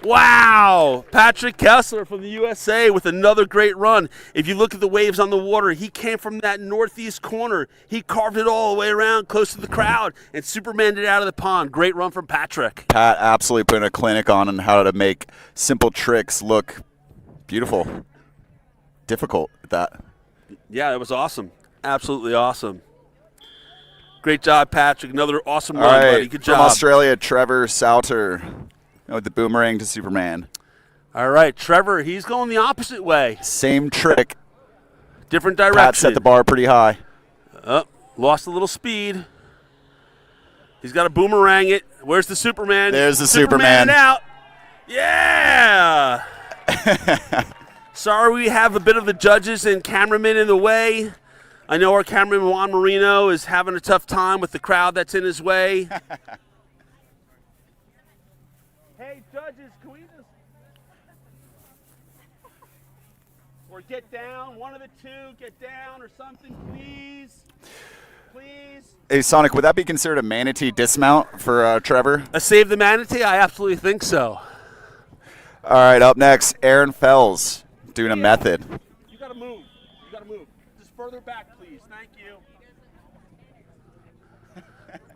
Wow. Patrick Kessler from the USA with another great run. If you look at the waves on the water, he came from that northeast corner. He carved it all the way around close to the crowd, and Superman did it out of the pond. Great run from Patrick. Pat absolutely putting a clinic on how to make simple tricks look beautiful. Difficult at that. Yeah, it was awesome. Absolutely awesome. Great job, Patrick. Another awesome All run, right, buddy. Good job. from Australia, Trevor Sauter with the boomerang to Superman. All right, Trevor, he's going the opposite way. Same trick. Different direction. Pat set the bar pretty high. Lost a little speed. He's got to boomerang it. Where's the Superman? There's the Superman. Superman. Out. Yeah. Sorry we have a bit of the judges and cameramen in the way. I know our cameraman Juan Marino is having a tough time with the crowd that's in his way. Hey, judges, can we just... Or get down, one of the two, get down or something, please. Please. Hey, Sonic, would that be considered a manatee dismount for Trevor? A save the manatee? I absolutely think so. All right, up next, Aaron Fells doing a method. You got to move. You got to move. Just further back, please. Thank you. All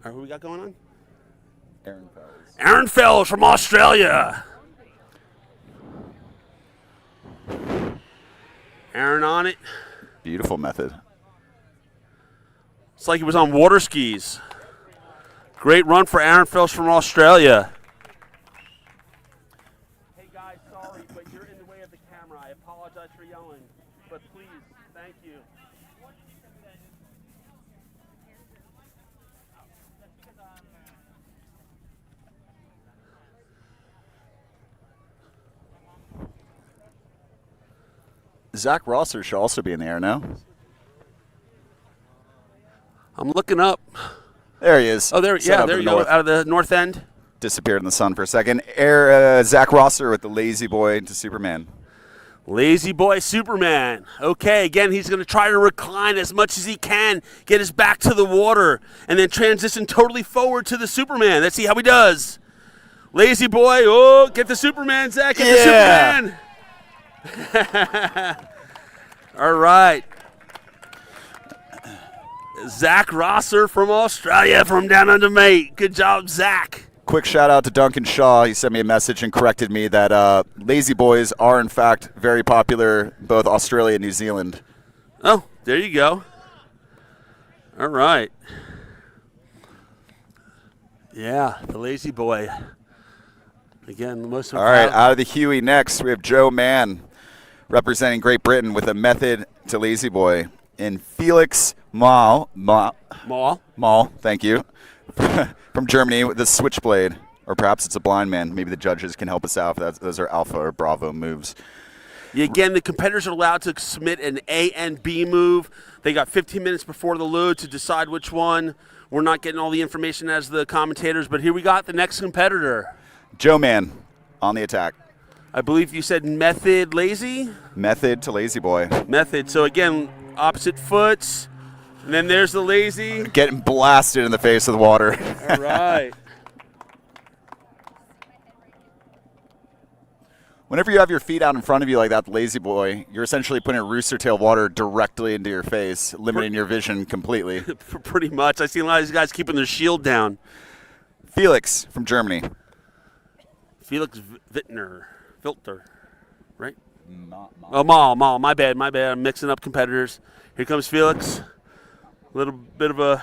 right, who we got going on? Aaron Fells. Aaron Fells from Australia. Aaron on it. Beautiful method. It's like he was on water skis. Great run for Aaron Fells from Australia. Hey guys, sorry, but you're in the way of the camera. I apologize for yelling, but please, thank you. Zach Rosser should also be in the air now. I'm looking up. There he is. Oh, there, Set yeah, up there in you the go, north. out of the north end. Disappeared in the sun for a second. Zach Rosser with the lazy boy to Superman. Lazy boy Superman. Okay, again, he's going to try to recline as much as he can, get his back to the water, and then transition totally forward to the Superman. Let's see how he does. Lazy boy. Oh, get the Superman, Zach. Get the Superman. All right. Zach Rosser from Australia, from down under, mate. Good job, Zach. Quick shout out to Duncan Shaw. He sent me a message and corrected me that lazy boys are in fact very popular in both Australia and New Zealand. Oh, there you go. All right. Yeah, the lazy boy. Again, the most. All right, out of the Huey next, we have Joe Mann representing Great Britain with a method to lazy boy. In Felix Maul, thank you, from Germany with the switchblade, or perhaps it's a blind man. Maybe the judges can help us out if those are alpha or bravo moves. Yeah, again, the competitors are allowed to submit an A and B move. They got 15 minutes before the load to decide which one. We're not getting all the information as the commentators, but here we got the next competitor. Joe Mann on the attack. I believe you said method lazy? Method to lazy boy. Method. So again, opposite foots, and then there's the lazy. Getting blasted in the face with water. All right. Whenever you have your feet out in front of you like that, lazy boy, you're essentially putting rooster tail water directly into your face, limiting your vision completely. Pretty much. I see a lot of these guys keeping their shield down. Felix from Germany. Felix Filter, right? Maul, my bad. I'm mixing up competitors. Here comes Felix. A little bit of a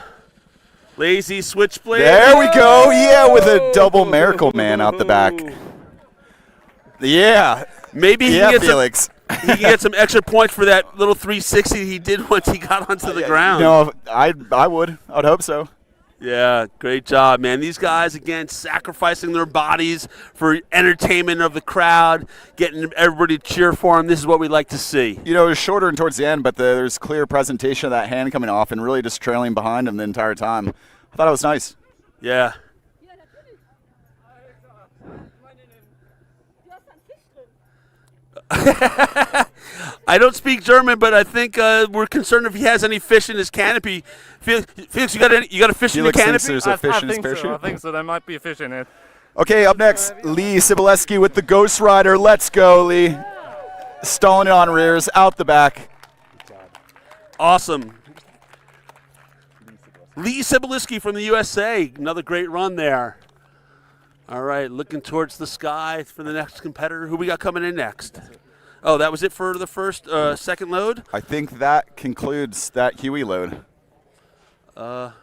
lazy switchblade. There we go. Yeah, with a double Miracle Man out the back. Yeah. Maybe he yeah, can get Felix. he can get some extra points for that little 360 he did once he got onto the ground. No, I would. I would hope so. Yeah, great job, man. These guys, again, sacrificing their bodies for entertainment of the crowd, getting everybody to cheer for them. This is what we like to see. You know, it was shorter and towards the end, but there's clear presentation of that hand coming off and really just trailing behind him the entire time. I thought it was nice. Yeah. I don't speak German, but I think we're concerned if he has any fish in his canopy. Felix, you got a fish in your Felix canopy? thinks there's a fish in his parachute. I think so. There might be a fish in it. Okay, up next, Lee Sibileski with the Ghost Rider. Let's go, Lee. Stalling it on rears, out the back. Awesome. Lee Sibileski from the USA. Another great run there. All right, looking towards the sky for the next competitor. Who we got coming in next? Oh, that was it for the first, second load? I think that concludes that Huey load. I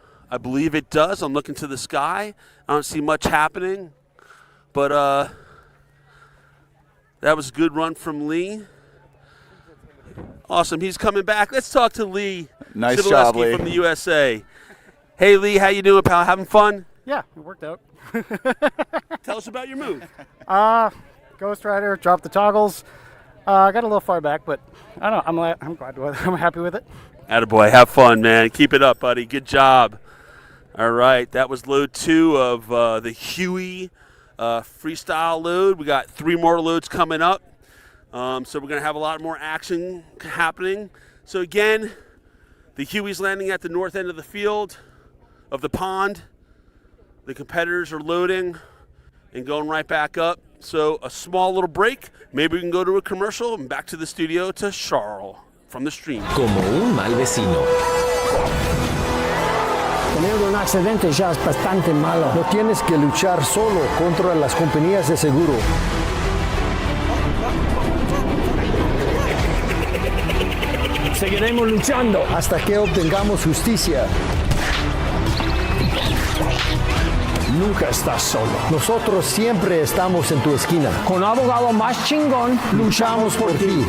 believe it does. I'm looking to the sky. I don't see much happening. But that was a good run from Lee. Awesome. He's coming back. Let's talk to Lee. Nice job, Sibileski Lee. from the USA. Hey, Lee, how you doing, pal? Having fun? Yeah, it worked out. Tell us about your move. Ghost Rider, dropped the toggles. Got a little far back, but I don't know. I'm glad with it. I'm happy with it. Attaboy. Have fun, man. Keep it up, buddy. Good job. All right. That was load 2 of the Huey freestyle load. We got 3 more loads coming up. So we're going to have a lot more action happening. So again, the Huey's landing at the north end of the field, of the pond. The competitors are loading and going right back up. So a small little break. Maybe we can go to a commercial and back to the studio to Charles from the stream. Como un mal vecino. Tener un accidente ya es bastante malo. No tienes que luchar solo contra las compañías de seguro. Seguiremos luchando hasta que obtengamos justicia. Nunca estás solo. Nosotros siempre estamos en tu esquina. Con abogado más chingón, luchamos por ti.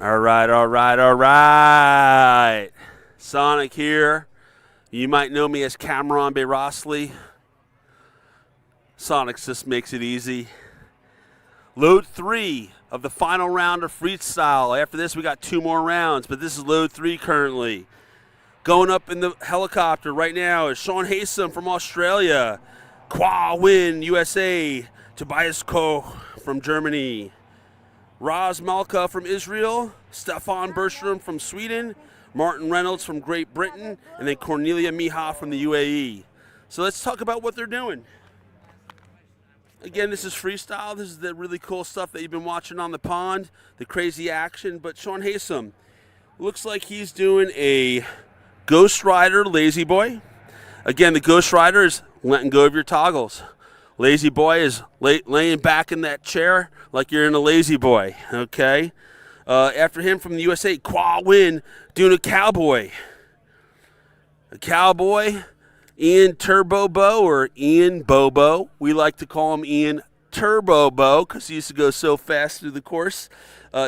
All right. Sonic here. You might know me as Cameron Bayrosli. Sonic just makes it easy. Load 3 of the final round of freestyle. After this, we got 2 more rounds, but this is load 3 currently. Going up in the helicopter right now is Sean Haysom from Australia, Kwa Win, USA, Tobias Koch from Germany, Raz Malka from Israel, Stefan Bergström from Sweden, Martin Reynolds from Great Britain, and then Cornelia Miha from the UAE. So let's talk about what they're doing. Again, this is freestyle. This is the really cool stuff that you've been watching on the pond, the crazy action. But Sean Haysom looks like he's doing a Ghost Rider Lazy Boy. Again, the Ghost Rider is letting go of your toggles. Lazy Boy is laying back in that chair like you're in a Lazy Boy, okay? After him from the USA, Kwa Win doing a cowboy. A cowboy, Ian Turbo Bo, or Ian Bobo. We like to call him Ian Turbo Bo because he used to go so fast through the course.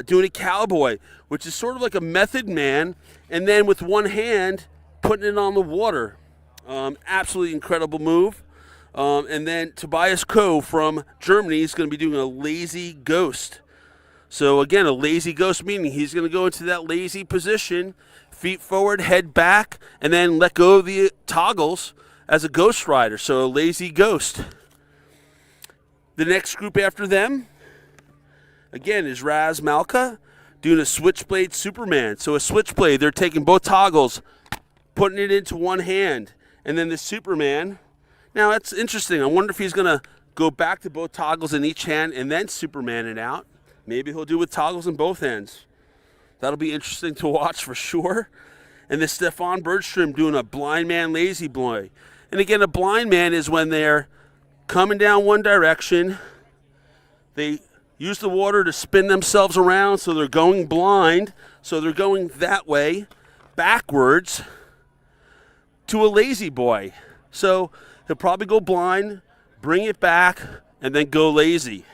Doing a cowboy, which is sort of like a Method Man, and then with one hand, putting it on the water. Absolutely incredible move. And then Tobias Koch from Germany is going to be doing a lazy ghost. So again, a lazy ghost meaning he's going to go into that lazy position, feet forward, head back, and then let go of the toggles as a Ghost Rider. So a lazy ghost. The next group after them, again, is Raz Malka doing a Switchblade Superman. So a Switchblade, they're taking both toggles, putting it into one hand, and then the Superman. Now that's interesting. I wonder if he's going to go back to both toggles in each hand and then Superman it out. Maybe he'll do with toggles in both hands. That'll be interesting to watch for sure. And the Stefan Bergström doing a blind man lazy boy. And again, a blind man is when they're coming down one direction. They use the water to spin themselves around, so they're going blind. So they're going that way, backwards, to a lazy boy. So he'll probably go blind, bring it back, and then go lazy.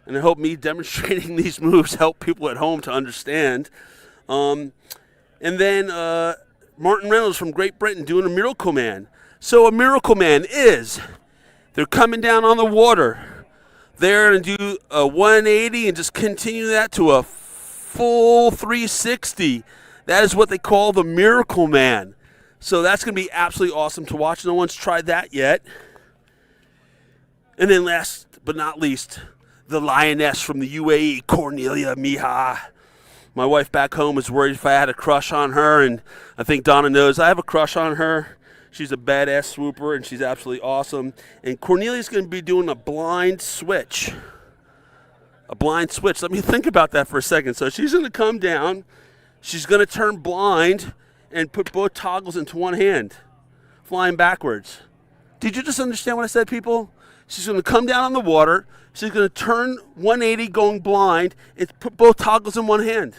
And I hope me demonstrating these moves help people at home to understand. And then Martin Reynolds from Great Britain doing a Miracle Man. So a Miracle Man is, they're coming down on the water. They're going to do a 180 and just continue that to a full 360. That is what they call the Miracle Man. So that's going to be absolutely awesome to watch. No one's tried that yet. And then last but not least, the lioness from the UAE, Cornelia Miha. My wife back home was worried if I had a crush on her, and I think Donna knows I have a crush on her. She's a badass swooper, and she's absolutely awesome. And Cornelia's going to be doing a blind switch. A blind switch. Let me think about that for a second. So she's going to come down. She's going to turn blind and put both toggles into one hand, flying backwards. Did you just understand what I said, people? She's going to come down on the water. She's going to turn 180 going blind and put both toggles in one hand.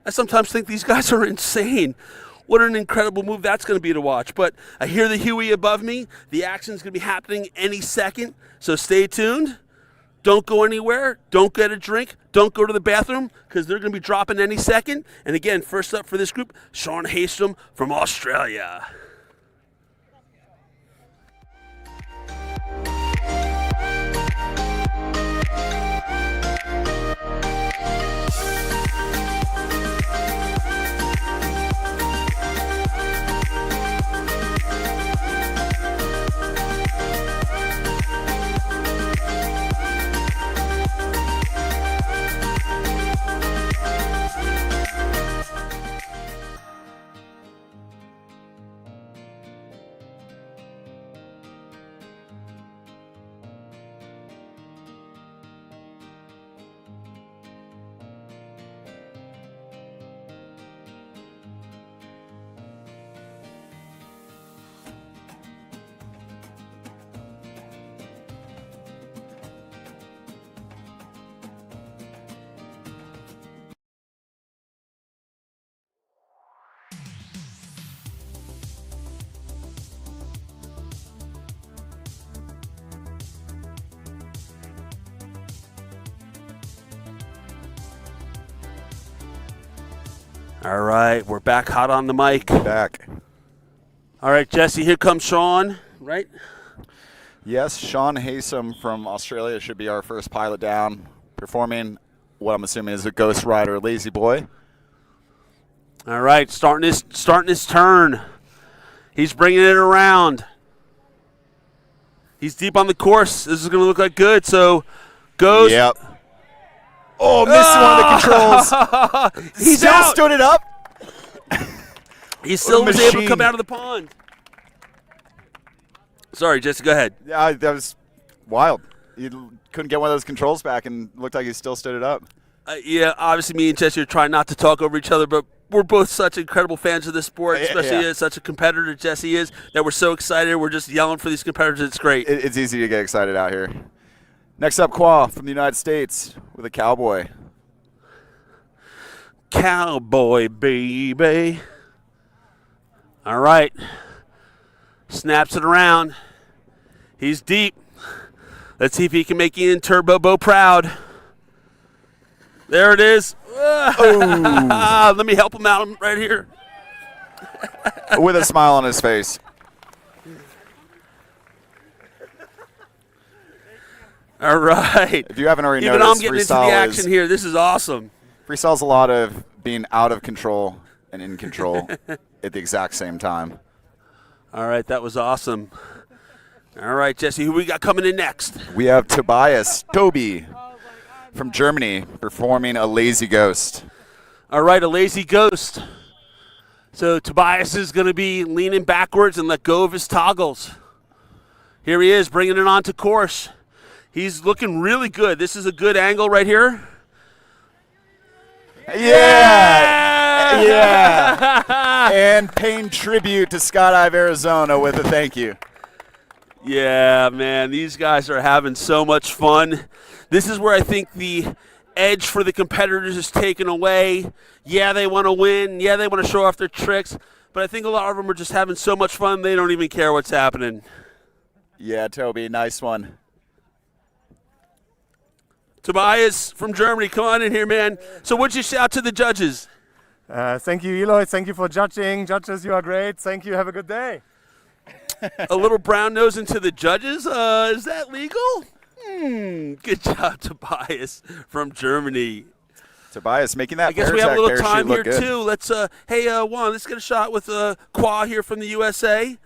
I sometimes think these guys are insane. What an incredible move that's going to be to watch. But I hear the Huey above me. The action's going to be happening any second. So stay tuned. Don't go anywhere. Don't get a drink. Don't go to the bathroom because they're going to be dropping any second. And again, first up for this group, Sean Haysom from Australia. All right, we're back hot on the mic. Back. All right, Jesse, here comes Sean, right? Yes, Sean Haysom from Australia should be our first pilot down, performing what I'm assuming is a Ghost Rider Lazy Boy. All right, starting his turn. He's bringing it around. He's deep on the course. This is going to look like good, so goes. Yep. Oh, missed one of the controls. He's still out. stood it up. He still was able to machine. come out of the pond. Sorry, Jesse, go ahead. Yeah, that was wild. You couldn't get one of those controls back and looked like he still stood it up. Yeah, obviously me and Jesse are trying not to talk over each other, but we're both such incredible fans of this sport, especially as such a competitor Jesse is, that we're so excited. We're just yelling for these competitors. It's great. It's easy to get excited out here. Next up, Qua from the United States with a cowboy. Cowboy, baby. All right. Snaps it around. He's deep. Let's see if he can make Ian Turbo Bo proud. There it is. Let me help him out right here. With a smile on his face. All right. If you haven't already Even noticed, I'm getting into the freestyle action here. This is awesome. Freestyle's a lot of being out of control and in control at the exact same time. All right, that was awesome. All right, Jesse, who we got coming in next? We have Toby from Germany performing a Lazy Ghost. All right, a Lazy Ghost. So Tobias is going to be leaning backwards and let go of his toggles. Here he is, bringing it onto course. He's looking really good. This is a good angle right here. Yeah! And paying tribute to Skydive Arizona with a thank you. Yeah, man, these guys are having so much fun. This is where I think the edge for the competitors is taken away. Yeah, they want to win. Yeah, they want to show off their tricks. But I think a lot of them are just having so much fun, they don't even care what's happening. Yeah, Toby, nice one. Tobias from Germany, come on in here, man. So what'd you shout to the judges? Thank you, Eloy. Thank you for judging. Judges, you are great. Thank you. Have a good day. A little brown nose into the judges? Is that legal? Good job, Tobias from Germany. Tobias making that I guess we have a little time here, good. too. Let's, Juan, let's get a shot with Qua here from the USA.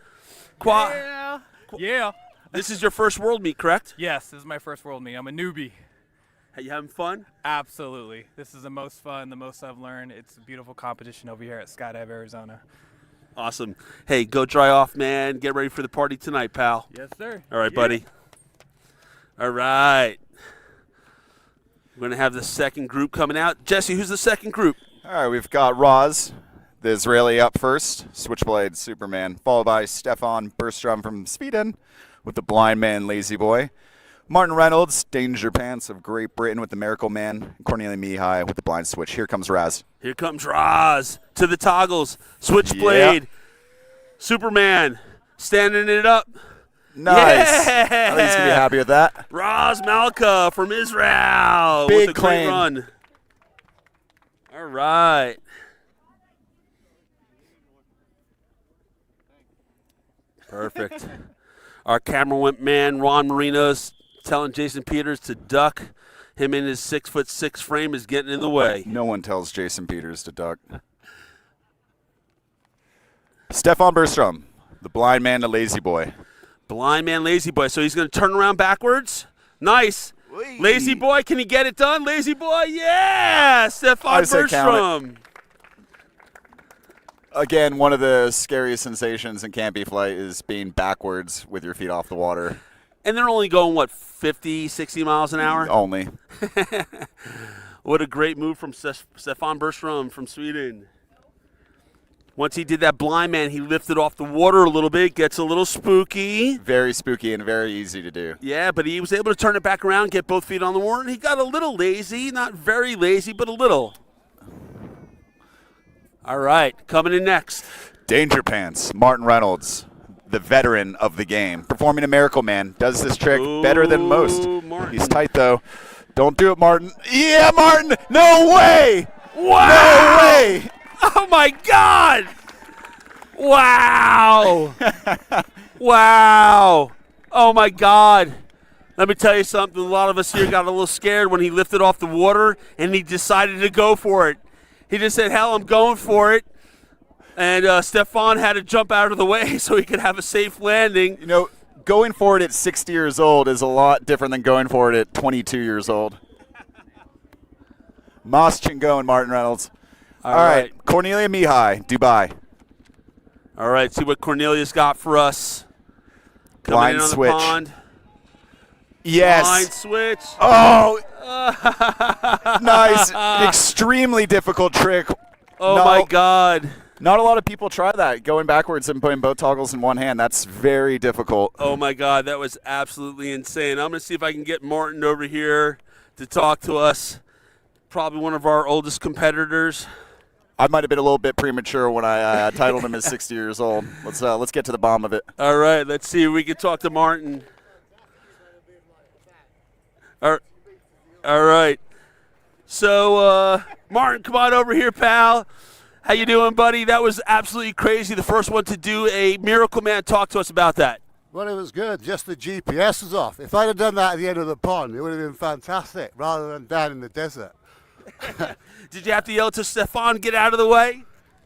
Qua. Yeah. This is your first world meet, correct? Yes, this is my first world meet. I'm a newbie. Are you having fun? Absolutely. This is the most fun, the most I've learned. It's a beautiful competition over here at Skydive Arizona. Awesome. Hey, go dry off, man. Get ready for the party tonight, pal. Yes, sir. All right, buddy. All right. We're going to have the second group coming out. Jesse, who's the second group? All right, we've got Roz, the Israeli, up first. Switchblade, Superman. Followed by Stefan Bergstrom from Sweden with the Blind Man, Lazy Boy. Martin Reynolds, Danger Pants of Great Britain with the Miracle Man. And Cornelia Mihai with the Blind Switch. Here comes Raz. Here comes Raz to the toggles. Switchblade. Yep. Superman standing it up. Nice. Yeah. I think he's going to be happy with that. Raz Malka from Israel Big with a claim. great run. All right. Perfect. Our cameraman, Ron Marino's telling Jason Peters to duck. Him in his 6'6" frame is getting in the way. No one tells Jason Peters to duck. Stefan Bergstrom, the Blind Man, the Lazy Boy. Blind Man, Lazy Boy. So he's going to turn around backwards. Nice. Whee. Lazy Boy, can he get it done? Lazy Boy, yeah! Stefan Bergstrom. Again, one of the scariest sensations in Canpy flight is being backwards with your feet off the water. And they're only going, what, 50, 60 miles an hour? Only. What a great move from Stefan Bergstrom from Sweden. Once he did that Blind Man, he lifted off the water a little bit, gets a little spooky. Very spooky and very easy to do. Yeah, but he was able to turn it back around, get both feet on the water, and he got a little lazy. Not very lazy, but a little. All right, coming in next. Danger Pants, Martin Reynolds, the veteran of the game, performing a Miracle Man, does this trick better than most. Martin. He's tight, though. Don't do it, Martin. Yeah, Martin! No way! Wow! No way! Oh my God! Wow! Wow! Oh my God! Let me tell you something. A lot of us here got a little scared when he lifted off the water and he decided to go for it. He just said, "Hell, I'm going for it." And Stefan had to jump out of the way so he could have a safe landing. You know, going for it at 60 years old is a lot different than going for it at 22 years old. Mas Chingo and Martin Reynolds. All right. Cornelia Mihai, Dubai. All right, see what Cornelius got for us. Coming Blind in on switch. the pond. Yes. Blind switch. Oh, nice. Extremely difficult trick. Oh, my God. Not a lot of people try that, going backwards and putting both toggles in one hand. That's very difficult. Oh, my God, that was absolutely insane. I'm going to see if I can get Martin over here to talk to us. Probably one of our oldest competitors. I might have been a little bit premature when I titled him as 60 years old. Let's get to the bottom of it. All right, let's see if we can talk to Martin. All right. So, Martin, come on over here, pal. How you doing, buddy? That was absolutely crazy. The first one to do a Miracle Man. Talk to us about that. Well, it was good. Just the GPS was off. If I'd have done that at the end of the pond, it would have been fantastic, rather than down in the desert. Did you have to yell to Stefan, get out of the way?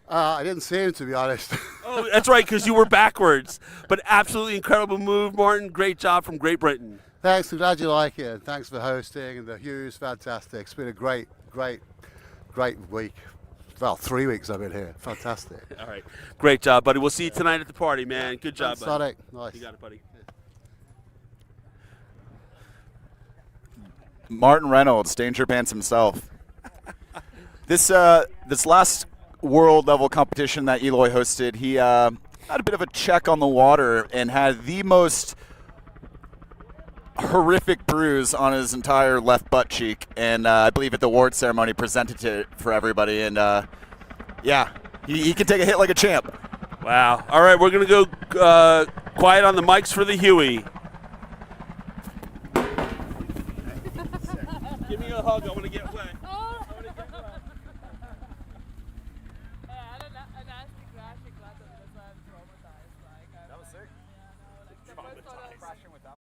I didn't see him, to be honest. Oh, that's right, because you were backwards. But absolutely incredible move, Martin. Great job from Great Britain. Thanks. I'm glad you like it. And thanks for hosting. And the Hugh's fantastic. It's been a great week. Well, 3 weeks I've been here. Fantastic. All right. Great job, buddy. We'll see you tonight at the party, man. Good job, Thanks, buddy. Sonic. Nice. You got it, buddy. Martin Reynolds, Danger Pants himself. This last world level competition that Eloy hosted, he had a bit of a check on the water and had the most horrific bruise on his entire left butt cheek, and I believe at the award ceremony presented it for everybody, and yeah, he can take a hit like a champ. Wow. All right, we're going to go quiet on the mics for the Huey. Give me a hug. I want to get wet. That was sick. Traumatized.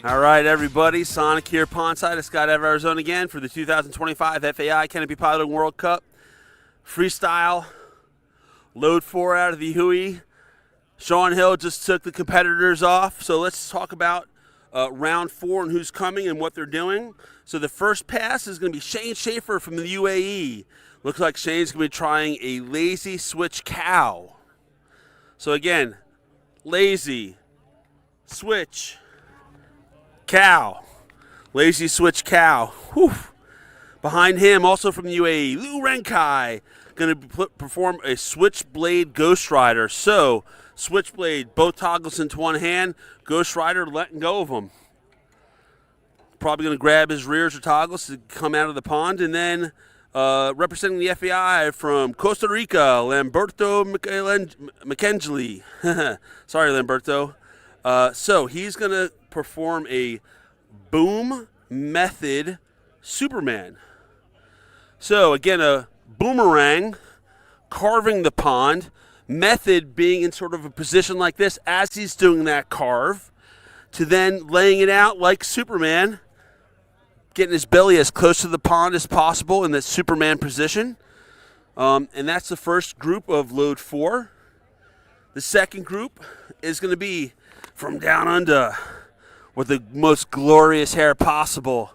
All right, everybody. Sonic here, pondside at Skydive, Arizona again for the 2025 FAI Canpy Piloting World Cup. Freestyle, load 4 out of the Hui. Sean Hill just took the competitors off, so let's talk about round 4 and who's coming and what they're doing. So the first pass is going to be Shane Schaefer from the UAE. Looks like Shane's going to be trying a lazy switch cow. So again, lazy switch cow. Lazy switch cow. Whew. Behind him, also from the UAE, Lou Renkai, going to perform a switchblade Ghost Rider. So, switchblade, both toggles into one hand, Ghost Rider letting go of them. Probably going to grab his rears or toggles to come out of the pond. And then, representing the FAI from Costa Rica, Lamberto McKengely. Sorry, Lamberto. So, he's going to perform a boom method Superman. So again, a boomerang carving the pond, method being in sort of a position like this as he's doing that carve, to then laying it out like Superman, getting his belly as close to the pond as possible in that Superman position. And that's the first group of load 4. The second group is going to be from down under with the most glorious hair possible,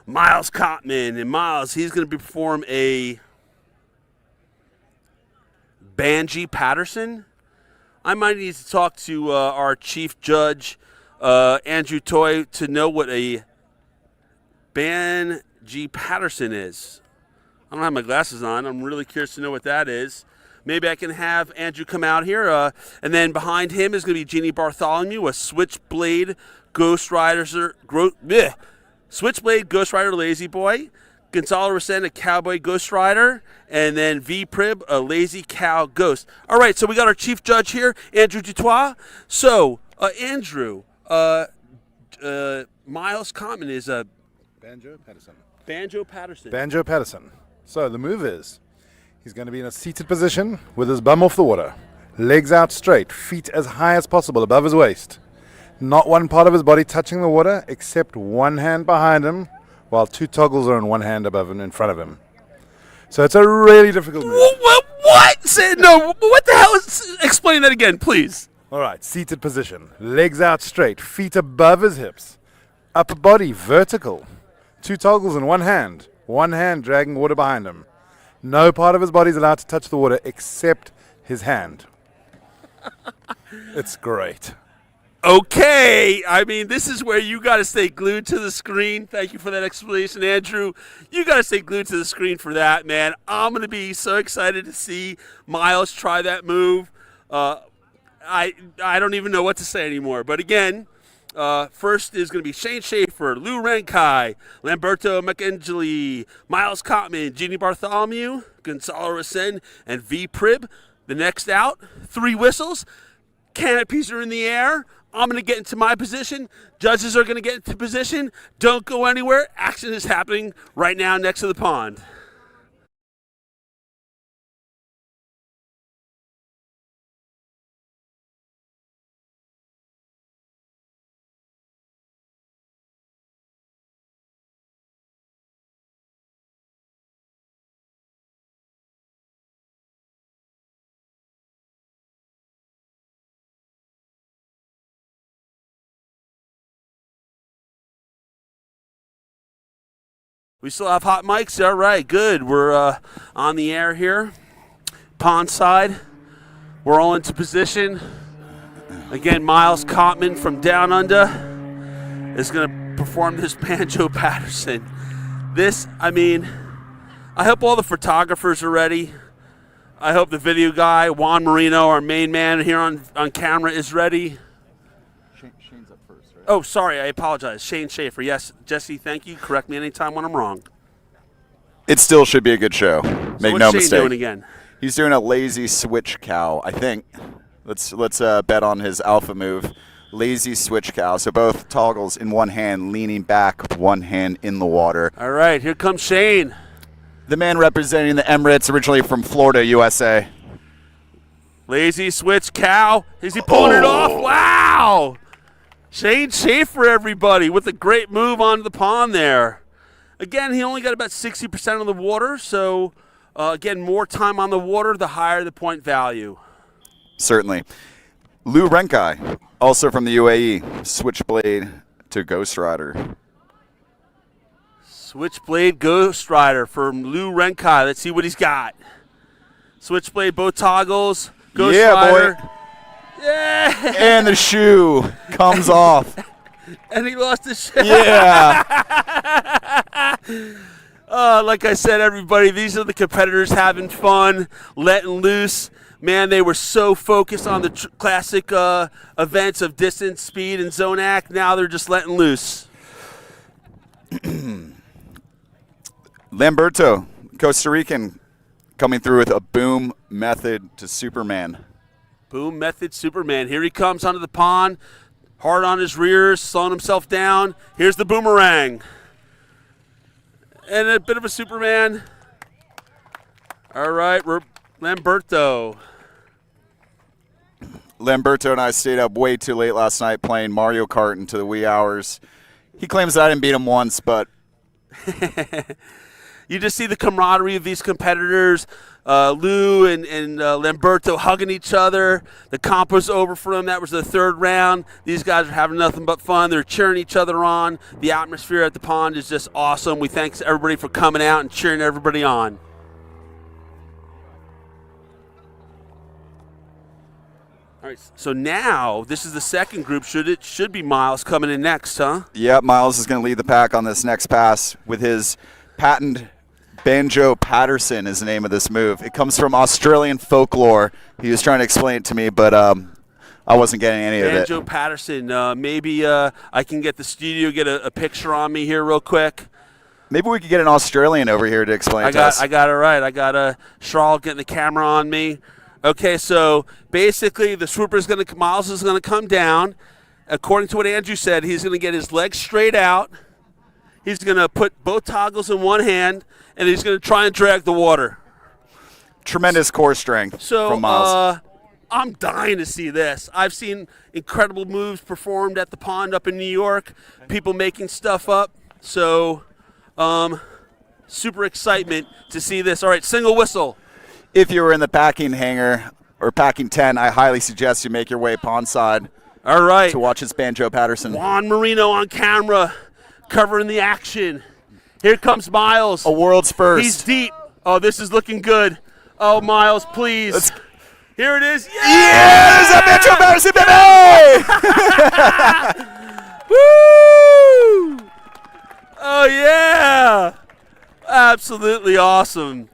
Miles Cotman. And Miles, he's going to perform a Banji Patterson. I might need to talk to our chief judge, Andrew Toy, to know what a Banji Patterson is. I don't have my glasses on. I'm really curious to know what that is. Maybe I can have Andrew come out here. And then behind him is going to be Jeannie Bartholomew, a Switchblade Ghost Rider, Switchblade Ghost Rider Lazy Boy. Gonzalo Resend, a Cowboy Ghost Rider. And then V Prib, a Lazy Cow Ghost. All right, so we got our chief judge here, Andrew Dutois. So, Andrew, Miles Common is a Banjo Patterson. Banjo Patterson. Banjo Patterson. So the move is he's going to be in a seated position with his bum off the water, legs out straight, feet as high as possible above his waist. Not one part of his body touching the water except one hand behind him, while 2 toggles are in one hand above and in front of him. So it's a really difficult move. What? Say, no, what the hell is... Explain that again, please. All right, seated position. Legs out straight, feet above his hips. Upper body vertical. 2 toggles in one hand dragging water behind him. No part of his body is allowed to touch the water except his hand. It's great. Okay, I mean, this is where you got to stay glued to the screen. Thank you for that explanation, Andrew. You got to stay glued to the screen for that, man. I'm going to be so excited to see Miles try that move. I don't even know what to say anymore. But again, first is going to be Shane Schaefer, Lou Renkai, Lamberto McKengely, Miles Cotman, Jeannie Bartholomew, Gonzalo Resend, and V Prib. The next out, 3 whistles. Canopies are in the air. I'm going to get into my position. Judges are going to get into position. Don't go anywhere. Action is happening right now next to the pond. We still have hot mics? All right, good. We're on the air here. Pond side. We're all into position. Again, Miles Cotman from Down Under is going to perform this Banjo Patterson. This, I mean, I hope all the photographers are ready. I hope the video guy, Juan Marino, our main man here on camera, is ready. Shane's up first, right? Oh, sorry, I apologize. Shane Schaefer. Yes, Jesse, thank you. Correct me anytime when I'm wrong. It still should be a good show. Make no Shane mistake. doing again? He's doing a lazy switch cow, I think. Let's bet on his alpha move. Lazy switch cow. So both toggles in one hand, leaning back, one hand in the water. All right, here comes Shane. The man representing the Emirates, originally from Florida, USA. Lazy switch cow. Is he pulling it off? Wow! Shane Schaefer, everybody, with a great move onto the pond there. Again, he only got about 60% of the water, so again, more time on the water, the higher the point value. Certainly. Lou Renkai, also from the UAE, switchblade to Ghost Rider. Switchblade Ghost Rider from Lou Renkai. Let's see what he's got. Switchblade, both toggles, Ghost Rider. Boy. Yeah. And the shoe comes off. And he lost his shoe. Yeah. Like I said, everybody, these are the competitors having fun, letting loose. Man, they were so focused on the classic events of distance, speed, and zone act. Now they're just letting loose. Lamberto, Costa Rican, coming through with a boom method to Superman. Boom method Superman. Here he comes onto the pond, hard on his rears, slowing himself down. Here's the boomerang. And a bit of a Superman. All right, Lamberto. Lamberto and I stayed up way too late last night playing Mario Kart into the wee hours. He claims that I didn't beat him once, but... You just see the camaraderie of these competitors. Lou and Lamberto hugging each other. The comp was over for them. That was the third round. These guys are having nothing but fun. They're cheering each other on. The atmosphere at the pond is just awesome. We thank everybody for coming out and cheering everybody on. All right, so now this is the second group. Should be Miles coming in next, huh? Yep, Miles is going to lead the pack on this next pass with his patent Banjo Patterson is the name of this move. It comes from Australian folklore. He was trying to explain it to me, but I wasn't getting any of it. Banjo Patterson. Maybe I can get the studio, get a picture on me here real quick. Maybe we could get an Australian over here to explain it to us. I got it right. I got Charles getting the camera on me. Okay, so basically the swooper Miles is going to come down. According to what Andrew said, he's going to get his legs straight out. He's going to put both toggles in one hand, and he's going to try and drag the water. Tremendous core strength from Miles. I'm dying to see this. I've seen incredible moves performed at the pond up in New York, people making stuff up. So super excitement to see this. All right, single whistle. If you were in the packing hangar or packing tent, I highly suggest you make your way pondside. All right. To watch his Banjo Patterson. Juan Marino on camera, covering the action. Here comes Miles. A world's first. He's deep. Oh, this is looking good. Oh, Miles, please. Here it is. Yeah! There's a Banjo Patterson, baby! Woo! Oh, yeah. Absolutely awesome.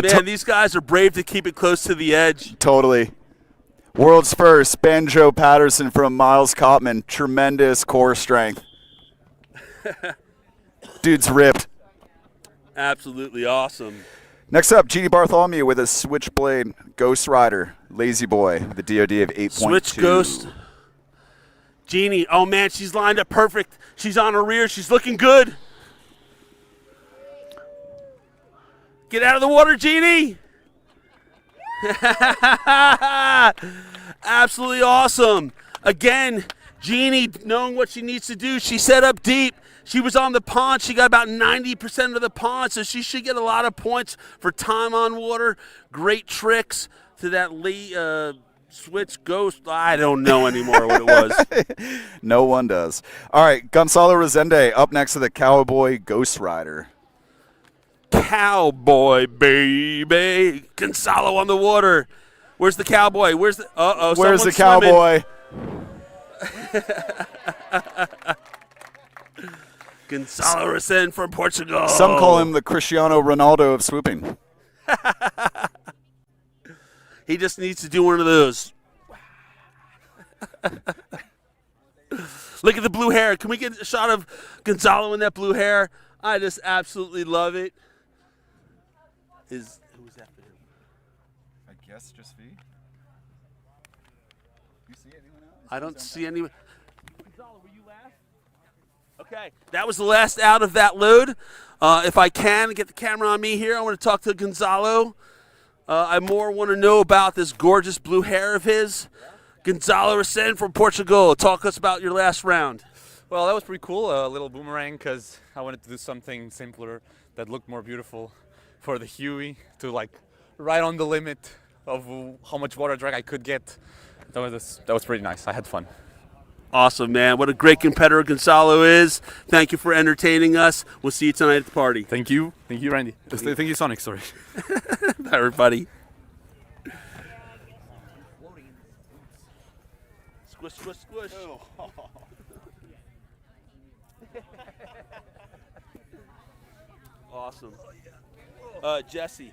Man, these guys are brave to keep it close to the edge. Totally. World's first, Banjo Patterson from Miles Kottman. Tremendous core strength. Dude's ripped. Absolutely awesome. Next up, Jeannie Bartholomew with a Switchblade Ghost Rider. Lazy Boy with a DOD of 8.2. Switch Ghost. Jeannie, oh man, she's lined up perfect. She's on her rear. She's looking good. Get out of the water, Jeannie. Absolutely awesome. Again, Jeannie knowing what she needs to do. She set up deep. She was on the pond. She got about 90% of the pond, so she should get a lot of points for time on water. Great tricks to that switch ghost. I don't know anymore what it was. No one does. All right, Gonzalo Resende up next to the Cowboy Ghost Rider. Cowboy, baby. Gonzalo on the water. Where's the cowboy? Where's the cowboy? Gonzalo Resende from Portugal. Some call him the Cristiano Ronaldo of swooping. He just needs to do one of those. Look at the blue hair. Can we get a shot of Gonzalo in that blue hair? I just absolutely love it. Who is that for him? I guess just V. You see anyone else? I don't see anyone. Gonzalo, were you last? Okay, that was the last out of that load. If I can get the camera on me here, I want to talk to Gonzalo. I more want to know about this gorgeous blue hair of his. Gonzalo Racine from Portugal. Talk us about your last round. Well, that was pretty cool. A little boomerang because I wanted to do something simpler that looked more beautiful for the Huey to like right on the limit of how much water drag I could get. That was pretty nice. I had fun. Awesome, man. What a great competitor Gonzalo is. Thank you for entertaining us. We'll see you tonight at the party. Thank you. Thank you, Randy. Thank you, Sonic. Sorry. Bye, everybody. Squish, squish, squish. Awesome. Jesse.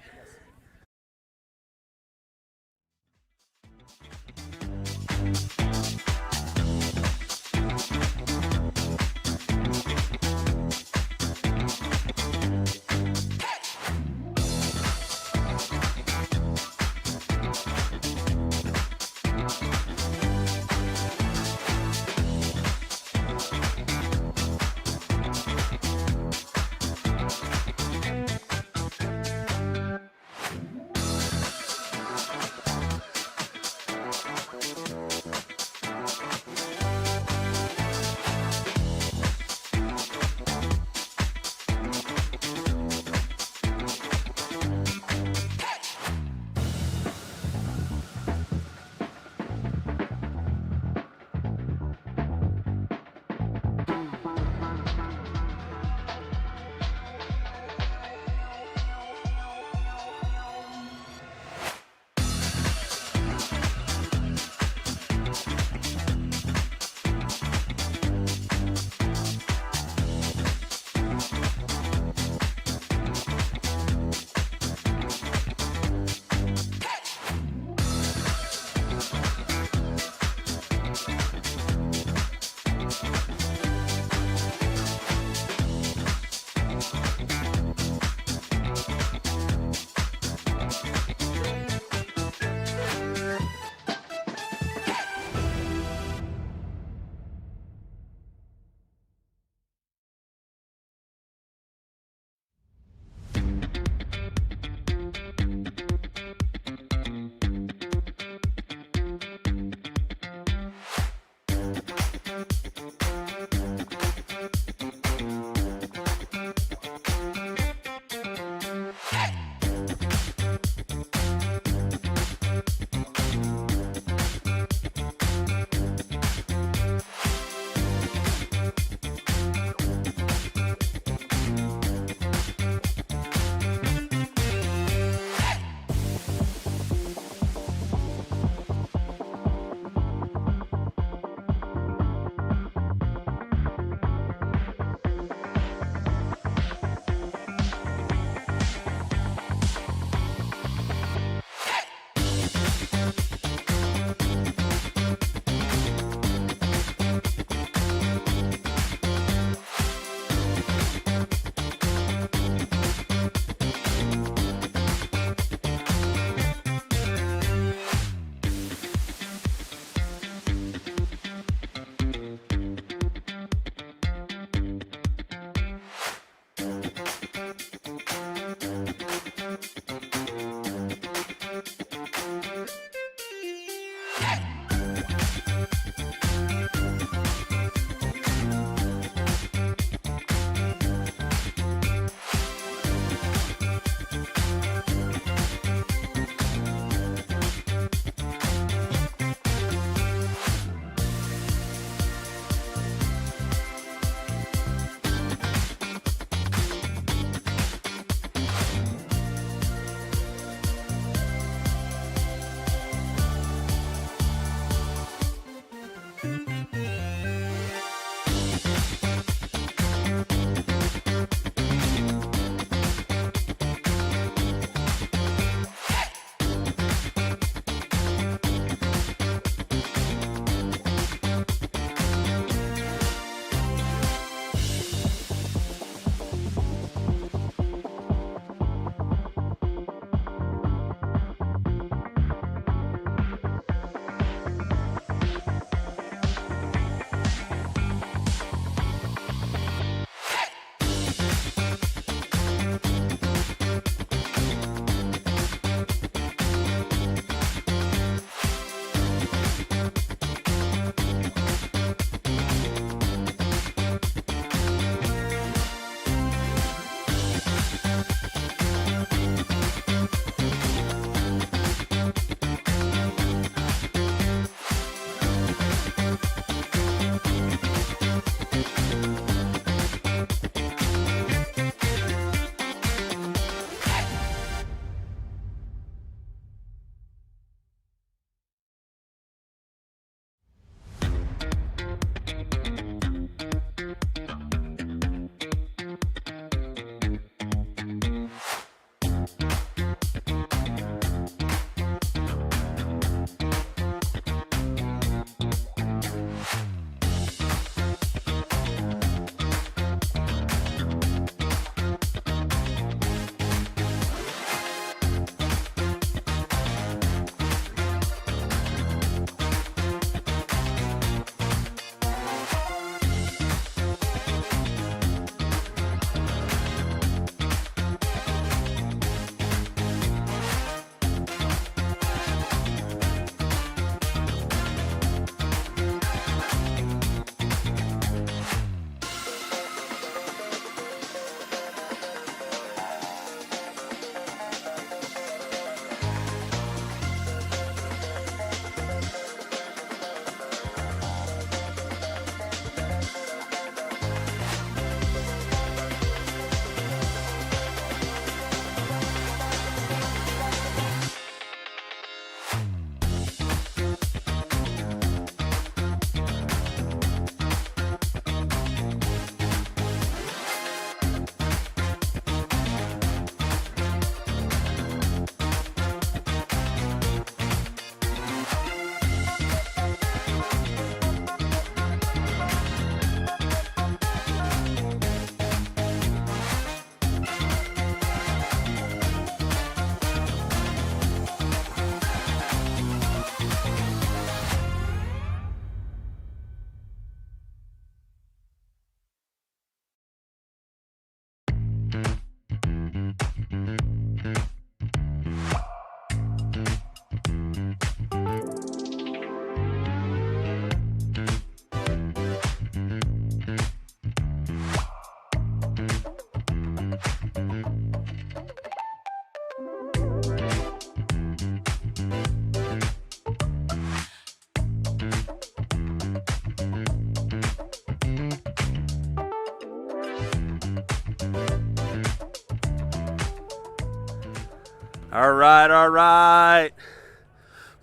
All right.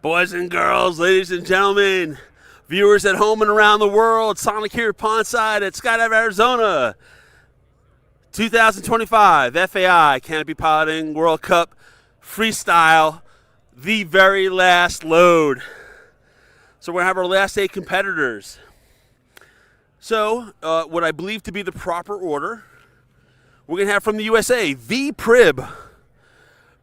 Boys and girls, ladies and gentlemen, viewers at home and around the world, Sonic here pondside at Skydive, Arizona. 2025 FAI Canopy Piloting World Cup Freestyle, the very last load. So we're going to have our last 8 competitors. So what I believe to be the proper order, we're going to have from the USA, V Prib,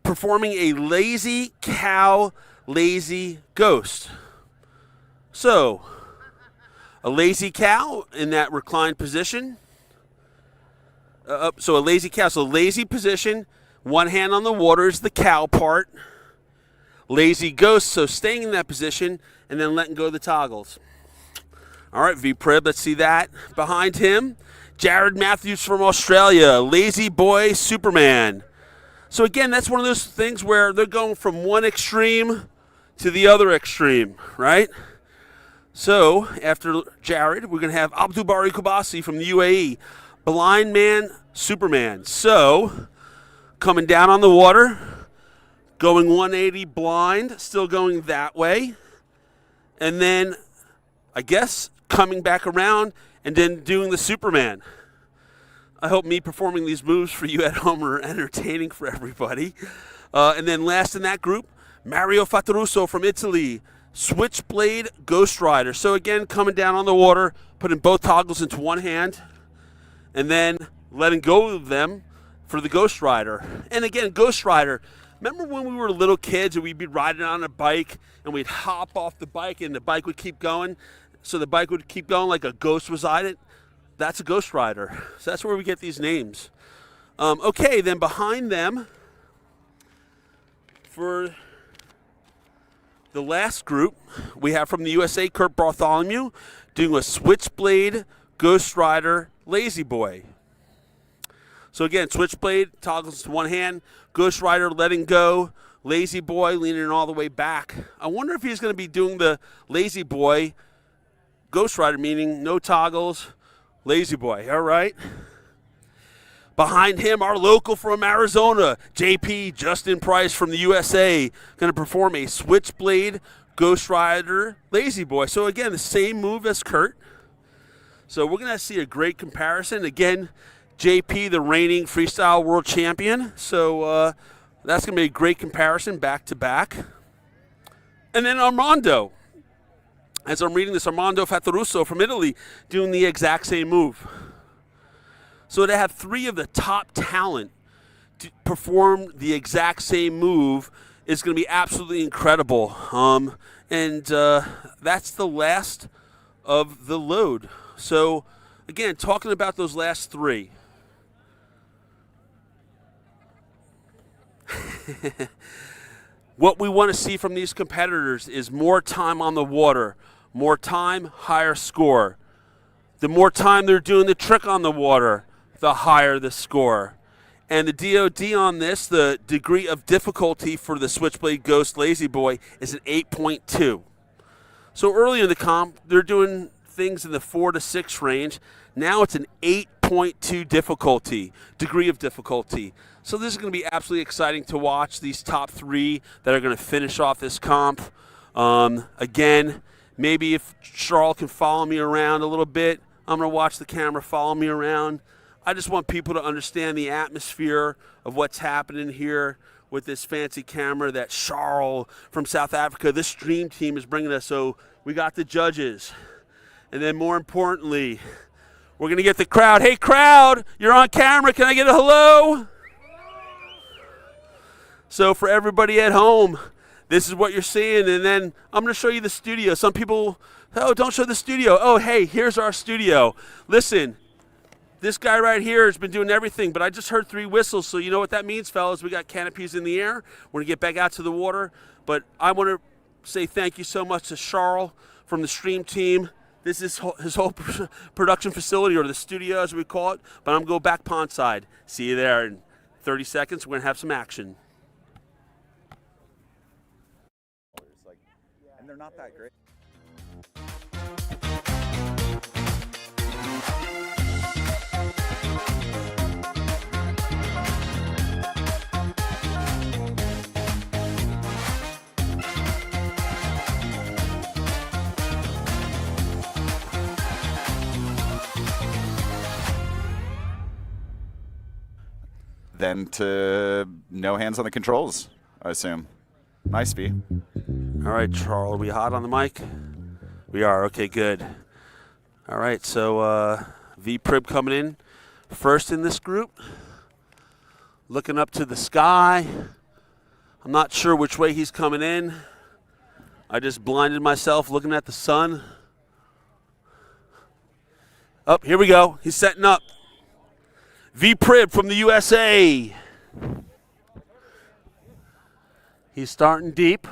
performing a lazy cow, lazy ghost. So, a lazy cow in that reclined position. So a lazy cow, so lazy position, one hand on the water is the cow part. Lazy ghost, so staying in that position and then letting go of the toggles. All right, V Prib, let's see that. Behind him, Jared Matthews from Australia, lazy boy Superman. So again, that's one of those things where they're going from one extreme to the other extreme, right? So after Jared, we're going to have Abdulbari Kubasi from the UAE, blind man Superman. So coming down on the water, going 180 blind, still going that way. And then, I guess, coming back around and then doing the Superman. I hope me performing these moves for you at home are entertaining for everybody. And then last in that group, Mario Fataruso from Italy, Switchblade Ghost Rider. So again, coming down on the water, putting both toggles into one hand, and then letting go of them for the Ghost Rider. And again, Ghost Rider, remember when we were little kids and we'd be riding on a bike and we'd hop off the bike and the bike would keep going? So the bike would keep going like a ghost was on it? That's a Ghost Rider. So that's where we get these names. Okay, then behind them, for the last group, we have from the USA, Kurt Bartholomew, doing a Switchblade Ghost Rider Lazy Boy. So again, Switchblade, toggles to one hand, Ghost Rider letting go, Lazy Boy leaning all the way back. I wonder if he's going to be doing the Lazy Boy Ghost Rider, meaning no toggles, Lazy Boy, all right? Behind him, our local from Arizona, JP Justin Price from the USA, going to perform a Switchblade Ghost Rider Lazy Boy. So again, the same move as Kurt. So we're going to see a great comparison. Again, JP, the reigning freestyle world champion. So that's going to be a great comparison back to back. And then Armando. As I'm reading this, Armando Fataruso from Italy doing the exact same move. So to have 3 of the top talent to perform the exact same move is going to be absolutely incredible. And that's the last of the load. So again, talking about those last 3. What we want to see from these competitors is more time on the water. More time, higher score. The more time they're doing the trick on the water, the higher the score. And the DOD on this, the degree of difficulty for the Switchblade Ghost Lazy Boy is an 8.2. So early in the comp, they're doing things in the 4 to 6 range. Now it's an 8.2 degree of difficulty. So this is going to be absolutely exciting to watch, these top 3 that are going to finish off this comp. Again, maybe if Charles can follow me around a little bit, I'm going to watch the camera follow me around. I just want people to understand the atmosphere of what's happening here with this fancy camera that Charles from South Africa, this stream team is bringing us. So we got the judges. And then more importantly, we're going to get the crowd. Hey, crowd, you're on camera. Can I get a hello? So for everybody at home, this is what you're seeing. And then I'm going to show you the studio. Some people, oh, don't show the studio. Oh, hey, here's our studio. Listen. This guy right here has been doing everything, but I just heard 3 whistles, so you know what that means, fellas. We got canopies in the air. We're going to get back out to the water, but I want to say thank you so much to Charles from the stream team. This is his whole production facility, or the studio as we call it, but I'm going to go back pondside. See you there in 30 seconds. We're going to have some action. And they're not that great. then to no hands on the controls, I assume. Nice, V. All right, Charles, are we hot on the mic? We are. Okay, good. All right, so V Prib coming in first in this group. Looking up to the sky. I'm not sure which way he's coming in. I just blinded myself looking at the sun. Oh, here we go. He's setting up. V Prib from the USA. He's starting deep.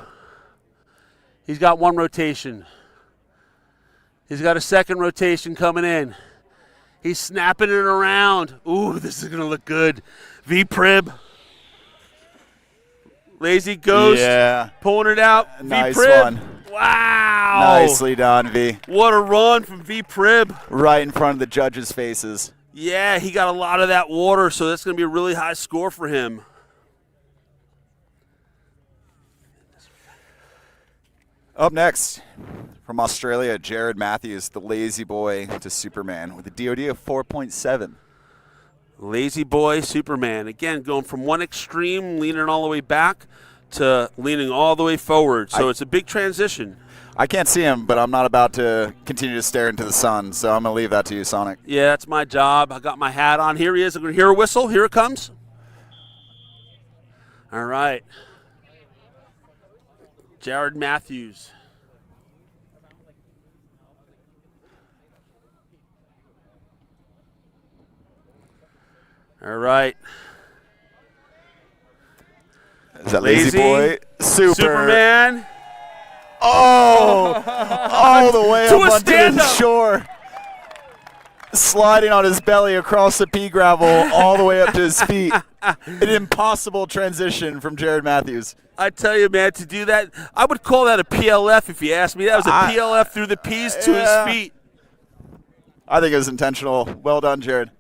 He's got one rotation. He's got a second rotation coming in. He's snapping it around. Ooh, this is going to look good. V Prib. Lazy Ghost. Yeah. Pulling it out. Nice V Prib. one. Wow. Nicely done, V. What a run from V Prib. Right in front of the judges' faces. Yeah, he got a lot of that water, so that's going to be a really high score for him. Up next, from Australia, Jared Matthews, the lazy boy to Superman with a DOD of 4.7. Lazy boy, Superman. Again, going from one extreme, leaning all the way back, to leaning all the way forward. So it's a big transition. I can't see him, but I'm not about to continue to stare into the sun, so I'm going to leave that to you, Sonic. Yeah, that's my job. I got my hat on. Here he is. I'm going to hear a whistle. Here it comes. All right. Jared Matthews. All right. Is that lazy boy? Superman. Oh! All the way To up a onto the stand-up. shore. Sliding on his belly across the pea gravel all the way up to his feet. An impossible transition from Jared Matthews. I tell you, man, to do that, I would call that a PLF if you asked me. That was a PLF through the peas to his feet. I think it was intentional. Well done, Jared.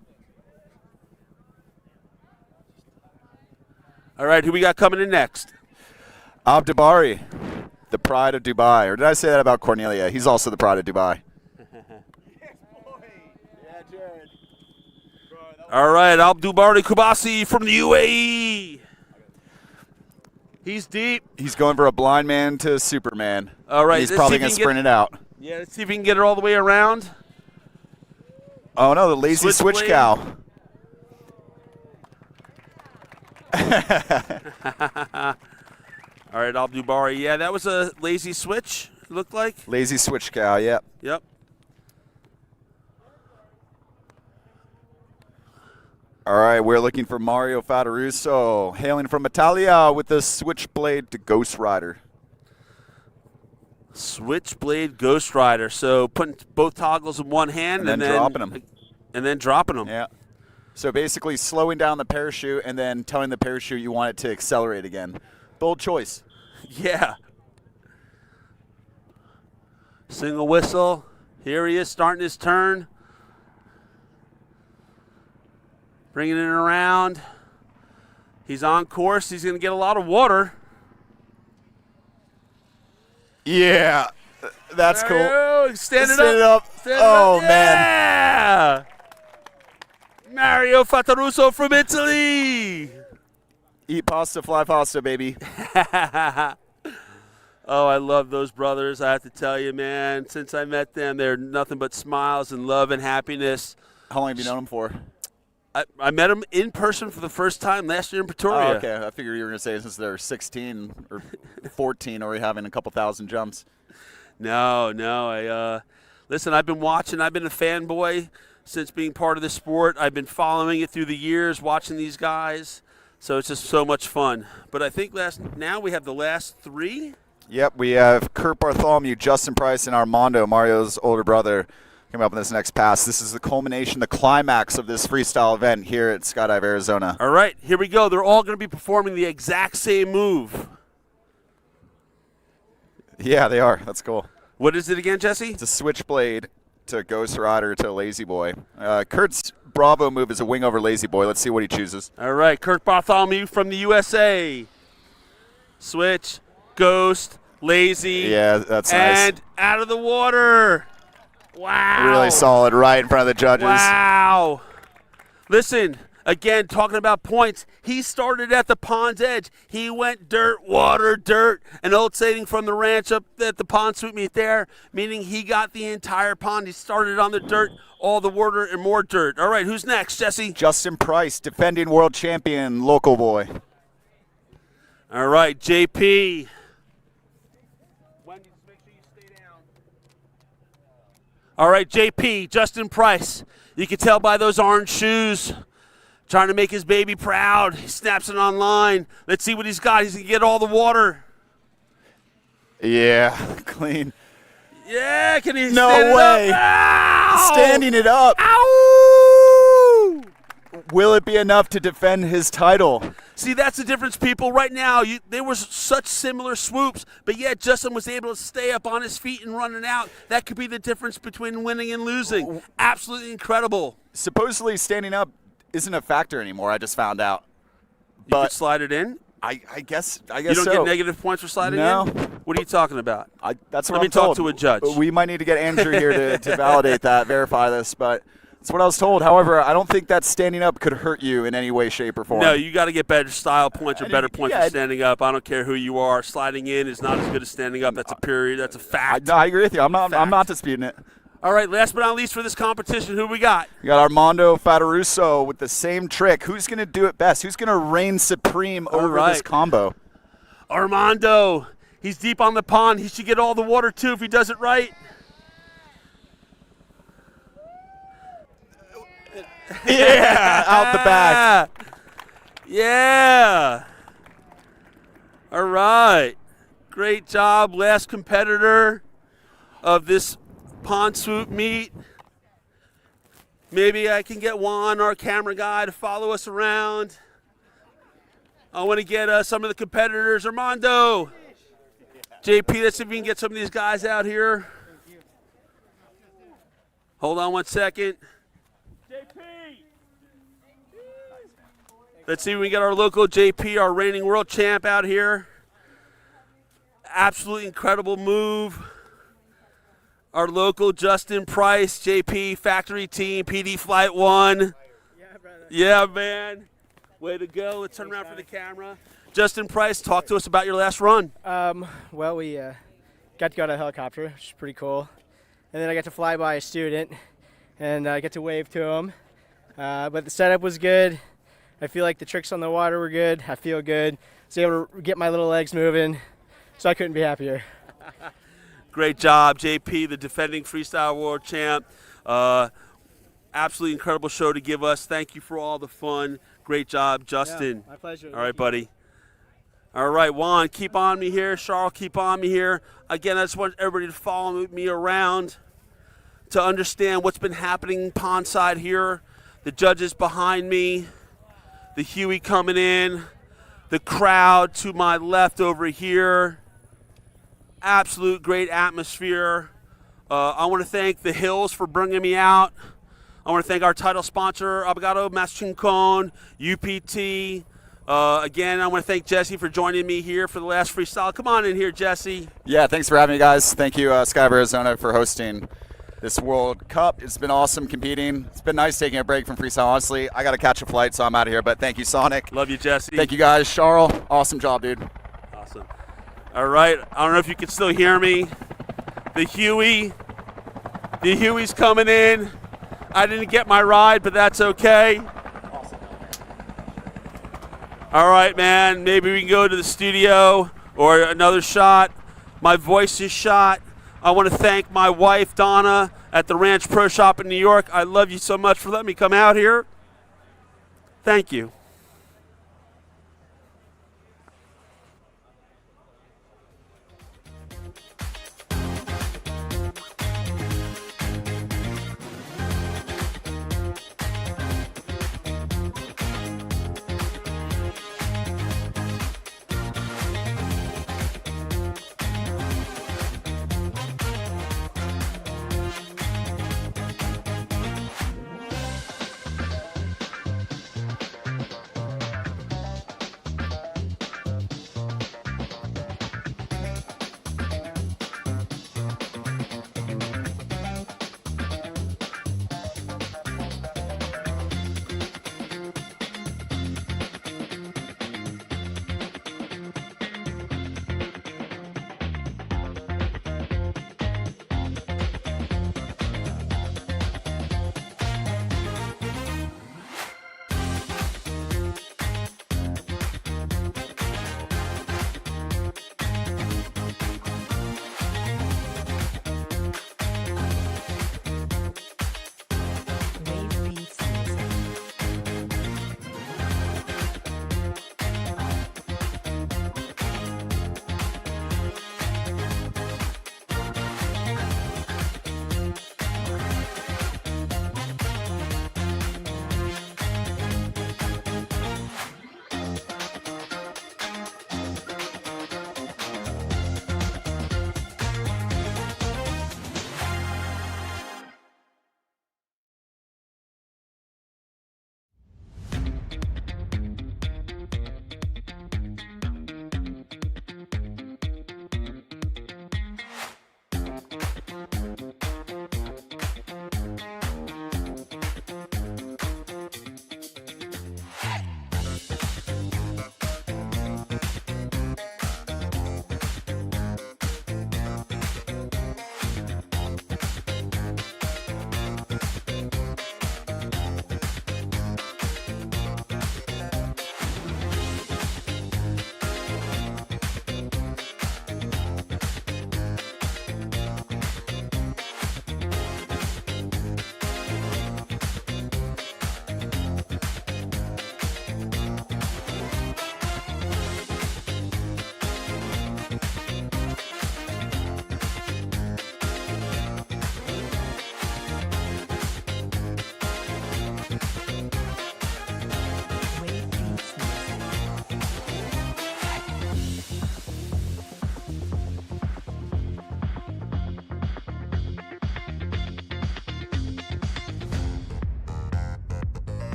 All right, who we got coming in next? Abdubari, the pride of Dubai. Or did I say that about Cornelia? He's also the pride of Dubai. All right, Abdubari Kubasi from the UAE. He's deep. He's going for a blind man to Superman. All right. He's probably going to sprint it out. Yeah, let's see if he can get it all the way around. Oh, no, the lazy switch cow. All right, Abdubari. Yeah, that was a lazy switch, it looked like. Lazy switch cow, yep. Yep. All right, we're looking for Mario Fataruso, hailing from Italia with the Switchblade to Ghost Rider. Switchblade Ghost Rider. So putting both toggles in one hand and then dropping them. And then dropping them. Yeah. So basically slowing down the parachute and then telling the parachute you want it to accelerate again. Bold choice. Yeah. Single whistle. Here he is starting his turn. Bringing it around. He's on course. He's going to get a lot of water. Yeah. That's cool. Stand it Stand up. Stand it up. Man. Yeah. Mario Fataruso from Italy. Eat pasta, fly pasta, baby. Oh, I love those brothers. I have to tell you, man, since I met them, they're nothing but smiles and love and happiness. How long have you known them for? I met them in person for the first time last year in Pretoria. Oh, okay. I figured you were going to say since they're 16 or 14 or having a couple thousand jumps. No. Listen, I've been watching. I've been a fanboy since being part of the sport. I've been following it through the years, watching these guys. So it's just so much fun. But I think now we have the last three. Yep, we have Kurt Bartholomew, Justin Price, and Armando, Mario's older brother, coming up in this next pass. This is the culmination, the climax of this freestyle event here at Skydive, Arizona. All right, here we go. They're all going to be performing the exact same move. Yeah, they are. That's cool. What is it again, Jesse? It's a switchblade to Ghost Rider to Lazy Boy. Kurt's Bravo move is a wing over Lazy Boy. Let's see what he chooses. All right, Kurt Bartholomew from the USA. Switch, Ghost, Lazy. Yeah, that's nice. And out of the water. Wow. Really solid, right in front of the judges. Wow. Listen, Again, talking about points, he started at the pond's edge. He went dirt, water, dirt. An old saying from the ranch up at the pond swoop meet there, meaning he got the entire pond. He started on the dirt, all the water, and more dirt. All right, who's next, Jesse? Justin Price, defending world champion, local boy. All right, JP. All right, JP, Justin Price. You can tell by those orange shoes. Trying to make his baby proud. He snaps it on line. Let's see what he's got. He's going to get all the water. Yeah, clean. Yeah, can he No stand way. it up? Ow! Standing it up. Ow! Will it be enough to defend his title? See, that's the difference, people. Right now, there was such similar swoops, but yet Justin was able to stay up on his feet and running out. That could be the difference between winning and losing. Absolutely incredible. Supposedly standing up isn't a factor anymore, I just found out. You But could slide it in? I guess You don't so. get negative points for sliding No. in? What are you talking about? That's what Let I'm me talk told. to a judge. We might need to get Andrew here to validate that, verify this, but that's what I was told. However, I don't think that standing up could hurt you in any way, shape, or form. No, you got to get better style points or better points yeah. for standing up. I don't care who you are. Sliding in is not as good as standing up. That's a period. That's a fact. No, I agree with you. I'm not disputing it. All right, last but not least for this competition, who we got? We got Armando Fataruso with the same trick. Who's going to do it best? Who's going to reign supreme over this combo? Armando. He's deep on the pond. He should get all the water, too, if he does it right. Yeah, out the back. Yeah. All right. Great job, last competitor of this pond swoop meet. Maybe I can get Juan, our camera guy, to follow us around. I want to get some of the competitors. Armando. JP, let's see if we can get some of these guys out here. Hold on one second. Let's see if we can get our local JP, our reigning world champ, out here. Absolutely incredible move. Our local Justin Price, JP factory team, PD Flight 1. Yeah, brother. Yeah, man. Way to go. Let's turn around for the camera. Justin Price, talk to us about your last run. Well, we got to go to a helicopter, which is pretty cool. And then I got to fly by a student, and I get to wave to him. But the setup was good. I feel like the tricks on the water were good. I feel good. I was able to get my little legs moving, so I couldn't be happier. Great job, JP, the defending freestyle world champ. Absolutely incredible show to give us. Thank you for all the fun. Great job, Justin. Yeah, my pleasure. All right, buddy. All right, Juan, keep on me here. Charles, keep on me here. Again, I just want everybody to follow me around to understand what's been happening pondside here. The judges behind me, the Huey coming in, the crowd to my left over here. Absolute great atmosphere. I want to thank the Hills for bringing me out. I want to thank our title sponsor, Abogado Maschincon, UPT. Again, I want to thank Jesse for joining me here for the last freestyle. Come on in here, Jesse. Yeah, thanks for having me, guys. Thank you, Skydive Arizona, for hosting this World Cup. It's been awesome competing. It's been nice taking a break from freestyle. Honestly, I got to catch a flight, so I'm out of here. But thank you, Sonic. Love you, Jesse. Thank you, guys. Charles, awesome job, dude. Awesome. All right. I don't know if you can still hear me. The Huey's coming in. I didn't get my ride, but that's okay. Awesome. All right, man. Maybe we can go to the studio or another shot. My voice is shot. I want to thank my wife, Donna, at the Ranch Pro Shop in New York. I love you so much for letting me come out here. Thank you.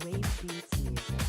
Wave Beats Music.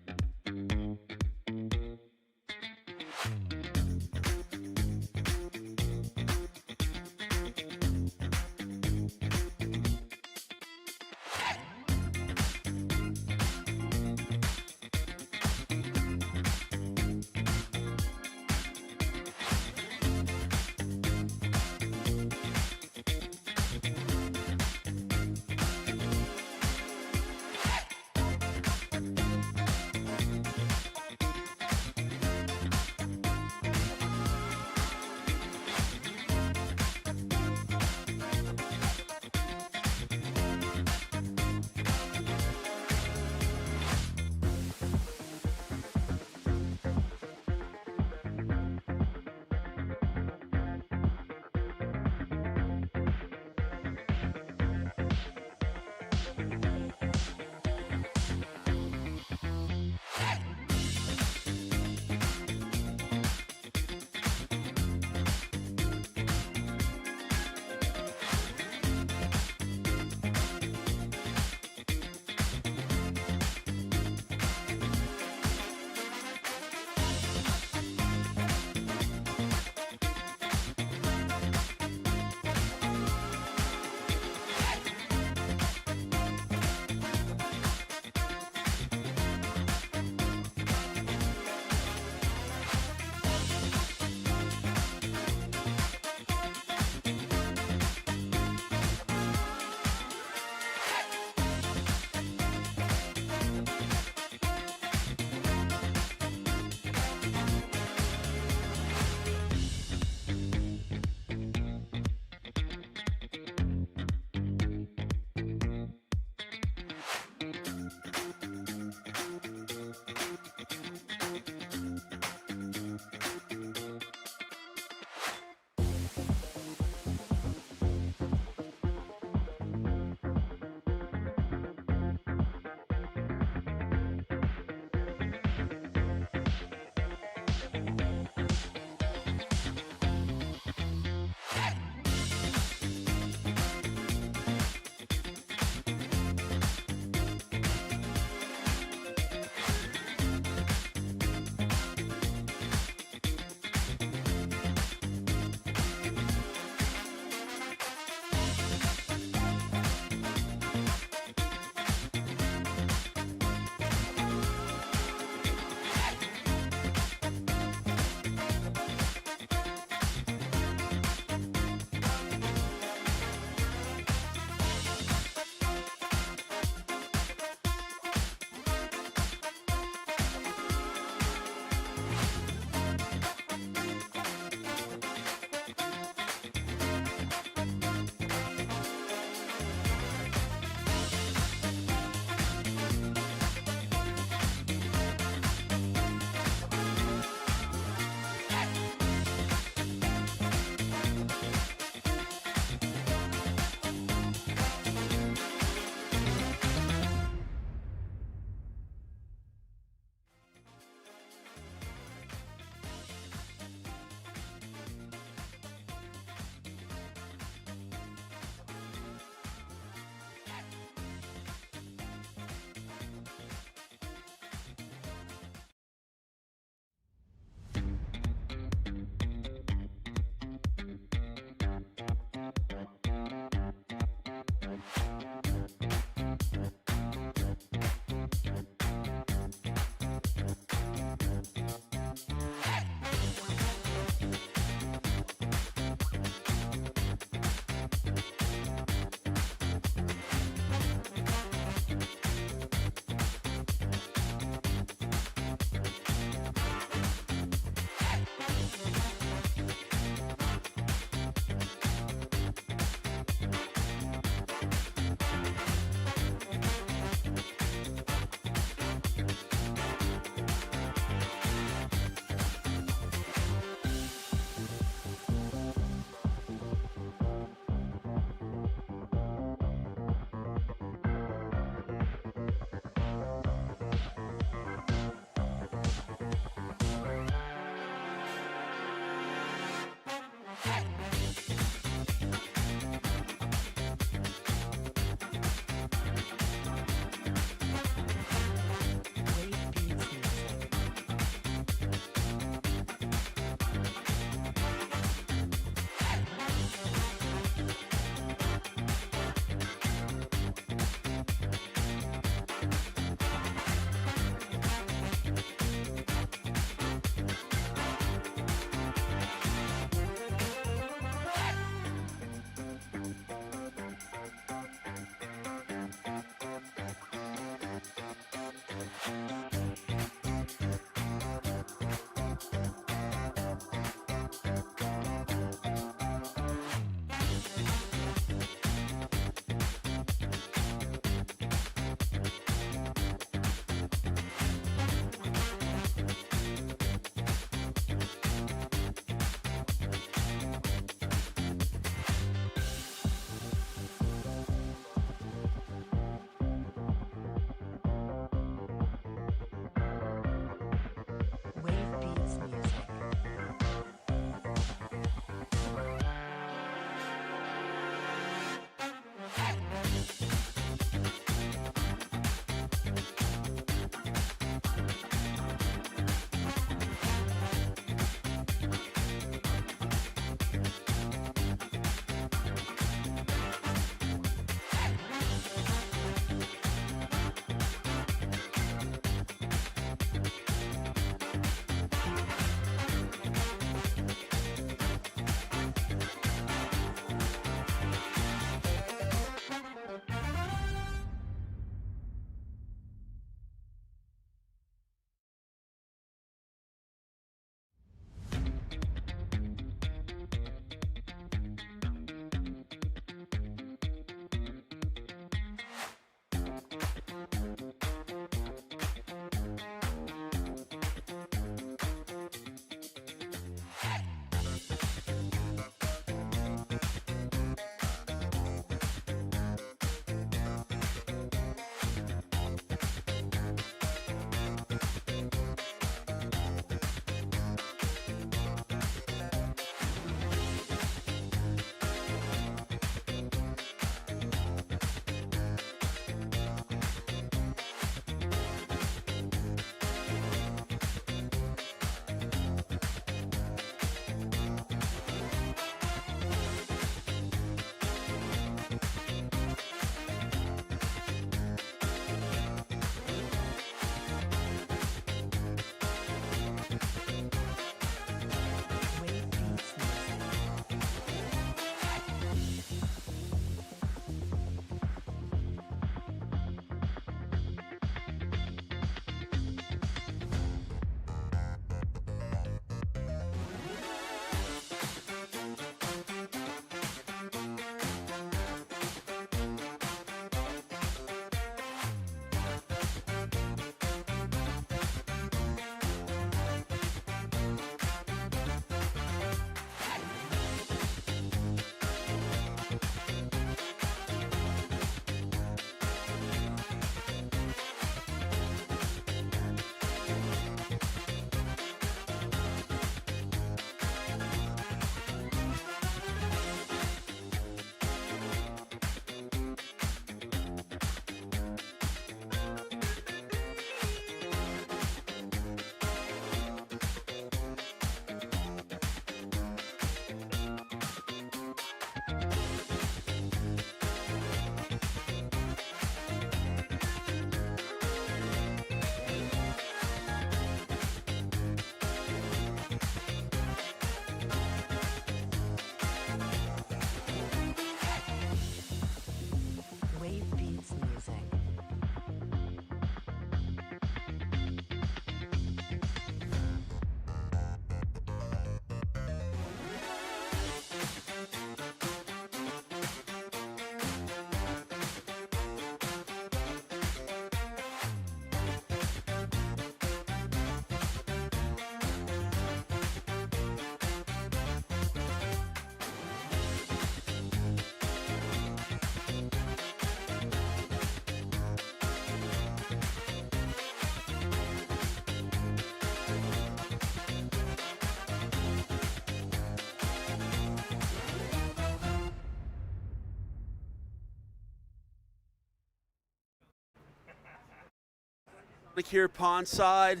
Here pondside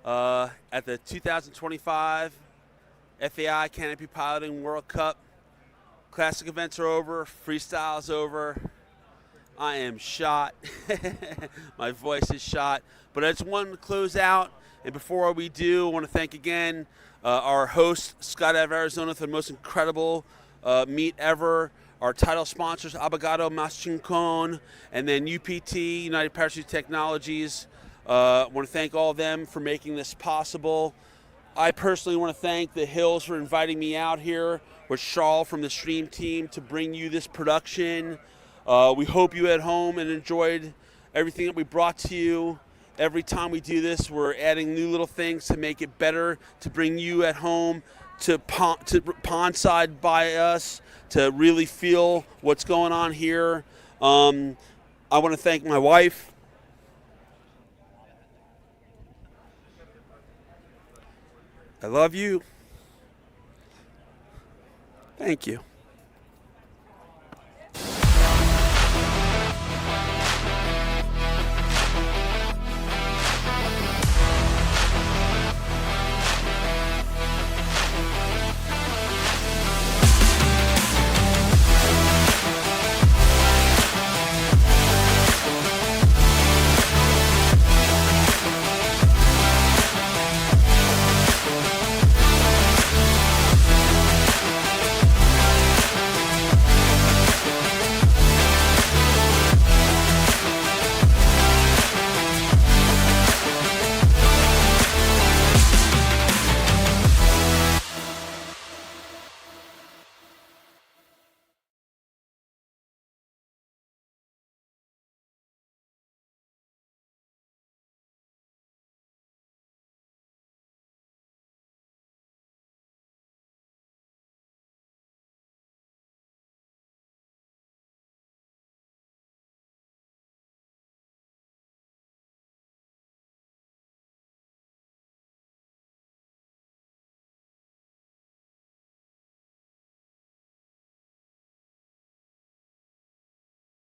at the 2025 FAI Canopy Piloting World Cup. Classic events are over. Freestyle is over. I am shot. My voice is shot. But I just wanted to close out. And before we do, I want to thank again our host, Skydive Arizona, for the most incredible meet ever. Our title sponsors, Abogado Maschincon, and then UPT, United Parachute Technologies. I want to thank all of them for making this possible. I personally want to thank the Hills for inviting me out here with Charles from the Stream team to bring you this production. We hope you at home and enjoyed everything that we brought to you. Every time we do this, we're adding new little things to make it better, to bring you at home to pondside by us, to really feel what's going on here. I want to thank my wife. I love you. Thank you.